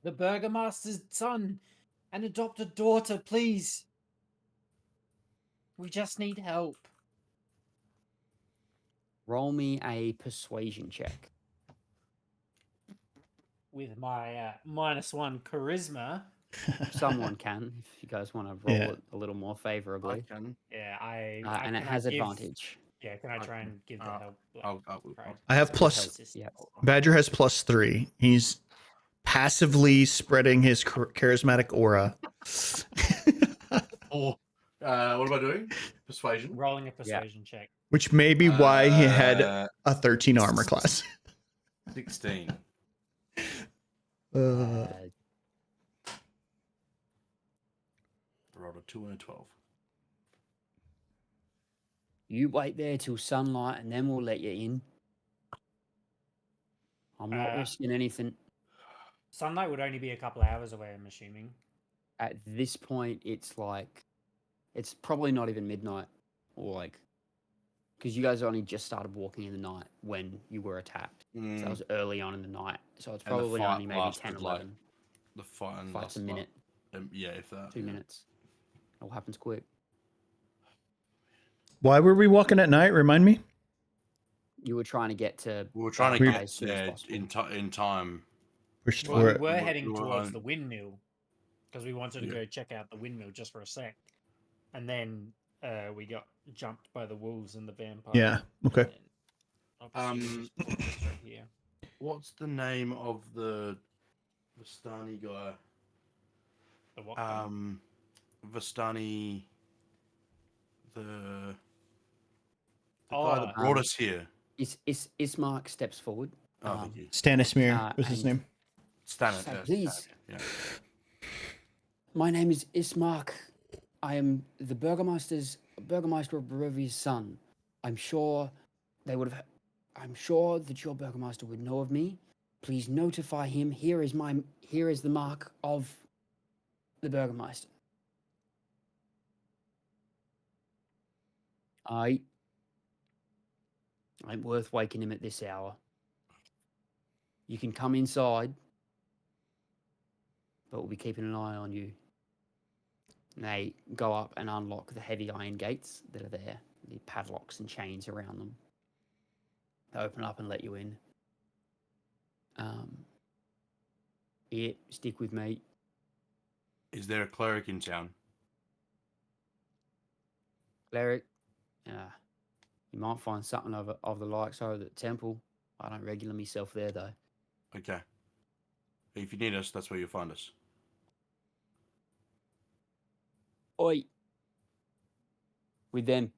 The burgomaster's son and adopted daughter, please. We just need help. Roll me a persuasion check. With my -1 charisma. Someone can, if you guys want to roll it a little more I favorably. can. Yeah, And it has advantage. Yeah, can I try and give the help? I have plus. Yeah. Badger has +3. He's passively spreading his charismatic aura. Or what am I doing? Persuasion. Rolling a persuasion check. Which may be why he had a 13 armor class. 16. Uh, I rolled a 2 and a 12. You wait there till sunlight, and then we'll let you in. I'm not risking anything. Sunlight would only be a couple hours away, I'm assuming. At this point, it's probably not even midnight, or because you guys only just started walking in the night when you were attacked. So that was early on in the night. So it's And the probably fight only maybe lasted, 10, 11. The fight Fight's a minute. Yeah, if that. 2 minutes. It all happens quick. why were we walking at night? Remind me. You were trying to get to. We were trying to Vallaki get as soon as there possible. in time. Pushed Well, for we it. were You heading were towards on- the windmill because we wanted to Yeah. go check out the windmill just for a sec, and then we got jumped by the wolves and the vampire. Yeah. Okay. And obviously, we just walked straight here. What's the name of the Vistani guy? The what? guy? Vistani, the guy Oh, that brought us here. Ismark steps forward. Oh, thank you. Stanismir was his and- name. Stan So it. please. Yeah. My name is Ismark. I am the Burgomaster of Barovia's son. I'm sure they would have. I'm sure that your Burgomaster would know of me. Please notify him. Here is the mark of the Burgomaster. I'm worth waking him at this hour. You can come inside, but we'll be keeping an eye on you. And they go up and unlock the heavy iron gates that are there, the padlocks and chains around them. They open up and let you in. Yeah, stick with me. Is there a cleric in town? Cleric, you might find something of the likes over at the temple. I don't regular myself there, though. Okay. If you need us, that's where you'll find us. Oi! With them.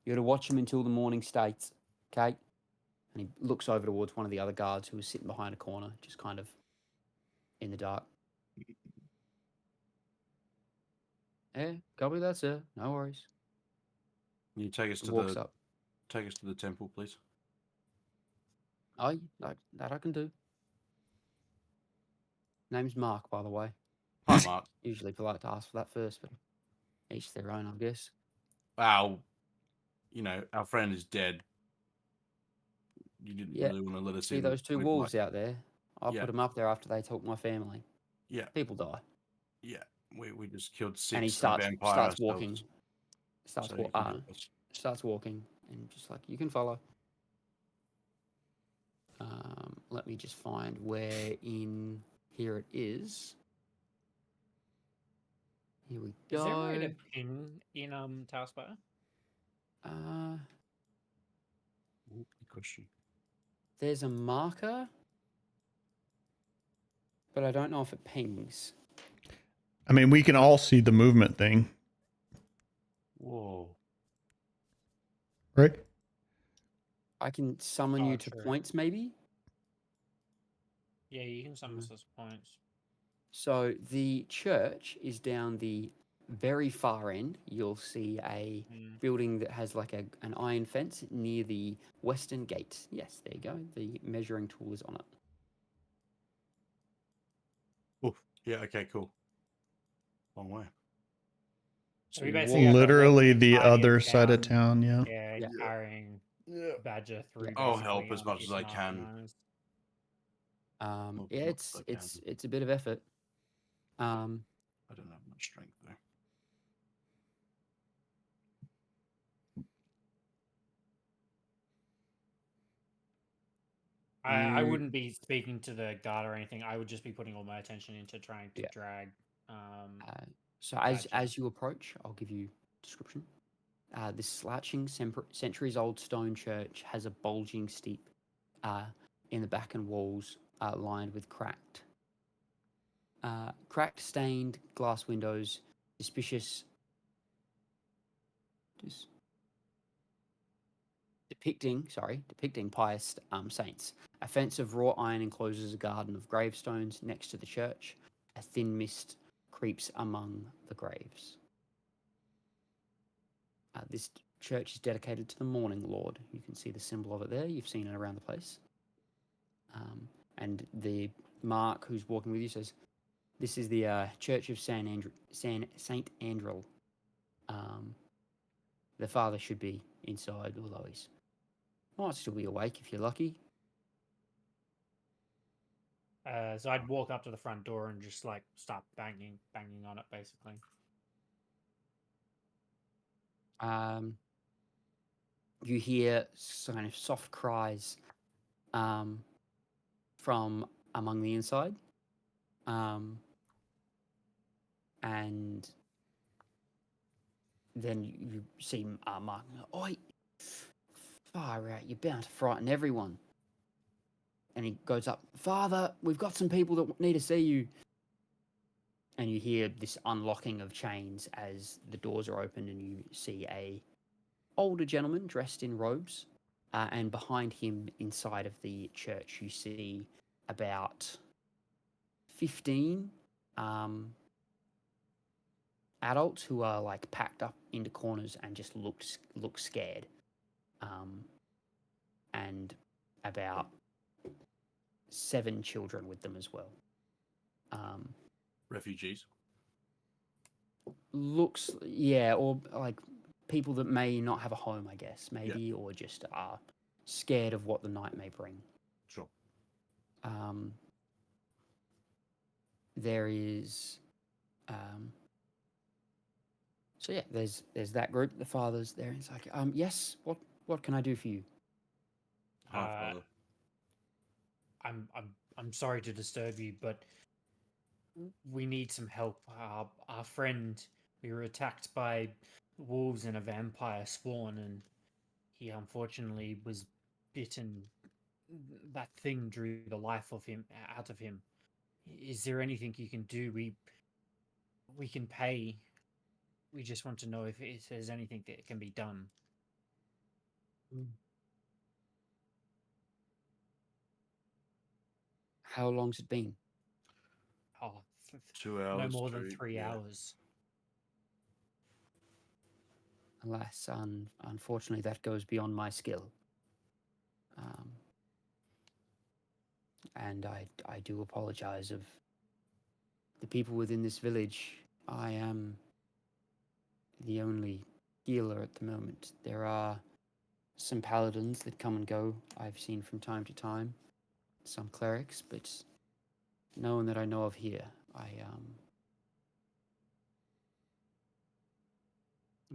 You're to watch them until the morning states, okay? And he looks over towards one of the other guards who was sitting behind a corner, just kind of in the dark. Yeah, copy that, sir. No worries. Can you take us He to walks the up. temple, please? Oh, that I can do. Name's Mark, by the way. Hi, Mark. Usually polite to ask for that first, but each their own, I guess. Wow. Our friend is dead. You didn't Yeah. really want to let us See in. those two with, wolves like- out there? I Yeah. put them up there after they took my family. Yeah, People die. yeah. We just killed 6 And he and a starts vampire starts walking. ourselves, Starts so you can help us. starts walking, and just like you can follow. Let me just find where in here it is. Here we go. Is there a way to pin in Tower Spire? Ooh, good question. There's a marker, but I don't know if it pings. I mean, we can all see the movement thing, Whoa. right? I can summon Oh, you to true. points, maybe. Yeah, you can summon us as points. So the church is down the very far end. You'll see a building that has like an iron fence near the western gate. Yes, there you go. The measuring tool is on it. Oof. Yeah. Okay. Cool. Long way. So we basically have to Literally walk the entirety other side of town, town. Yeah. Yeah, Yeah. carrying Badger through. I'll help basically, as much as I kicking can. after Not Yeah, as much as I can. it's a bit of effort. I don't have much strength though. I You- wouldn't be speaking to the guard or anything. I would just be putting all my attention into trying to Yeah. drag. So as Gotcha. you approach, I'll give you description. This slouching centuries-old stone church has a bulging steep in the back and walls lined with cracked stained glass windows, depicting pious saints. A fence of wrought iron encloses a garden of gravestones next to the church. A thin mist creeps among the graves. This church is dedicated to the Morning Lord. You can see the symbol of it there. You've seen it around the place. And the Mark who's walking with you says, "This is the Church of Saint Andrel. The father should be inside, although he's might still be awake if you're lucky." So I'd walk up to the front door and just like start banging on it, basically. You hear kind of soft cries from among the inside. And then you see Mark. Oi, far out! You're bound to frighten everyone. And he goes up, Father, we've got some people that need to see you. And you hear this unlocking of chains as the doors are opened, and you see a older gentleman dressed in robes. And behind him, inside of the church, you see about 15 adults who are like packed up into corners and just look scared. And about 7 children with them as well. Refugees. Looks, yeah, or like people that may not have a home, I guess, maybe, or just are scared of what the night may bring. Sure. There is, so yeah, there's that group. The father's there. It's like, yes, what can I do for you? Hi, Father. I'm sorry to disturb you, but we need some help. Our friend, we were attacked by wolves and a vampire spawn, and he unfortunately was bitten. That thing drew the life of him out of him. Is there anything you can do? We can pay. We just want to know if there's anything that can be done. How long's it been? Oh, 2 hours. no more than 3 yeah. hours. Alas, unfortunately, that goes beyond my skill. And I do apologize of the people within this village. I am the only healer at the moment. There are some paladins that come and go, I've seen from time to time, some clerics, but no one that I know of here. I'm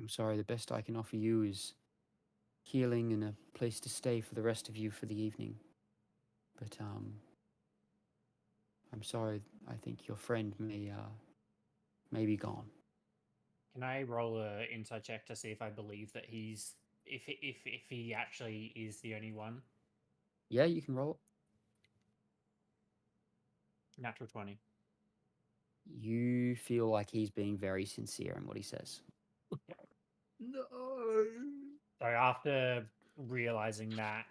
sorry, the best I can offer you is healing and a place to stay for the rest of you for the evening. But I'm sorry, I think your friend may be gone. Can I roll a insight check to see if I believe that he's if he actually is the only one? Yeah, you can roll it. Natural 20. You feel like he's being very sincere in what he says. No. So after realizing that,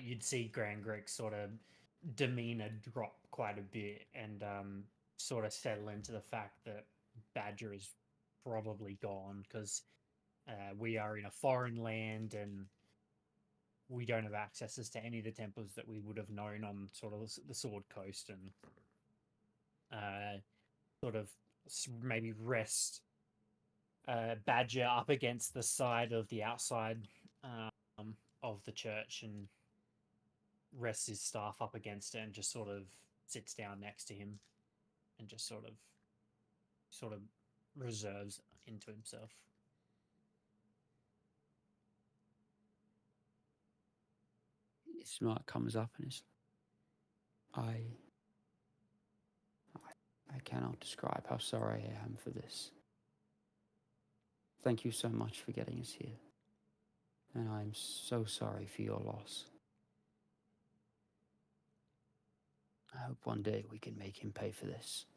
you'd see Grangrik sort of demeanor drop quite a bit and sort of settle into the fact that Badger is probably gone because we are in a foreign land and we don't have accesses to any of the temples that we would have known on sort of the Sword Coast, and sort of maybe rest Badger up against the side of the outside of the church and rests his staff up against it and just sort of sits down next to him and just sort of reserves into himself. Smart comes up and is, I cannot describe how sorry I am for this. Thank you so much for getting us here. And I'm so sorry for your loss. I hope one day we can make him pay for this.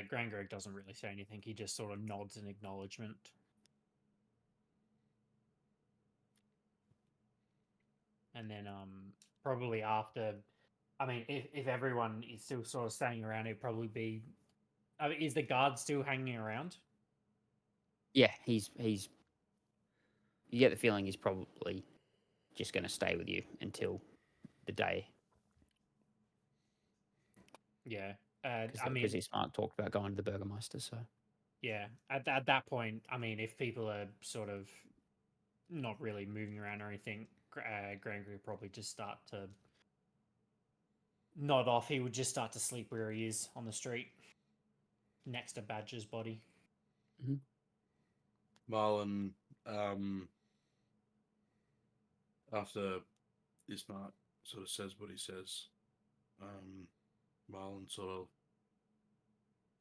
Grangrik doesn't really say anything. He just sort of nods in acknowledgement. And then probably after, I mean, if everyone is still sort of standing around, it'd probably be. I mean, is the guard still hanging around? Yeah, he's. You get the feeling he's probably just going to stay with you until the day. Yeah. Because his smart talked about going to the Burgermeister, so. Yeah. At that point, I mean, if people are sort of not really moving around or anything, Grangry would probably just start to nod off. He would just start to sleep where he is on the street next to Badger's body. Mm-hmm. Marlon, after Ismark sort of says what he says, Marlon sort of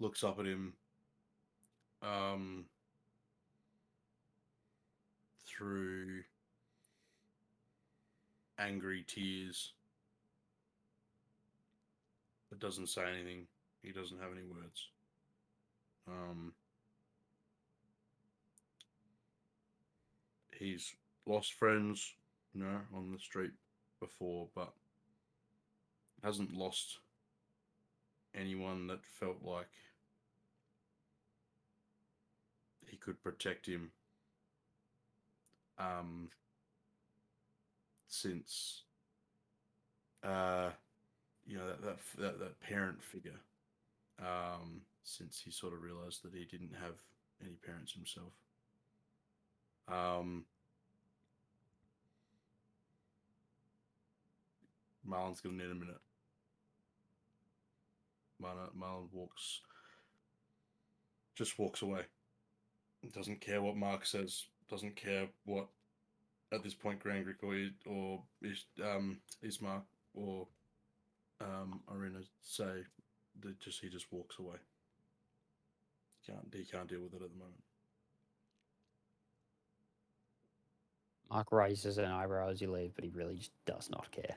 looks up at him through angry tears, but doesn't say anything. He doesn't have any words. He's lost friends, on the street before, but hasn't lost anyone that felt like he could protect him since that parent figure, since he sort of realized that he didn't have any parents himself. Marlon's gonna need a minute. Marlon just walks away. Doesn't care what Mark says. Doesn't care what, at this point, Grangrik or Ismark or Irina say. He just walks away. He can't deal with it at the moment. Mark raises an eyebrow as you leave, but he really just does not care.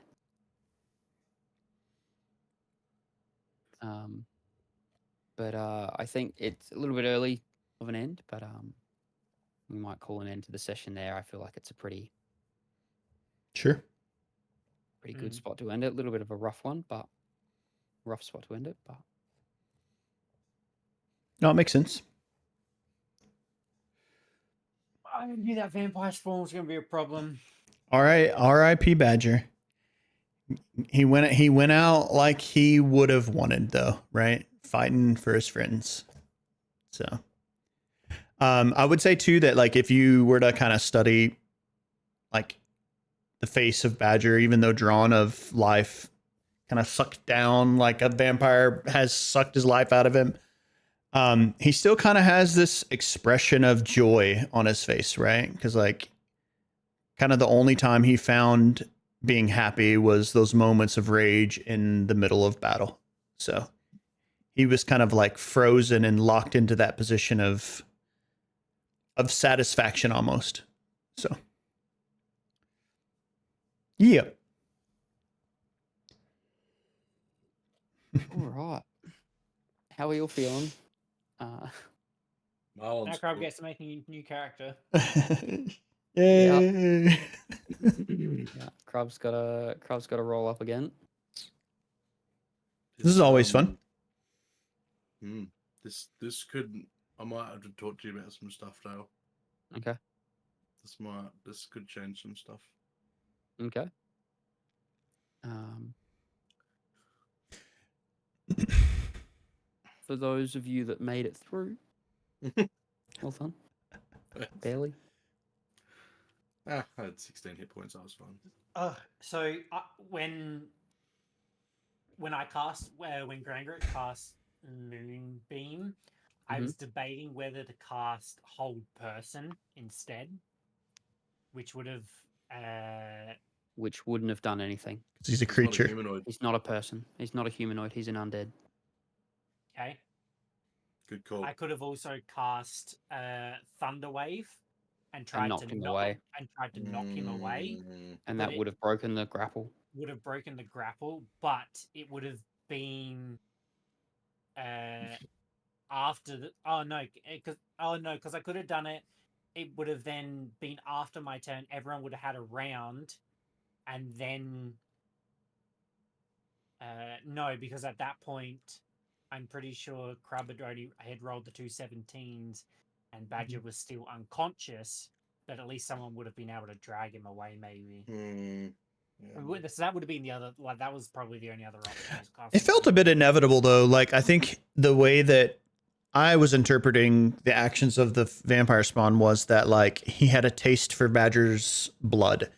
But I think it's a little bit early of an end, but we might call an end to the session there. I feel like it's a pretty Sure. good spot to end it. A little bit of a rough one, but rough spot to end it. But No, it makes sense. I knew that vampire spawn was going to be a problem. All right, R.I.P. Badger. He went out like he would have wanted, though, right? Fighting for his friends. So, I would say too that like if you were to kind of study, like the face of Badger, even though drawn of life, kind of sucked down like a vampire has sucked his life out of him. He still kind of has this expression of joy on his face, right? Because like kind of the only time he found being happy was those moments of rage in the middle of battle. So he was kind of like frozen and locked into that position of satisfaction almost. So yeah. all right, how are you all feeling? Marlon's Now Crab gets to make a new character. Yay. Yeah, Crab's got to roll up again. This is always fun. This could. I might have to talk to you about some stuff, Dale. Okay. This could change some stuff. Okay. For those of you that made it through, well done. Barely. I had 16 hit points. I was fine. So when Grangrik cast Moonbeam, I was debating whether to cast Hold Person instead, which would have which wouldn't have done anything. He's a creature. Not a humanoid. He's not a person. He's not a humanoid. He's an undead. Okay. Good call. I could have also cast Thunderwave and tried knocked to him knock away. And tried to knock him away. And But that would have broken the grapple. Would have broken the grapple, but it would have been after the because I could have done it. It would have then been after my turn. Everyone would have had a round, and then no, because at that point, I'm pretty sure Crab had rolled the 2 17s, and Badger was still unconscious. But at least someone would have been able to drag him away, maybe. Yeah. So that would have been the other. Like that was probably the only other option. It felt a bit inevitable, though. Like I think the way that I was interpreting the actions of the vampire spawn was that like he had a taste for Badger's blood,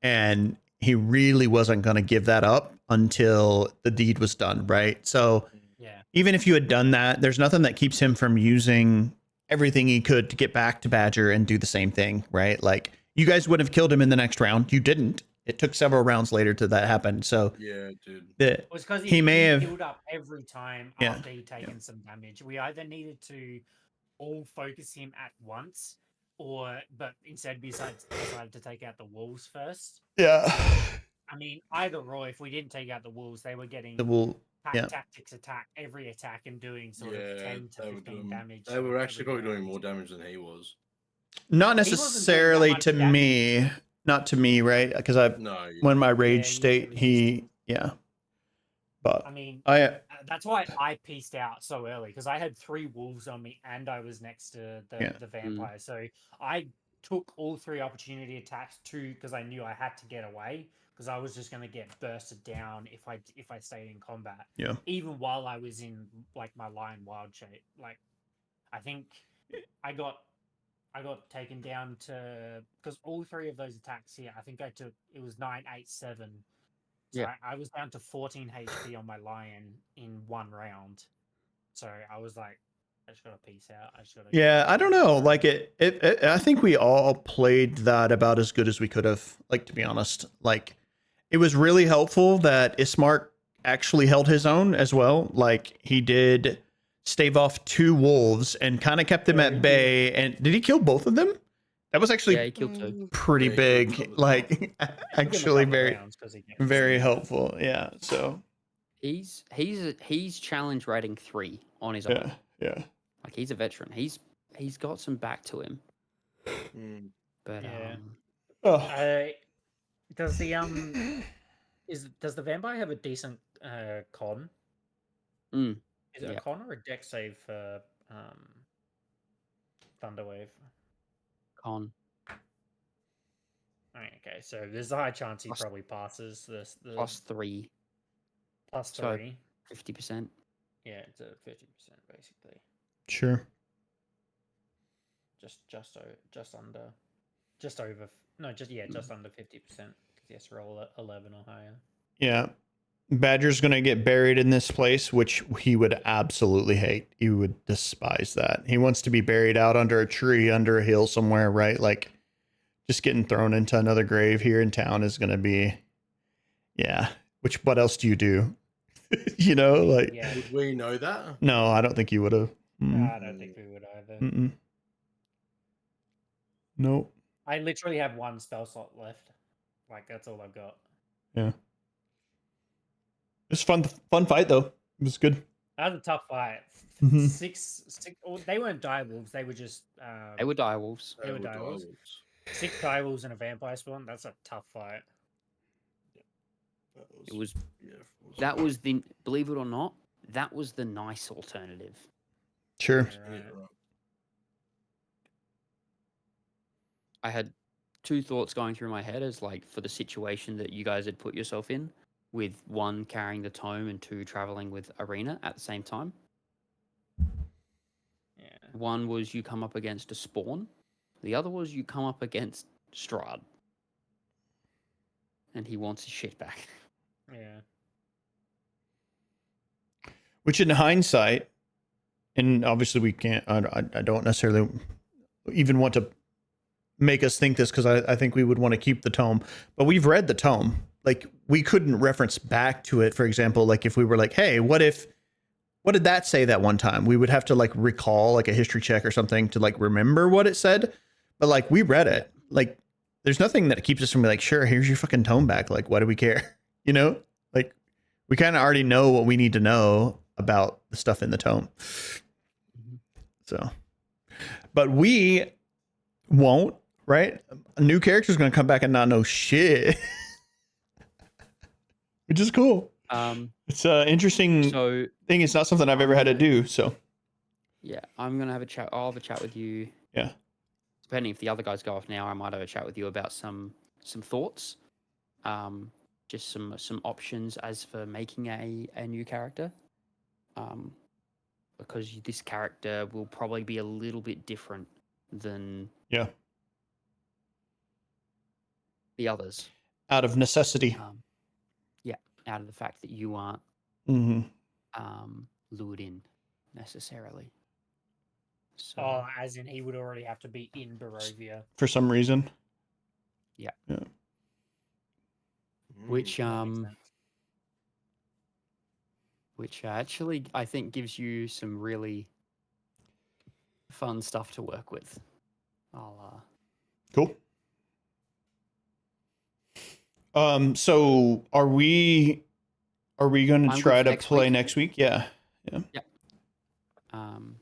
and he really wasn't going to give that up until the deed was done, right? So yeah, even if you had done that, there's nothing that keeps him from using everything he could to get back to Badger and do the same thing, right? Like, you guys would have killed him in the next round. You didn't. It took several rounds later to that happen. So Yeah, dude. It was because he may have healed up every time Yeah, after he'd taken some damage. We either needed to all focus him at once, but instead decided to take out the wolves first. yeah. I mean, either or. If we didn't take out the wolves, they were getting The wool. Yeah. tactics attack every attack and doing sort of Yeah, 10 to they were 15 doing. damage. They sort were of actually every probably doing round. more damage than he was. Not wasn't doing that necessarily much to damage. me. Not to me, right? Because No. when my Yeah, rage you state, resisted. he But I mean, I that's why I pieced out so early because I had 3 wolves on me and I was next to the vampire. So I took all 3 opportunity attacks because I knew I had to get away because I was just going to get bursted down if I stayed in combat. Yeah. Even while I was in like my lion wild shape, like I think I got taken down to because all 3 of those attacks here. I think I took it was 9, 8, 7. So Yeah. I was down to 14 HP on my lion in 1 round. So I was like, I just got to peace out. Yeah, I don't know. Like it I think we all played that about as good as we could have. Like, to be honest, like it was really helpful that Ismark actually held his own as well. Like, he did stave off 2 wolves and kind of kept them at bay. And did he kill both of them? That was actually Yeah, he killed 2. pretty Yeah, he killed big. them. Like, actually very, very helpful. Yeah. So He's challenge rating 3 on his yeah, own. yeah. Like, he's a veteran. He's got some back to him. But Yeah. Oh. Does the vampire have a decent con? Is it a con or a deck save for Thunderwave? Con. Okay, so there's a high chance he probably passes this. Plus 3. Plus So 3. 50%. Yeah, it's a 50% basically. Sure. Just under 50%. Yes, roll 11 or higher. Yeah. Badger's going to get buried in this place, which he would absolutely hate. He would despise that. He wants to be buried out under a tree, under a hill somewhere, right? Like, just getting thrown into another grave here in town is going to be, yeah. Which, what else do you do? You know, like. Yeah. Would we know that? No, I don't think you would have. I don't think we would either. Nope. I literally have 1 spell slot left. Like, that's all I've got. Yeah. It was fun fight though. It was good. That was a tough fight. 6 they weren't direwolves, they were just They were direwolves. They were direwolves. 6 direwolves and a vampire spawn. That's a tough fight. That was the, believe it or not, that was the nice alternative. Sure. Right. I had 2 thoughts going through my head as, like, for the situation that you guys had put yourself in, with 1 carrying the tome and 2 traveling with Arena at the same time. Yeah. 1 was you come up against a spawn. The other was you come up against Strahd. And he wants his shit back. Yeah. Which, in hindsight, and obviously we can't, I don't necessarily even want to make us think this, because I think we would want to keep the tome, but we've read the tome. Like, we couldn't reference back to it. For example, like, if we were like, hey, what did that say that one time? We would have to, like, recall, like, a history check or something to, like, remember what it said. But, like, we read it. Like, there's nothing that keeps us from being like, sure, here's your fucking tome back. Like, why do we care? You know, like, we kind of already know what we need to know about the stuff in the tome. So, but we won't, right? A new character's going to come back and not know shit, which is cool. It's an interesting thing. It's not something I've ever had to do. So, yeah, I'm going to have a chat. I'll have a chat with you. Yeah. Depending if the other guys go off now, I might have a chat with you about some thoughts. Just some options as for making a new character. Because this character will probably be a little bit different than the others. Out of necessity. Out of the fact that you aren't lured in necessarily. So Oh, as in he would already have to be in Barovia. For some reason. Yeah. Yeah. which That makes sense. which actually I think gives you some really fun stuff to work with. I'll Cool. So are we going to I'm good try for to next play week. next week? Yeah. Yeah. um